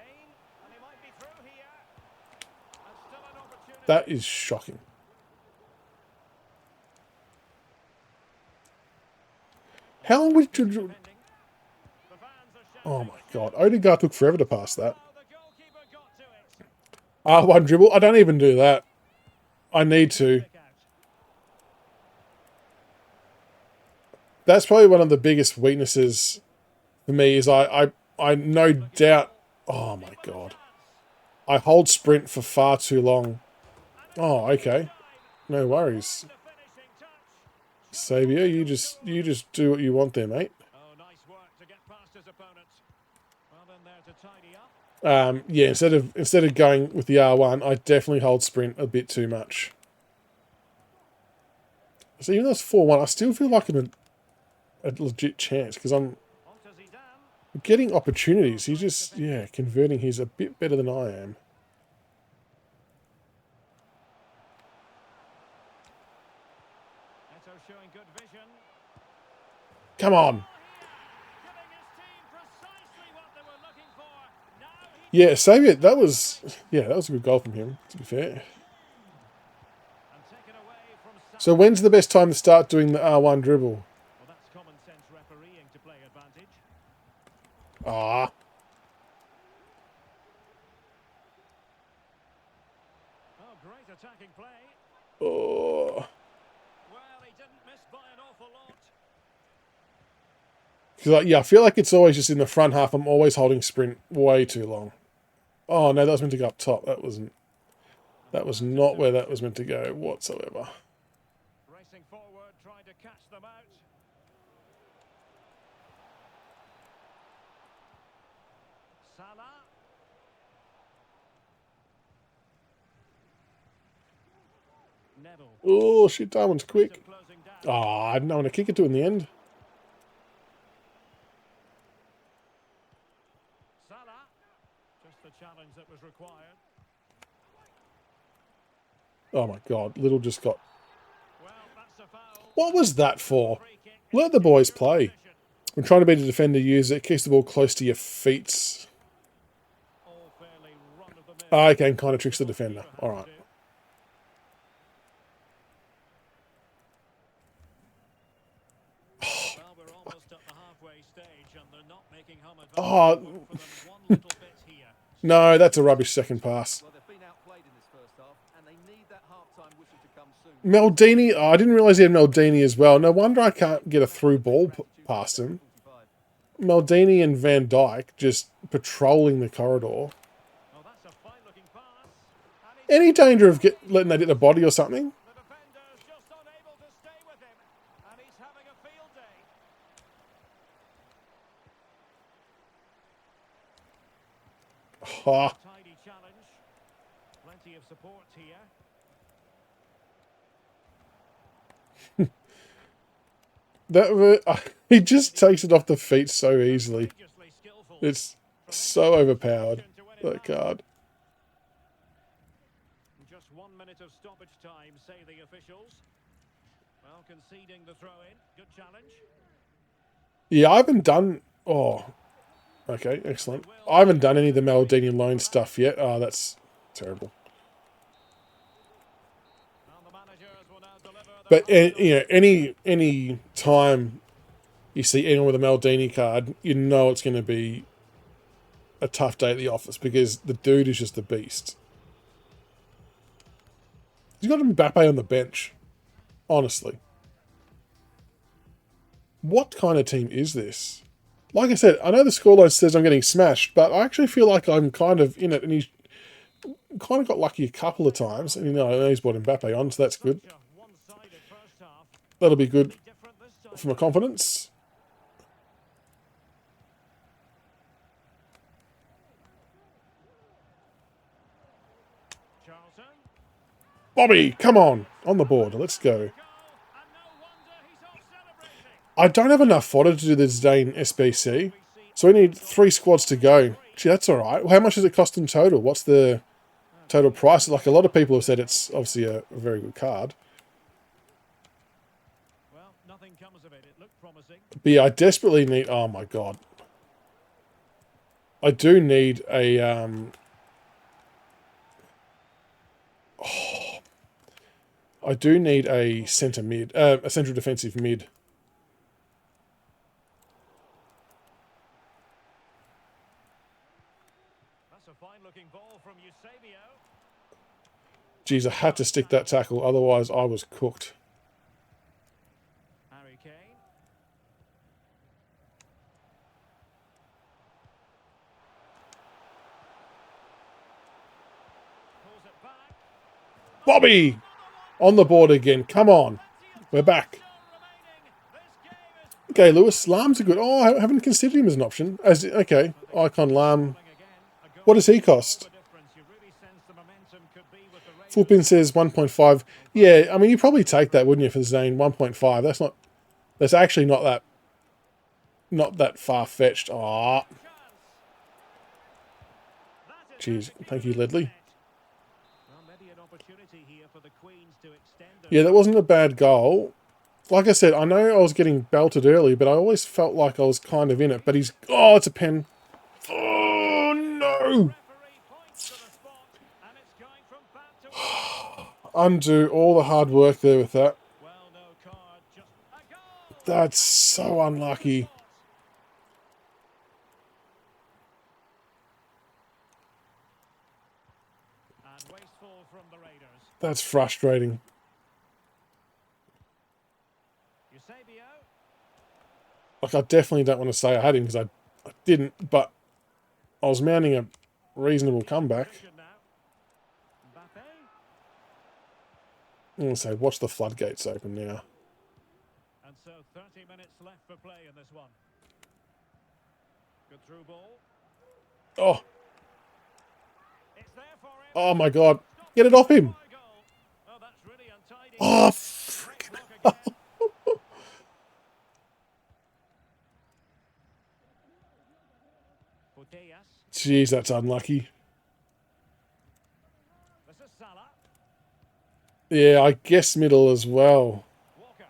and he might be through here. And still an opportunity. That is shocking. How long would you... The fans are shouting. Oh my God, Odegaard took forever to pass that. Oh, the goalkeeper got to it. R1 dribble, I don't even do that. I need to. Kick out. That's probably one of the biggest weaknesses for me is I no doubt... Oh my God. I hold sprint for far too long. Oh, okay. No worries. The finishing touch. Sabio, you just do what you want there, mate. Oh, nice work to get past his opponent. Well, then there to tidy up. Yeah, instead of going with the R1, I definitely hold sprint a bit too much. So even though it's 4-1, I still feel like I'm a legit chance because I'm... On to Zidane. Getting opportunities. He's just, yeah, converting. He's a bit better than I am. Neto showing good vision. Come on. Giving his team precisely what they were looking for. Now he Yeah, Saviour, that was a good goal from him, to be fair. and taken away from So when's the best time to start doing the R1 dribble? Well, that's common sense refereeing to play advantage. Ah, Oh, great attacking play. oh. Well, he didn't miss by an awful lot. 'Cause, yeah, I feel like it's always just in the front half. I'm always holding sprint way too long. Oh no, that was meant to go up top. That wasn't. That was not where that was meant to go whatsoever. Racing forward, trying to catch them out. Salah. Neville. Oh shit, that one's quick. Closing down. Ah, I didn't know when to kick it to in the end. Salah. Just the challenge that was required. Oh my god, Little just got. Well, that's a foul. What was that for? Free kick. Let the boys play. I'm trying to beat a defender. Use it. Kicks the ball close to your feet. All fairly run of the mill. Ah, okay, kind of tricks the defender. All right. Well, we're almost at the halfway stage, and they're not making home advantage. Oh. Look for them one little bit here. No, that's a rubbish second pass. Well, they've been outplayed in this first half, and they need that half-time whistle to come soon. Maldini. Oh, I didn't realise he had Maldini as well. No wonder I can't get a through ball past him. 45. Maldini and Van Dijk just patrolling the corridor. Oh, that's a fine-looking pass. And he's Any danger of letting that hit the body or something? the defender's just unable to stay with him, and he's having a field day. Ah, Tidy challenge. Plenty of support here. he just takes it off the feet so easily. Dangerously skillful. It's so overpowered, that card. Just 1 minute of stoppage time, say the officials. Well, conceding the throw-in. Good challenge. Yeah, I haven't done... Oh, okay, excellent. I haven't done any of the Maldini loan stuff yet. Oh, that's terrible. And the managers will now deliver But the any time you see anyone with a Maldini card, you know it's going to be a tough day at the office because the dude is just a beast. He's got Mbappe on the bench, honestly. What kind of team is this? Like I said, I know the scoreline says I'm getting smashed, but I actually feel like I'm kind of in it, and he's kind of got lucky a couple of times. And I know he's brought Mbappe on, so that's good. one-sided first half. That'll be good Different this time. for my confidence. Charlton. Bobby, come on the board. Let's go. Goal, and no wonder he's off celebrating. I don't have enough fodder to do the Zidane SBC, so we need 3 squads to go. Gee, that's all right. Well, how much does it cost in total? What's the total price? Like, a lot of people have said it's obviously a very good card. Well, nothing comes of it. It looked promising. But yeah, I desperately need... Oh, my God. I do need a... I do need a centre mid. A central defensive mid. That's a fine-looking ball from Eusebio. Jeez, I had to stick that tackle, otherwise I was cooked. Harry Kane. Pulls it back. Bobby! On the board again. Come on. We're back. Okay, Lewis. Lahm's a good... Oh, I haven't considered him as an option. Okay, Icon Lahm. What does he cost? Fulpin says 1.5. Yeah, I mean, you probably take that, wouldn't you, for Zane? 1.5. That's not... That's actually not that not that far-fetched. Ah, jeez. Thank you, Ledley. Yeah, that wasn't a bad goal. Like I said, I know I was getting belted early, but I always felt like I was kind of in it. But he's... Oh, it's a pen. Oh, no. Undo all the hard work there with that. That's so unlucky. That's frustrating. Like, I definitely don't want to say I had him because I didn't, but I was mounting a reasonable comeback. I'm going to say, watch the floodgates open now. And so 30 minutes left for play in this one. Good through ball. Oh. It's there for him. Oh, my God. Get it off him. Oh, that's really untidy. Oh, freaking... Jeez, that's unlucky. This is Salah. Yeah, I guess middle as well. Walker.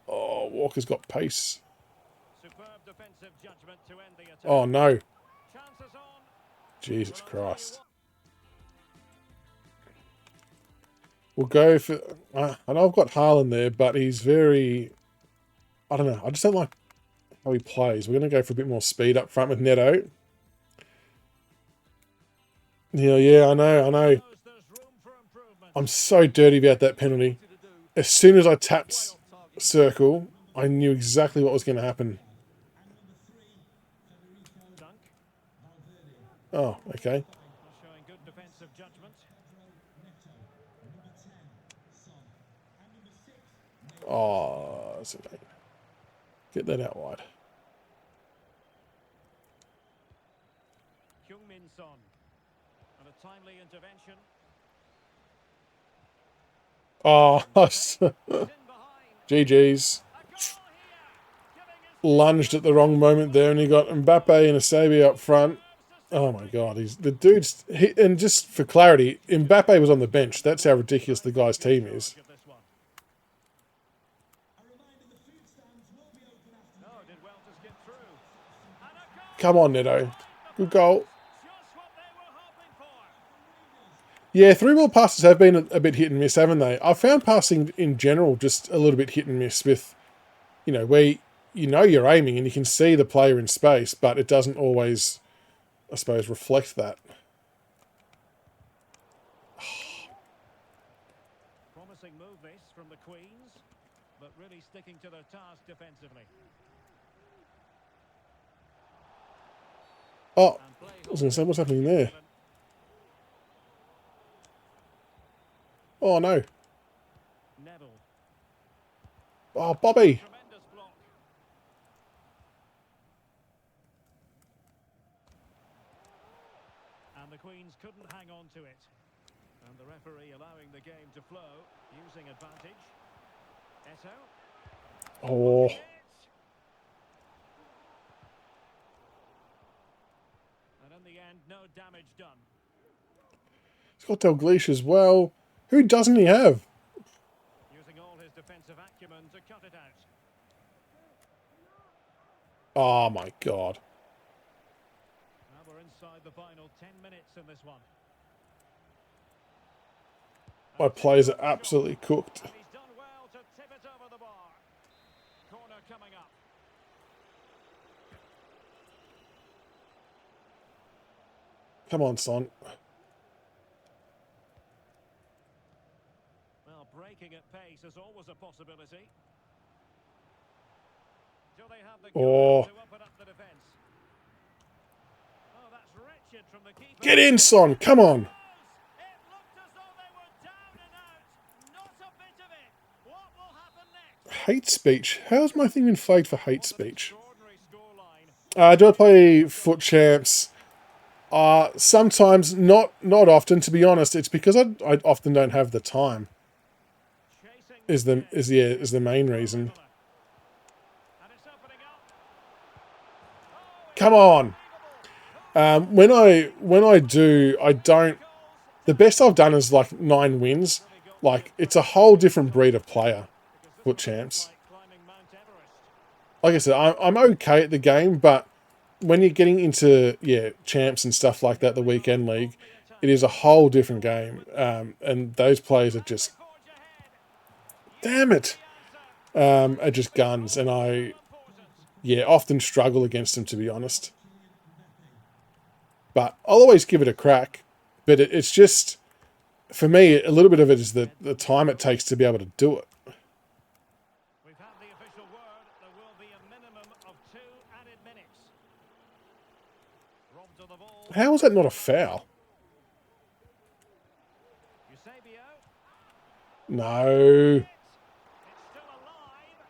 Oh, Walker's got pace. Superb defensive judgment to end the attack. Oh, no. Chances on. Jesus Christ. We'll go for... I know I've got Haaland there, but he's very... I don't know. I just don't like how he plays. We're going to go for a bit more speed up front with Neto. Yeah, I know. I'm so dirty about that penalty. As soon as I tapped circle, I knew exactly what was going to happen. Oh, okay. Showing good defensive judgment. Oh, that's okay. Get that out wide. Heung-min Son. And a timely intervention. Oh, In behind. GG's. A goal here. Giving his Lunged at the wrong moment there, and he got Mbappe and Asabi up front. Oh my God, he's the dude's. And just for clarity, Mbappe was on the bench. That's how ridiculous the guy's team is. of this one. Oh, did well to skip through. And a goal. Come on, Neto. Good goal. Just what they were hoping for. Yeah, through ball passes have been a bit hit and miss, haven't they? I've found passing in general just a little bit hit and miss with, where you know you're aiming and you can see the player in space, but it doesn't always, I suppose, reflect that. Promising move this from the Queens, but really sticking to their task defensively. Oh, And play I was going to say, what's happening there? Oh, no. Neville. Oh, Bobby. Tremendous block. And the Queens couldn't hang on to it. And the referee allowing the game to flow, using advantage. Eto. Oh, And in the end, no damage done. he's got Dalglish as well. Who doesn't he have? Using all his defensive acumen to cut it out. Oh, my God. Now we're inside the final 10 minutes in this one. My players are absolutely cooked. And he's done well to tip it over the bar. Corner coming up. Come on, son. Well, breaking at pace is always a possibility. Do they have the Oh. to open up the defence? Oh, that's wretched from the keeper. Get in, son. Come on. It looked as though they were down and out. Not a bit of it. What will happen next? Hate speech. How's my thing been flagged for hate What an speech? extraordinary scoreline. Do I play Foot Champs? Sometimes, not often. To be honest, it's because I often don't have the time. Chasing Is the main reason. And it's opening up. Come on. When I do, I don't... The best I've done is like 9 wins. Like, it's a whole different breed of player, FUT Champs. Like I said, I'm okay at the game, but when you're getting into, champs and stuff like that, the weekend league, it is a whole different game. And those players are just... Damn it! Are just guns, and I often struggle against them, to be honest. But I'll always give it a crack. But it's just, for me, a little bit of it is the time it takes to be able to do it. We've had the official word. There will be a minimum of 2 added minutes. Robbed of the ball. How is that not a foul? Eusebio. No. It's still alive.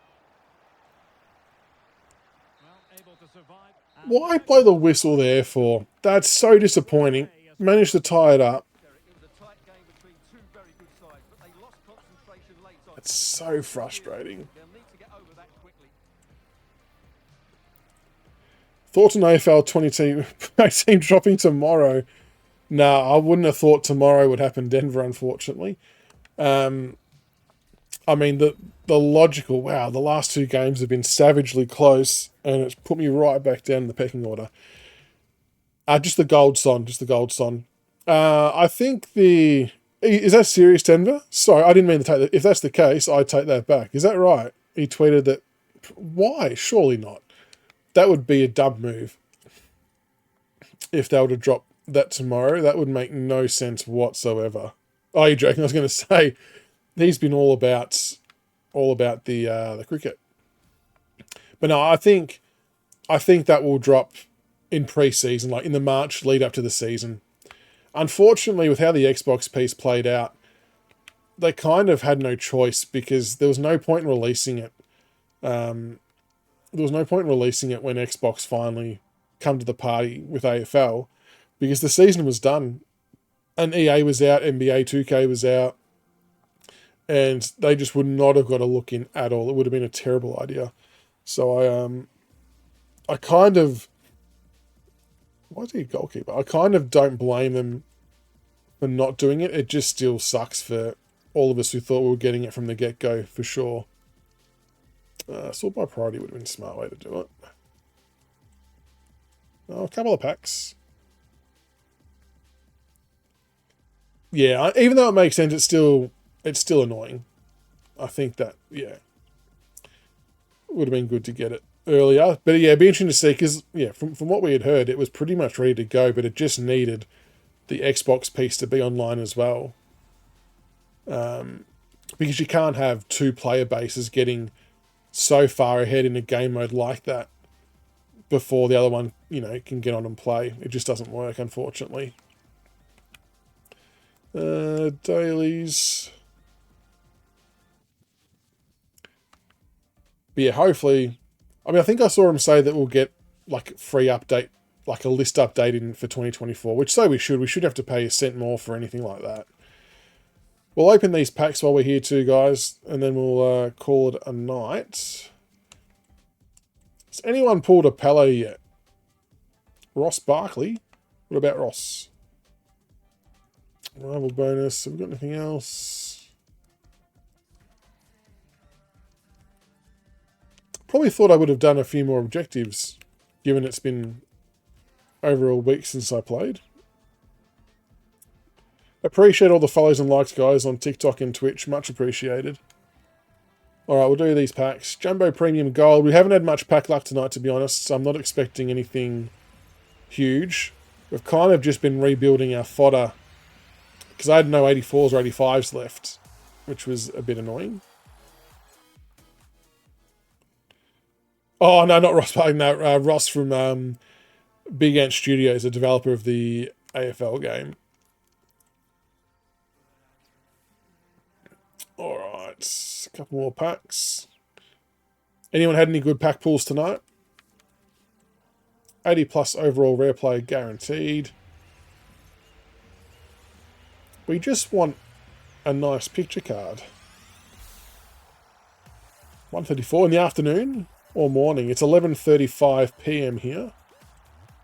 Well, able to survive. Why blow the whistle there for? That's so disappointing. Managed to tie it up. It was a tight game between 2 very good sides, but they lost concentration late on. It's so frustrating. They'll need to get over that quickly. Thoughts on AFL 2018 dropping tomorrow? No, I wouldn't have thought tomorrow would happen Denver, unfortunately. I mean, the logical, wow, the last 2 games have been savagely close, and it's put me right back down in the pecking order. Just the gold son. I think is that serious, Denver? Sorry, I didn't mean to take that. If that's the case, I take that back. Is that right? He tweeted that. Why? Surely not. That would be a dumb move. If they were to drop that tomorrow, that would make no sense whatsoever. Oh, you're joking. I was going to say, he's been all about the cricket. But no, I think that will drop in pre-season, like in the March lead up to the season. Unfortunately, with how the Xbox piece played out, they kind of had no choice because there was no point in releasing it. There was no point in releasing it when Xbox finally come to the party with AFL because the season was done and EA was out, NBA 2K was out, and they just would not have got a look in at all. It would have been a terrible idea. So I kind of... Why is he a goalkeeper? I kind of don't blame them for not doing it. It just still sucks for all of us who thought we were getting it from the get-go, for sure. Sort by priority would have been a smart way to do it. Oh, a couple of packs. Yeah, even though it makes sense, it's still annoying. I think that, would have been good to get it earlier. But yeah, it'd be interesting to see because, from what we had heard, it was pretty much ready to go, but it just needed the Xbox piece to be online as well. Because you can't have 2 player bases getting so far ahead in a game mode like that before the other one, can get on and play. It just doesn't work, unfortunately. Dailies. But yeah, hopefully... I mean, I think I saw him say that we'll get, like, free update, like a list update for 2024, which we should. We should have to pay a cent more for anything like that. We'll open these packs while we're here too, guys, and then we'll call it a night. Has anyone pulled a Pele yet? Ross Barkley? What about Ross? Rival bonus. Have we got anything else? Probably thought I would have done a few more objectives, given it's been over a week since I played. Appreciate all the follows and likes, guys, on TikTok and Twitch. Much appreciated. Alright, we'll do these packs. Jumbo Premium Gold. We haven't had much pack luck tonight, to be honest, so I'm not expecting anything huge. We've kind of just been rebuilding our fodder, because I had no 84s or 85s left, which was a bit annoying. Oh, no, not Ross. No, Ross from Big Ant Studios, a developer of the AFL game. Alright, a couple more packs. Anyone had any good pack pulls tonight? 80 plus overall rare play guaranteed. We just want a nice picture card. 1:34 in the afternoon or morning. It's 11:35 PM here.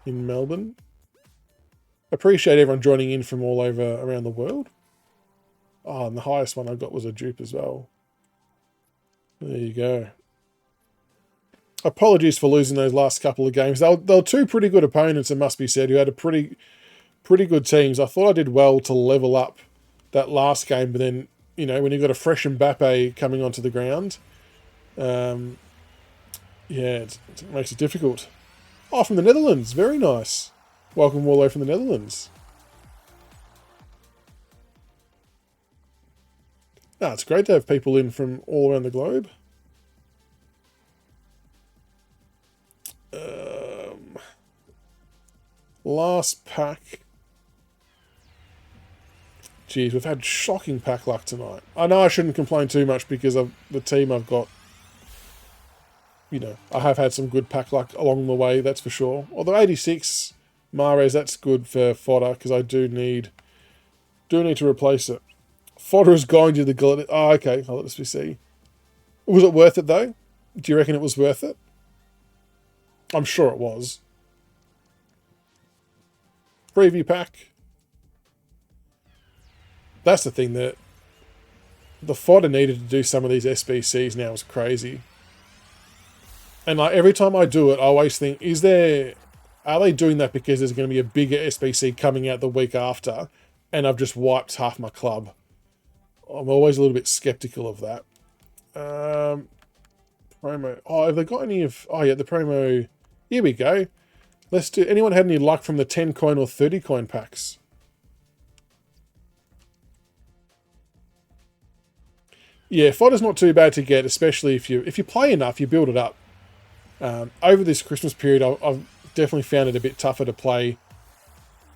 in Melbourne. Appreciate everyone joining in from all over around the world. Oh, and the highest one I got was a dupe as well. There you go. Apologies for losing those last couple of games. They were two pretty good opponents, it must be said, who had a pretty good teams. I thought I did well to level up that last game, but then, you know, when you've got a fresh Mbappe coming onto the ground, yeah, it makes it difficult. Oh, from the Netherlands. Very nice. Welcome all the way from the Netherlands. Ah, it's great to have people in from all around the globe. Last pack. Geez, we've had shocking pack luck tonight. I know I shouldn't complain too much because of the team I've got. You know, I have had some good pack luck along the way, that's for sure. Although 86 Mahrez, that's good for fodder because I do need to replace it. Fodder is going to the Galactic. Oh, okay. I'll let us see. Was it worth it though? Do you reckon it was worth it? I'm sure it was. Preview pack. That's the thing, that the fodder needed to do some of these SBCs now is crazy. And like every time I do it, I always think, are they doing that because there's going to be a bigger SBC coming out the week after and I've just wiped half my club? I'm always a little bit skeptical of that. Promo. Oh, have they got any of... Oh, yeah, the promo... Here we go. Let's do... Anyone had any luck from the 10 coin or 30 coin packs? Yeah, fodder's not too bad to get, especially if you play enough, you build it up. Over this Christmas period, I've definitely found it a bit tougher to play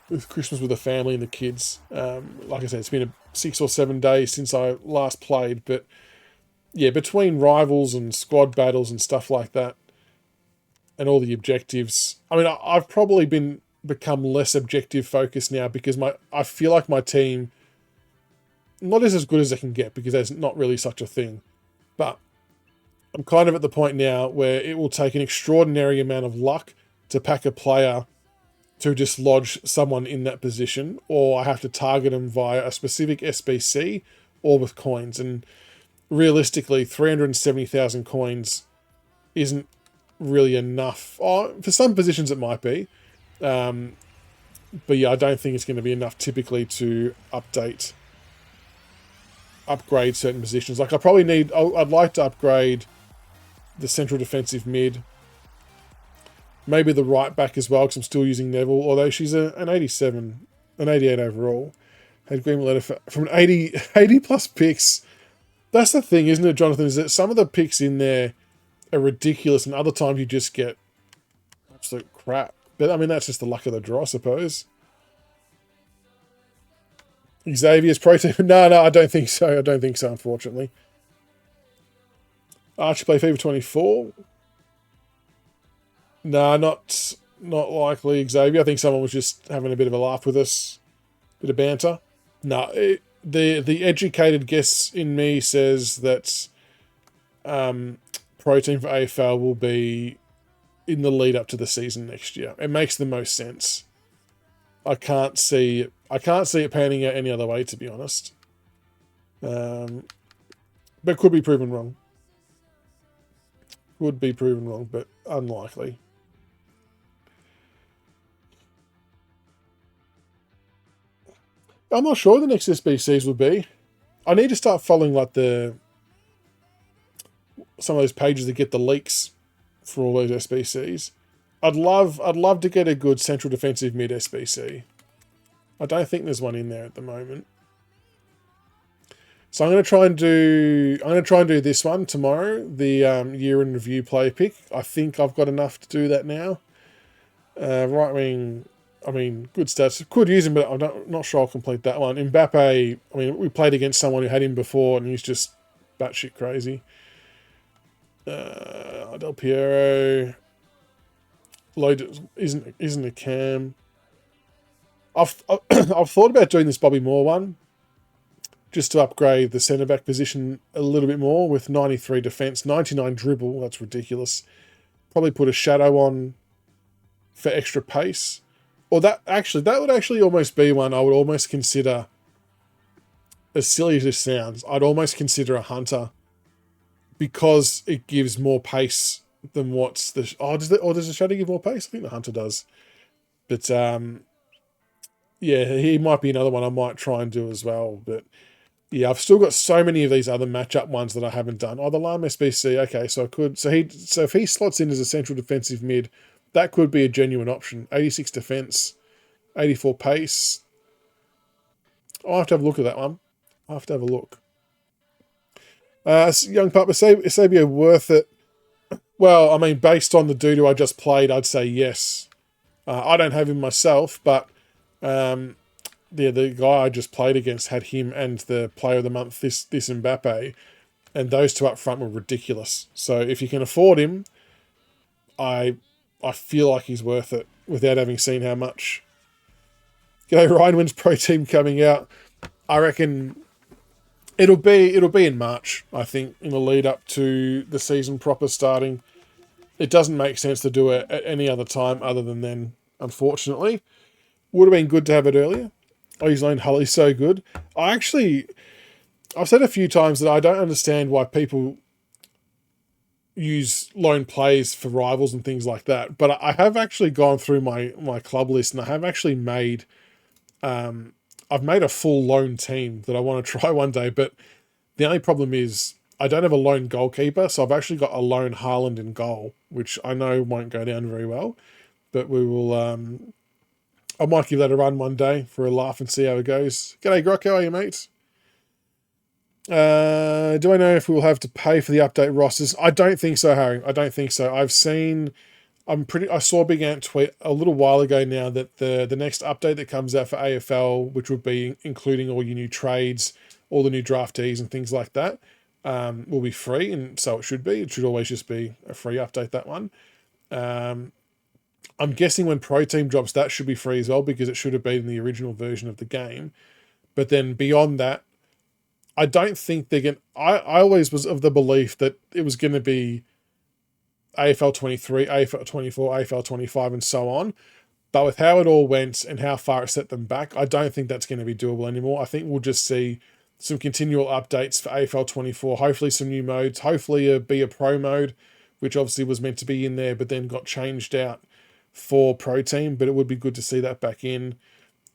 with Christmas with the family and the kids. Like I said, it's been 6 or 7 days since I last played, but yeah, between rivals and squad battles and stuff like that, and all the objectives. I mean, I've probably become less objective focused now because I feel like my team not is as good as it can get because there's not really such a thing. But I'm kind of at the point now where it will take an extraordinary amount of luck to pack a player to dislodge someone in that position, or I have to target them via a specific SBC or with coins. And realistically, 370,000 coins isn't really enough. Oh, for some positions it might be. But yeah, I don't think it's going to be enough typically to upgrade certain positions. Like I'd like to upgrade the central defensive mid. Maybe the right back as well, because I'm still using Neville, although she's an 87, an 88 overall. Had agreement letter from 80 plus picks. That's the thing, isn't it, Jonathan? Is that some of the picks in there are ridiculous, and other times you just get absolute crap. But I mean, that's just the luck of the draw, I suppose. Xavier's pro team. No, I don't think so. I don't think so, unfortunately. Archie play FIFA 24. No, not likely, Xavier. I think someone was just having a bit of a laugh with us. Bit of banter. No, the educated guess in me says that pro team for AFL will be in the lead up to the season next year. It makes the most sense. I can't see it panning out any other way, to be honest. But could be proven wrong. Would be proven wrong, but unlikely. I'm not sure what the next SBCs will be. I need to start following like some of those pages that get the leaks for all those SBCs. I'd love to get a good central defensive mid SBC. I don't think there's one in there at the moment. So I'm going to try and do this one tomorrow, the year in review player pick. I think I've got enough to do that now. Right wing, I mean, good stats. Could use him, but I'm not sure I'll complete that one. Mbappe, I mean, we played against someone who had him before, and he's just batshit crazy. Del Piero, loaded isn't a cam. I've thought about doing this Bobby Moore one, just to upgrade the centre back position a little bit more with 93 defence, 99 dribble. That's ridiculous. Probably put a shadow on for extra pace. Or that would actually almost be one I would almost consider, as silly as this sounds, I'd almost consider a Hunter, because it gives more pace than what's the... does the Shadow give more pace? I think the Hunter does. But, yeah, he might be another one I might try and do as well. But, yeah, I've still got so many of these other matchup ones that I haven't done. Oh, the Lam SBC, okay, so I could... So if he slots in as a central defensive mid, that could be a genuine option. 86 defense, 84 pace. I'll have to have a look at that one. I'll have to have a look. Young Pup, is Eusebio worth it? Well, I mean, based on the dude who I just played, I'd say yes. I don't have him myself, but the guy I just played against had him and the Player of the Month, this Mbappe, and those two up front were ridiculous. So if you can afford him, I feel like he's worth it without having seen how much. G'day, Ryan. When's Pro Team coming out? I reckon it'll be in March, I think, in the lead up to the season proper starting. It doesn't make sense to do it at any other time other than then, unfortunately. Would have been good to have it earlier. Oh, he's loaned Hull. He's so good. I've said a few times that I don't understand why people use loan plays for rivals and things like that. But I have actually gone through my club list, and I have actually made... I've made a full loan team that I want to try one day, but the only problem is I don't have a lone goalkeeper, so I've actually got a lone Haaland in goal, which I know won't go down very well, but we will... I might give that a run one day for a laugh and see how it goes. G'day, Grok, how are you, mate? Do I know if we'll have to pay for the update rosters? I don't think so, Harry. I don't think so. I saw Big Ant tweet a little while ago now that the next update that comes out for AFL, which will be including all your new trades, all the new draftees and things like that, will be free, and so it should be. It should always just be a free update, that one. I'm guessing when Pro Team drops, that should be free as well, because it should have been in the original version of the game. But then beyond that, I don't think they're going to... I always was of the belief that it was going to be AFL 23, AFL 24, AFL 25, and so on. But with how it all went and how far it set them back, I don't think that's going to be doable anymore. I think we'll just see some continual updates for AFL 24, hopefully some new modes, hopefully be a pro mode, which obviously was meant to be in there, but then got changed out for Pro Team, but it would be good to see that back in.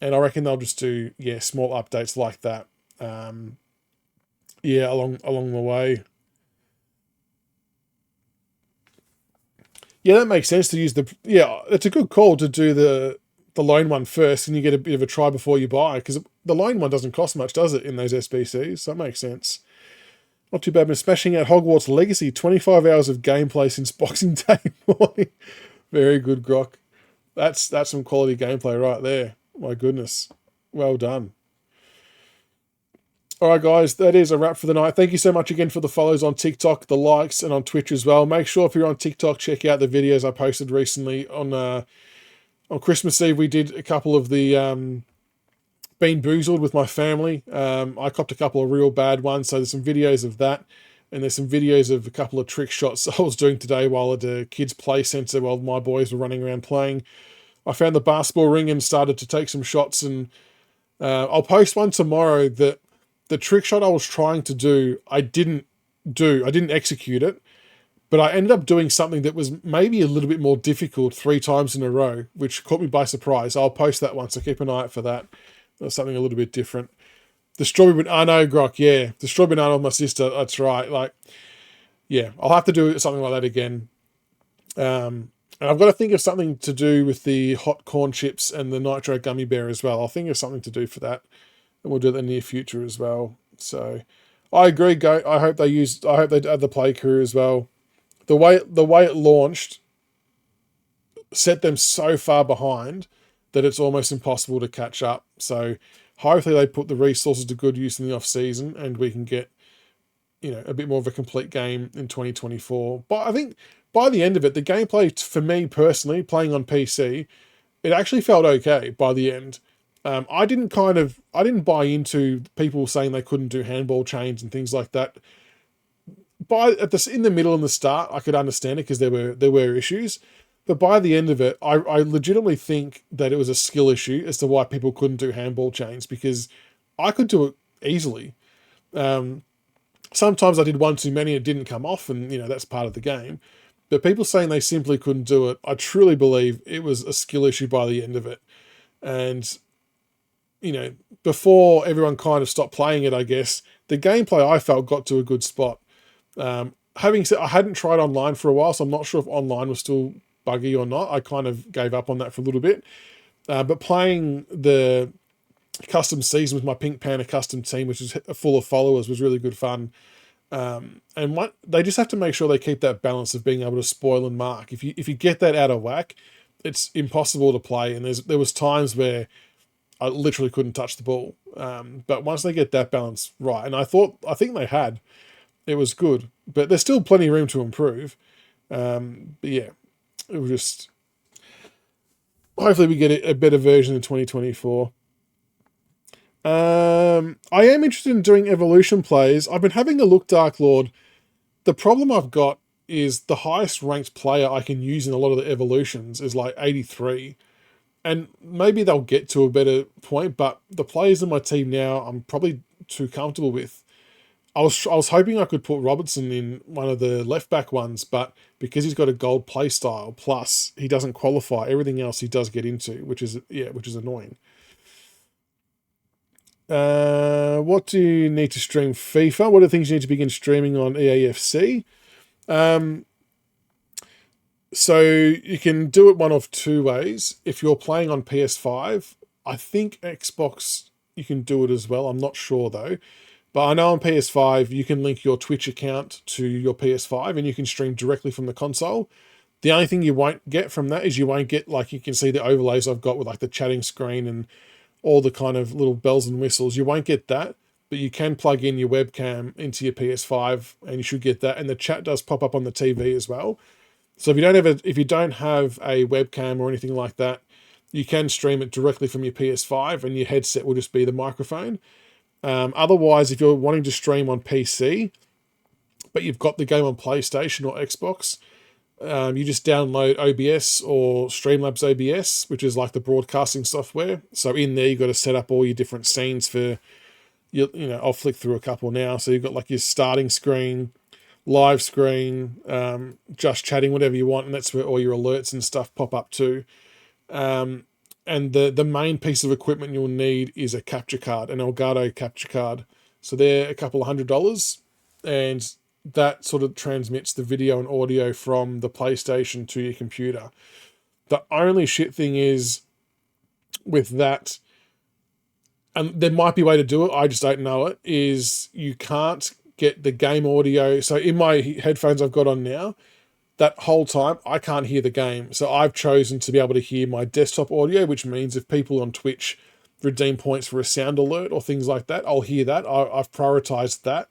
And I reckon they'll just do, small updates like that. Along the way. Yeah, that makes sense to use it's a good call to do the loan one first, and you get a bit of a try before you buy, because the loan one doesn't cost much, does it, in those SBCs? So that makes sense. Not too bad. Been smashing out Hogwarts Legacy, 25 hours of gameplay since Boxing Day morning. Very good, Grok. That's some quality gameplay right there. My goodness. Well done. All right, guys, that is a wrap for the night. Thank you so much again for the follows on TikTok, the likes, and on Twitch as well. Make sure if you're on TikTok, check out the videos I posted recently on Christmas Eve. We did a couple of the Bean Boozled with my family. I copped a couple of real bad ones, so there's some videos of that. And there's some videos of a couple of trick shots I was doing today while at a kids' play centre while my boys were running around playing. I found the basketball ring and started to take some shots, and I'll post one tomorrow that the trick shot I was trying to do, I didn't execute it, but I ended up doing something that was maybe a little bit more difficult 3 times in a row, which caught me by surprise. I'll post that one, so keep an eye out for that. That's something a little bit different. The strawberry banana, Grok, yeah. The strawberry banana with my sister, that's right. I'll have to do something like that again. And I've got to think of something to do with the hot corn chips and the nitro gummy bear as well. I'll think of something to do for that. And we'll do that in the near future as well. So I agree, Goat. I hope they add the play crew as well. The way it launched set them so far behind that it's almost impossible to catch up. So hopefully they put the resources to good use in the off-season and we can get, a bit more of a complete game in 2024. But I think by the end of it, the gameplay, for me personally, playing on PC, it actually felt okay by the end. I didn't buy into people saying they couldn't do handball chains and things like that. In the middle and the start, I could understand it because there were issues. But by the end of it, I legitimately think that it was a skill issue as to why people couldn't do handball chains, because I could do it easily. Sometimes I did one too many, it didn't come off, and that's part of the game. But people saying they simply couldn't do it, I truly believe it was a skill issue by the end of it. And before everyone kind of stopped playing it, I guess the gameplay I felt got to a good spot. Having said, I hadn't tried online for a while, so I'm not sure if online was still buggy or not. I kind of gave up on that for a little bit. But playing the custom season with my Pink Panther custom team, which is full of followers, was really good fun. And they just have to make sure they keep that balance of being able to spoil and mark. If you get that out of whack, it's impossible to play. And there was times where I literally couldn't touch the ball. But once they get that balance right, and I think they had, it was good. But there's still plenty of room to improve. But yeah, it was just, hopefully we get a better version in 2024. I am interested in doing evolution plays. I've been having a look, Dark Lord. The problem I've got is the highest ranked player I can use in a lot of the evolutions is like 83. And maybe they'll get to a better point, but the players in my team now, I'm probably too comfortable with. I was hoping I could put Robertson in one of the left back ones, but because he's got a gold play style, plus he doesn't qualify, everything else he does get into, which is annoying. What do you need to stream FIFA? What are the things you need to begin streaming on EAFC? So you can do it one of two ways. If you're playing on PS5, I think Xbox you can do it as well. I'm not sure though. But I know on PS5 you can link your Twitch account to your PS5 and you can stream directly from the console. The only thing you won't get from that is you won't get, like, you can see the overlays I've got with like the chatting screen and all the kind of little bells and whistles. You won't get that, but you can plug in your webcam into your PS5 and you should get that. And the chat does pop up on the TV as well. So if you don't have a webcam or anything like that, you can stream it directly from your PS5 and your headset will just be the microphone. Otherwise, if you're wanting to stream on PC, but you've got the game on PlayStation or Xbox, you just download OBS or Streamlabs OBS, which is like the broadcasting software. So in there, you've got to set up all your different scenes for, I'll flick through a couple now. So you've got like your starting screen, live screen, just chatting, whatever you want. And that's where all your alerts and stuff pop up too. And the main piece of equipment you'll need is a capture card, an Elgato capture card. So they're a couple of $100, and that sort of transmits the video and audio from the PlayStation to your computer. The only shit thing is with that, and there might be a way to do it, I just don't know it, is you can't get the game audio. So in my headphones I've got on now, that whole time I can't hear the game. So I've chosen to be able to hear my desktop audio, which means if people on Twitch redeem points for a sound alert or things like that, I'll hear that. I've prioritized that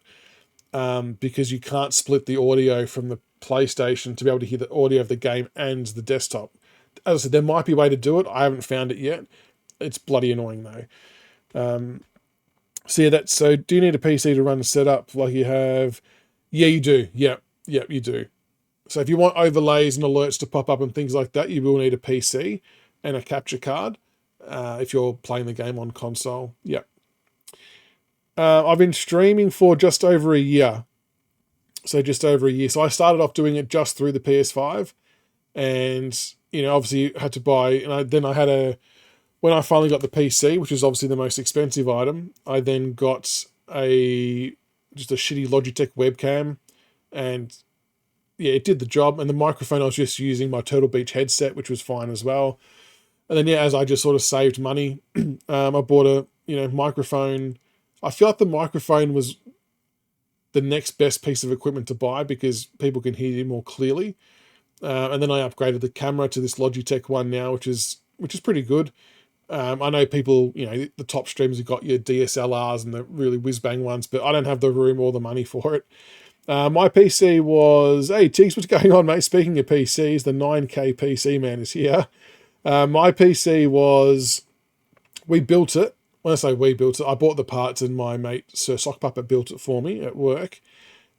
because you can't split the audio from the PlayStation to be able to hear the audio of the game and the desktop. As I said, there might be a way to do it. I haven't found it yet. It's bloody annoying though. So do you need a PC to run the setup like you have? Yeah, you do. Yep, you do. So if you want overlays and alerts to pop up and things like that, you will need a PC and a capture card if you're playing the game on console. Yep. I've been streaming for just over a year. So I started off doing it just through the PS5. And, obviously had to buy... And when I finally got the PC, which is obviously the most expensive item, I then got just a shitty Logitech webcam. And... yeah, it did the job. And the microphone, I was just using my Turtle Beach headset, which was fine as well. And then, as I just sort of saved money, I bought a, microphone. I feel like the microphone was the next best piece of equipment to buy because people can hear you more clearly. And then I upgraded the camera to this Logitech one now, which is pretty good. I know people, the top streamers have got your DSLRs and the really whiz-bang ones, but I don't have the room or the money for it. My PC was... Hey, Tiggs, what's going on, mate? Speaking of PCs, the 9K PC man is here. My PC was... We built it. When I say we built it, I bought the parts and my mate, Sir Sock Puppet, built it for me at work.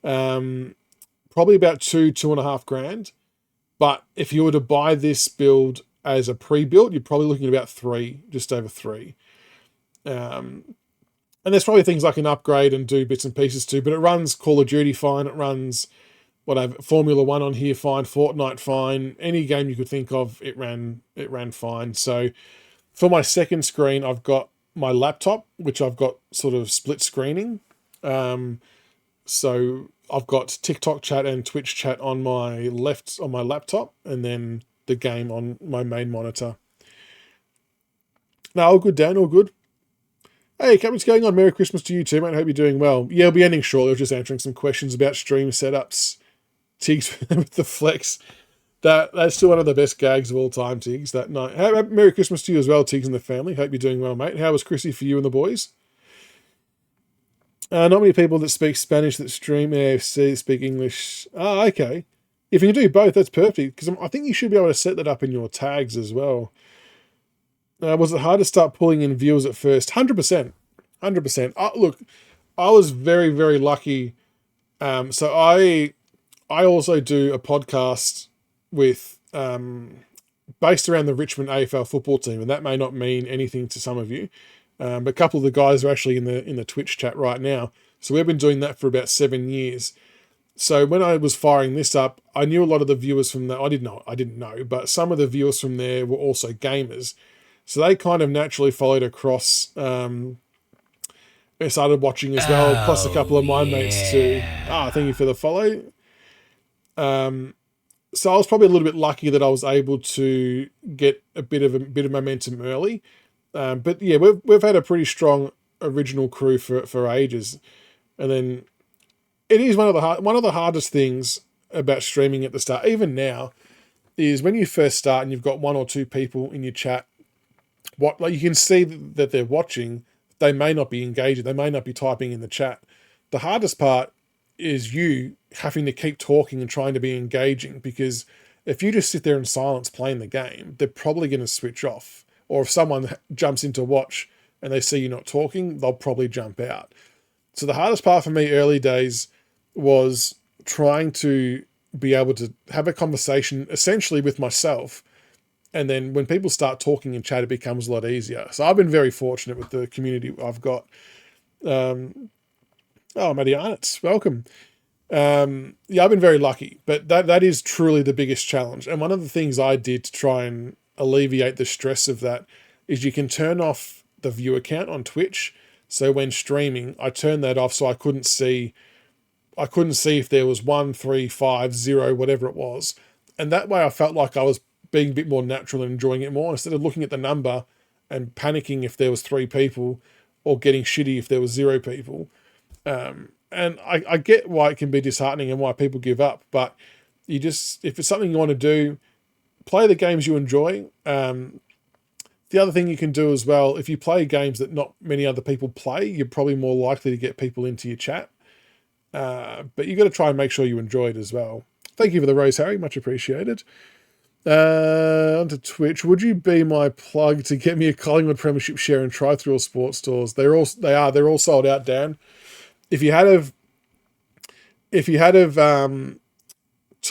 Probably about $2.5 grand. But if you were to buy this build as a pre-built, you're probably looking at about 3, just over 3. And there's probably things I can upgrade and do bits and pieces too, but it runs Call of Duty fine. It runs whatever, Formula 1 on here fine, Fortnite fine. Any game you could think of, it ran fine. So for my second screen, I've got my laptop, which I've got sort of split screening. So I've got TikTok chat and Twitch chat on my laptop, and then the game on my main monitor. No, all good, Dan, all good. Hey, what's going on? Merry Christmas to you too, mate. I hope you're doing well. Yeah, I'll be ending shortly. I was just answering some questions about stream setups. Tiggs with the flex. That's still one of the best gags of all time, Tiggs, that night. Merry Christmas to you as well, Tiggs and the family. Hope you're doing well, mate. How was Chrissy for you and the boys? Not many people that speak Spanish that stream AFC speak English. Okay. If you can do both, that's perfect, because I think you should be able to set that up in your tags as well. Was it hard to start pulling in viewers at first? 100%. 100%. Look, I was very, very lucky. So I also do a podcast with based around the Richmond AFL football team, and that may not mean anything to some of you. But a couple of the guys are actually in the Twitch chat right now. So we've been doing that for about 7 years. So when I was firing this up, I knew a lot of the viewers from that. I didn't know, but some of the viewers from there were also gamers. So they kind of naturally followed across. They started watching as well, plus a couple of my mates too. Thank you for the follow. So I was probably a little bit lucky that I was able to get a bit of momentum early. But yeah, we've had a pretty strong original crew for ages, and then it is one of the hardest things about streaming at the start, even now, is when you first start and you've got 1 or 2 people in your chat. You can see that they're watching, they may not be engaging, they may not be typing in the chat. The hardest part is you having to keep talking and trying to be engaging, because if you just sit there in silence playing the game, they're probably going to switch off. Or if someone jumps in to watch and they see you not talking, they'll probably jump out. So the hardest part for me early days was trying to be able to have a conversation essentially with myself. And then when people start talking in chat, it becomes a lot easier. So I've been very fortunate with the community I've got. Marianitz, welcome. I've been very lucky, but that is truly the biggest challenge. And one of the things I did to try and alleviate the stress of that is you can turn off the viewer count on Twitch. So when streaming, I turned that off so I couldn't see if there was 1, 3, 5, 0, whatever it was. And that way I felt like I was being a bit more natural and enjoying it more, instead of looking at the number and panicking if there was 3 people or getting shitty if there was 0 people. And I get why it can be disheartening and why people give up, but if it's something you want to do, play the games you enjoy. The other thing you can do as well, if you play games that not many other people play, you're probably more likely to get people into your chat. But you've got to try and make sure you enjoy it as well. Thank you for the rose, Harry. Much appreciated. Onto Twitch. Would you be my plug to get me a Collingwood Premiership share and try through all sports stores? They're all sold out, Dan. If you had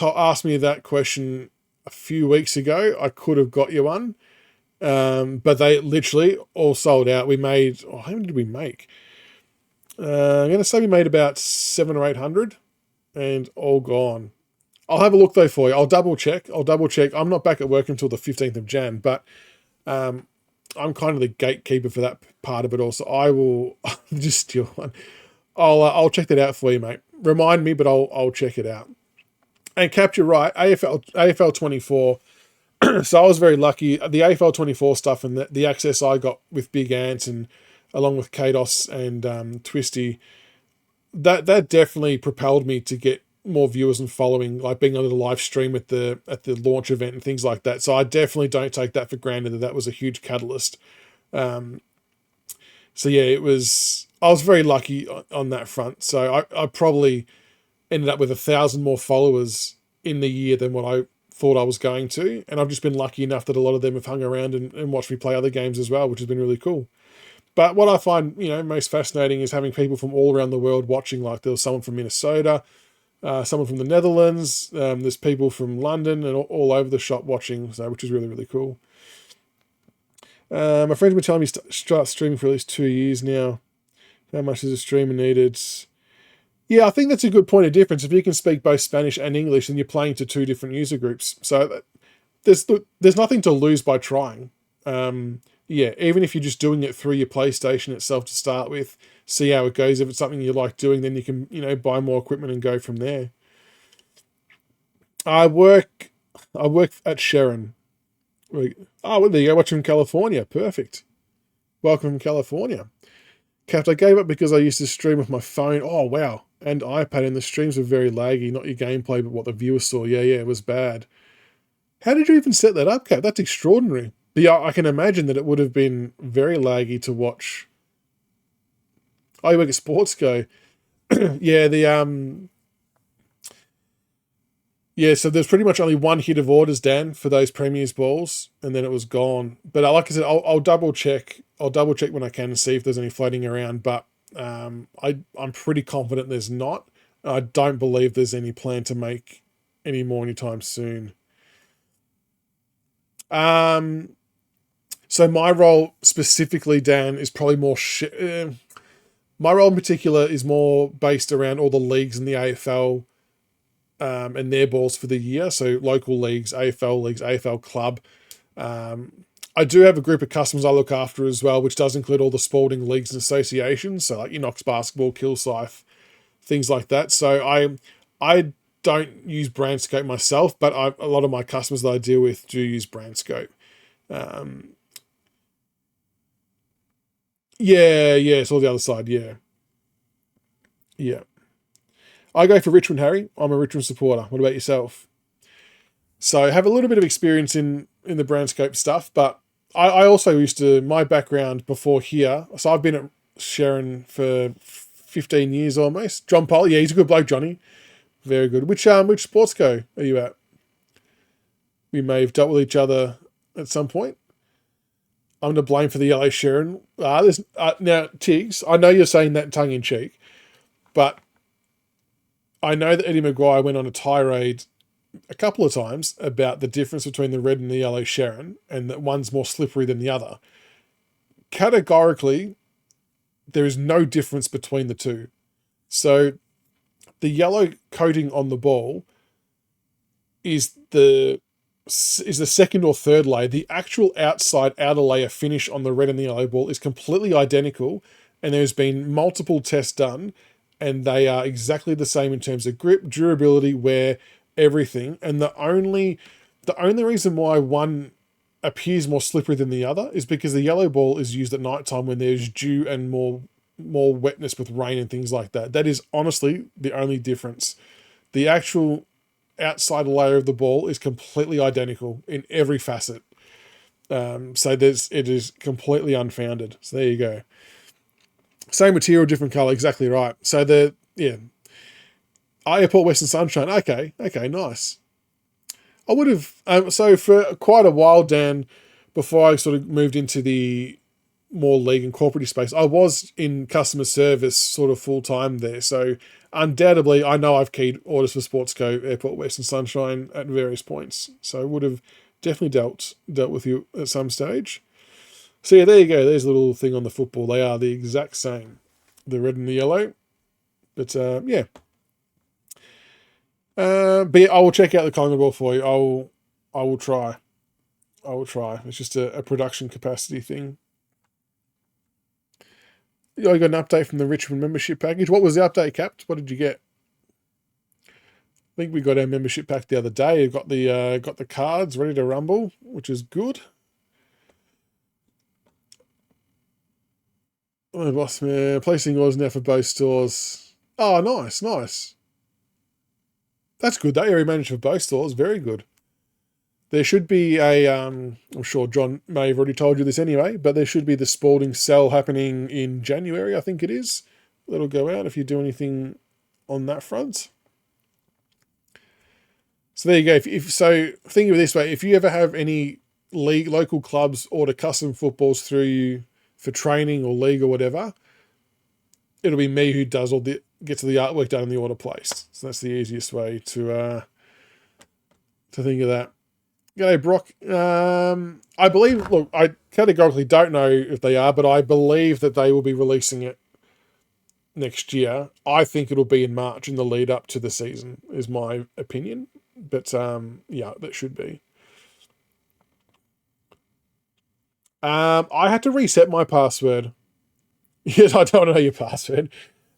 asked me that question a few weeks ago, I could have got you one. But they literally all sold out. We made, how many did we make? I'm going to say we made about 700 or 800 and all gone. I'll have a look though for you. I'll double check. I'm not back at work until the 15th of Jan, but I'm kind of the gatekeeper for that part of it also. I will just steal one. I'll check that out for you, mate. Remind me, but I'll check it out. And Capture right, AFL 24. So I was very lucky. The AFL 24 stuff and the access I got with Big Ant and along with Kados and Twisty, that definitely propelled me to get more viewers and following, like being on the live stream at the launch event and things like that. So I definitely don't take that for granted that was a huge catalyst. So yeah, I was very lucky on that front. So I probably ended up with 1,000 more followers in the year than what I thought I was going to. And I've just been lucky enough that a lot of them have hung around and watched me play other games as well, which has been really cool. But what I find, most fascinating is having people from all around the world watching. Like there was someone from Minnesota, someone from the Netherlands. There's people from London and all over the shop watching, so which is really, really cool. My friend's been telling me start streaming for at least 2 years now. How much is a streamer needed? Yeah, I think that's a good point of difference. If you can speak both Spanish and English, then you're playing to 2 different user groups. So there's nothing to lose by trying. Yeah, even if you're just doing it through your PlayStation itself to start with, see how it goes. If it's something you like doing, then you can, buy more equipment and go from there. I work at Sharon. Oh, well, there you go. Watching from California. Perfect. Welcome from California. Capt, I gave up because I used to stream with my phone. Oh, wow. And iPad, and the streams were very laggy. Not your gameplay, but what the viewers saw. Yeah, it was bad. How did you even set that up, Cap? That's extraordinary. But yeah, I can imagine that it would have been very laggy to watch. Oh, you work at Sportsco. Yeah, yeah, so there's pretty much only one hit of orders, Dan, for those Premier's balls, and then it was gone. But like I said, I'll double check. I'll double check when I can and see if there's any floating around. But I'm pretty confident there's not. I don't believe there's any plan to make any more anytime soon. So my role specifically, Dan, is probably more. My role in particular is more based around all the leagues in the AFL. And their balls for the year, so local leagues, AFL club. I do have a group of customers I look after as well, which does include all the sporting leagues and associations, so like your Knox Basketball, Kilsyth, things like that. So I don't use BrandScope myself, but a lot of my customers that I deal with do use BrandScope. Yeah, it's all the other side, yeah. I go for Richmond, Harry. I'm a Richmond supporter. What about yourself? So I have a little bit of experience in the BrandScope stuff, but I also my background before here, so I've been at Sharon for 15 years almost. John Poll, yeah, he's a good bloke, Johnny. Very good. Which Sportsco are you at? We may have dealt with each other at some point. I'm to blame for the yellow Sharon. Now, Tiggs, I know you're saying that tongue-in-cheek, but I know that Eddie Maguire went on a tirade a couple of times about the difference between the red and the yellow Sharon, and that one's more slippery than the other. Categorically, there is no difference between the two. So the yellow coating on the ball is the second or third layer. The actual outer layer finish on the red and the yellow ball is completely identical, and there's been multiple tests done, and they are exactly the same in terms of grip, durability, wear, everything. And the only reason why one appears more slippery than the other is because the yellow ball is used at night time when there's dew and more wetness with rain and things like that. That is honestly the only difference. The actual outside layer of the ball is completely identical in every facet. So it is completely unfounded. So there you go. Same material, different color, exactly right. So Airport Western Sunshine. Okay, nice. I would have, so for quite a while, Dan, before I sort of moved into the more league and corporate space, I was in customer service sort of full time there. So undoubtedly, I know I've keyed orders for Sportsco, Airport Western Sunshine at various points. So I would have definitely dealt with you at some stage. So yeah, there you go. There's a little thing on the football. They are the exact same, the red and the yellow. But yeah. But yeah, I will check out the Collingwood ball for you. I will try. It's just a production capacity thing. I got an update from the Richmond membership package. What was the update, Cap? What did you get? I think we got our membership pack the other day. Got the cards ready to rumble, which is good. Oh, boss man, placing orders now for both stores. Oh, nice. That's good. That area manager for both stores, very good. There should be I'm sure John may have already told you this anyway, but there should be the Spalding sale happening in January, I think it is. That'll go out if you do anything on that front. So there you go. So think of it this way, if you ever have any local clubs order custom footballs through you for training or league or whatever, it'll be me who does all get to the artwork done in the order placed. So that's the easiest way to think of that. G'day, Brock. I believe, look, I categorically don't know if they are, but I believe that they will be releasing it next year. I think it'll be in March in the lead up to the season, is my opinion. But yeah, that should be. I had to reset my password. Yes, I don't know your password.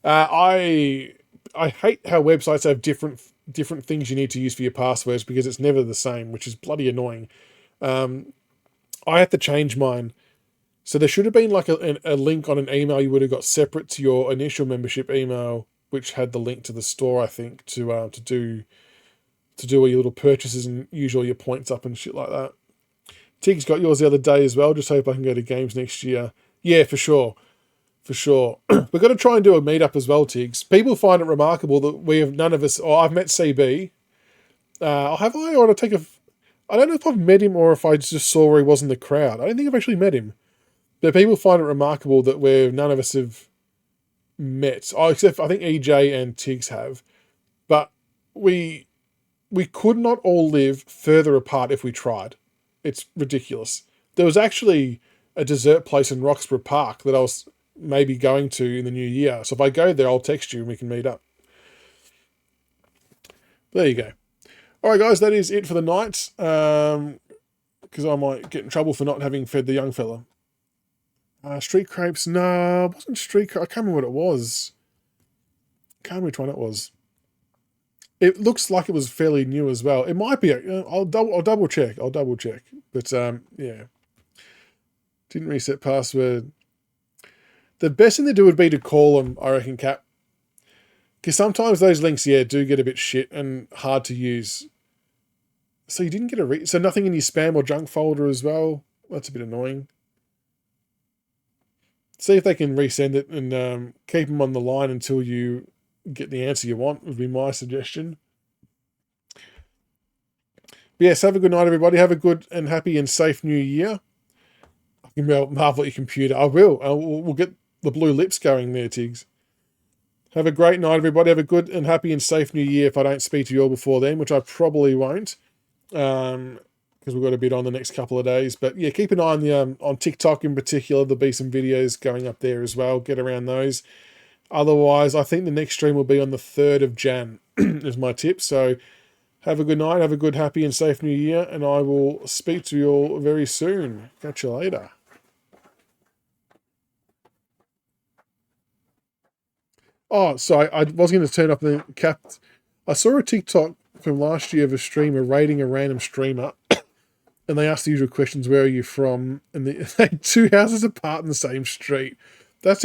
I hate how websites have different things you need to use for your passwords because it's never the same, which is bloody annoying. I had to change mine. So there should have been like a link on an email you would have got separate to your initial membership email, which had the link to the store, I think, to do all your little purchases and use all your points up and shit like that. Tiggs got yours the other day as well. Just hope I can go to games next year. Yeah, for sure. For sure. We've got to try and do a meetup as well, Tiggs. People find it remarkable that we have none of us... Oh, I've met CB. Have I? Or did I take a... I don't know if I've met him or if I just saw where he was in the crowd. I don't think I've actually met him. But people find it remarkable that none of us have met. Oh, except I think EJ and Tiggs have. But we could not all live further apart if we tried. It's ridiculous. There was actually a dessert place in Roxburgh Park that I was maybe going to in the new year. So if I go there, I'll text you and we can meet up. There you go. All right, guys, that is it for the night. Because I might get in trouble for not having fed the young fella. Street crepes. No, it wasn't street crepes. I can't remember what it was. Can't remember which one it was. It looks like it was fairly new as well. It might be. I'll double check. But yeah. Didn't reset password. The best thing to do would be to call them, I reckon, Cap. Because sometimes those links, yeah, do get a bit shit and hard to use. So you didn't get so nothing in your spam or junk folder as well? That's a bit annoying. See if they can resend it and keep them on the line until you get the answer you want, would be my suggestion. But yes, have a good night, everybody. Have a good and happy and safe new year. I can marvel at your computer. I will. We'll get the blue lips going there, Tiggs. Have a great night, everybody. Have a good and happy and safe new year if I don't speak to you all before then, which I probably won't. Because we've got a bit on the next couple of days. But yeah, keep an eye on on TikTok in particular. There'll be some videos going up there as well. Get around those. Otherwise, I think the next stream will be on the 3rd of Jan, is my tip. So have a good night. Have a good, happy and safe new year. And I will speak to you all very soon. Catch you later. Oh, sorry, I was going to turn up the cap. I saw a TikTok from last year of a streamer rating a random streamer, and they asked the usual questions, where are you from? And they had 2 houses apart in the same street. That's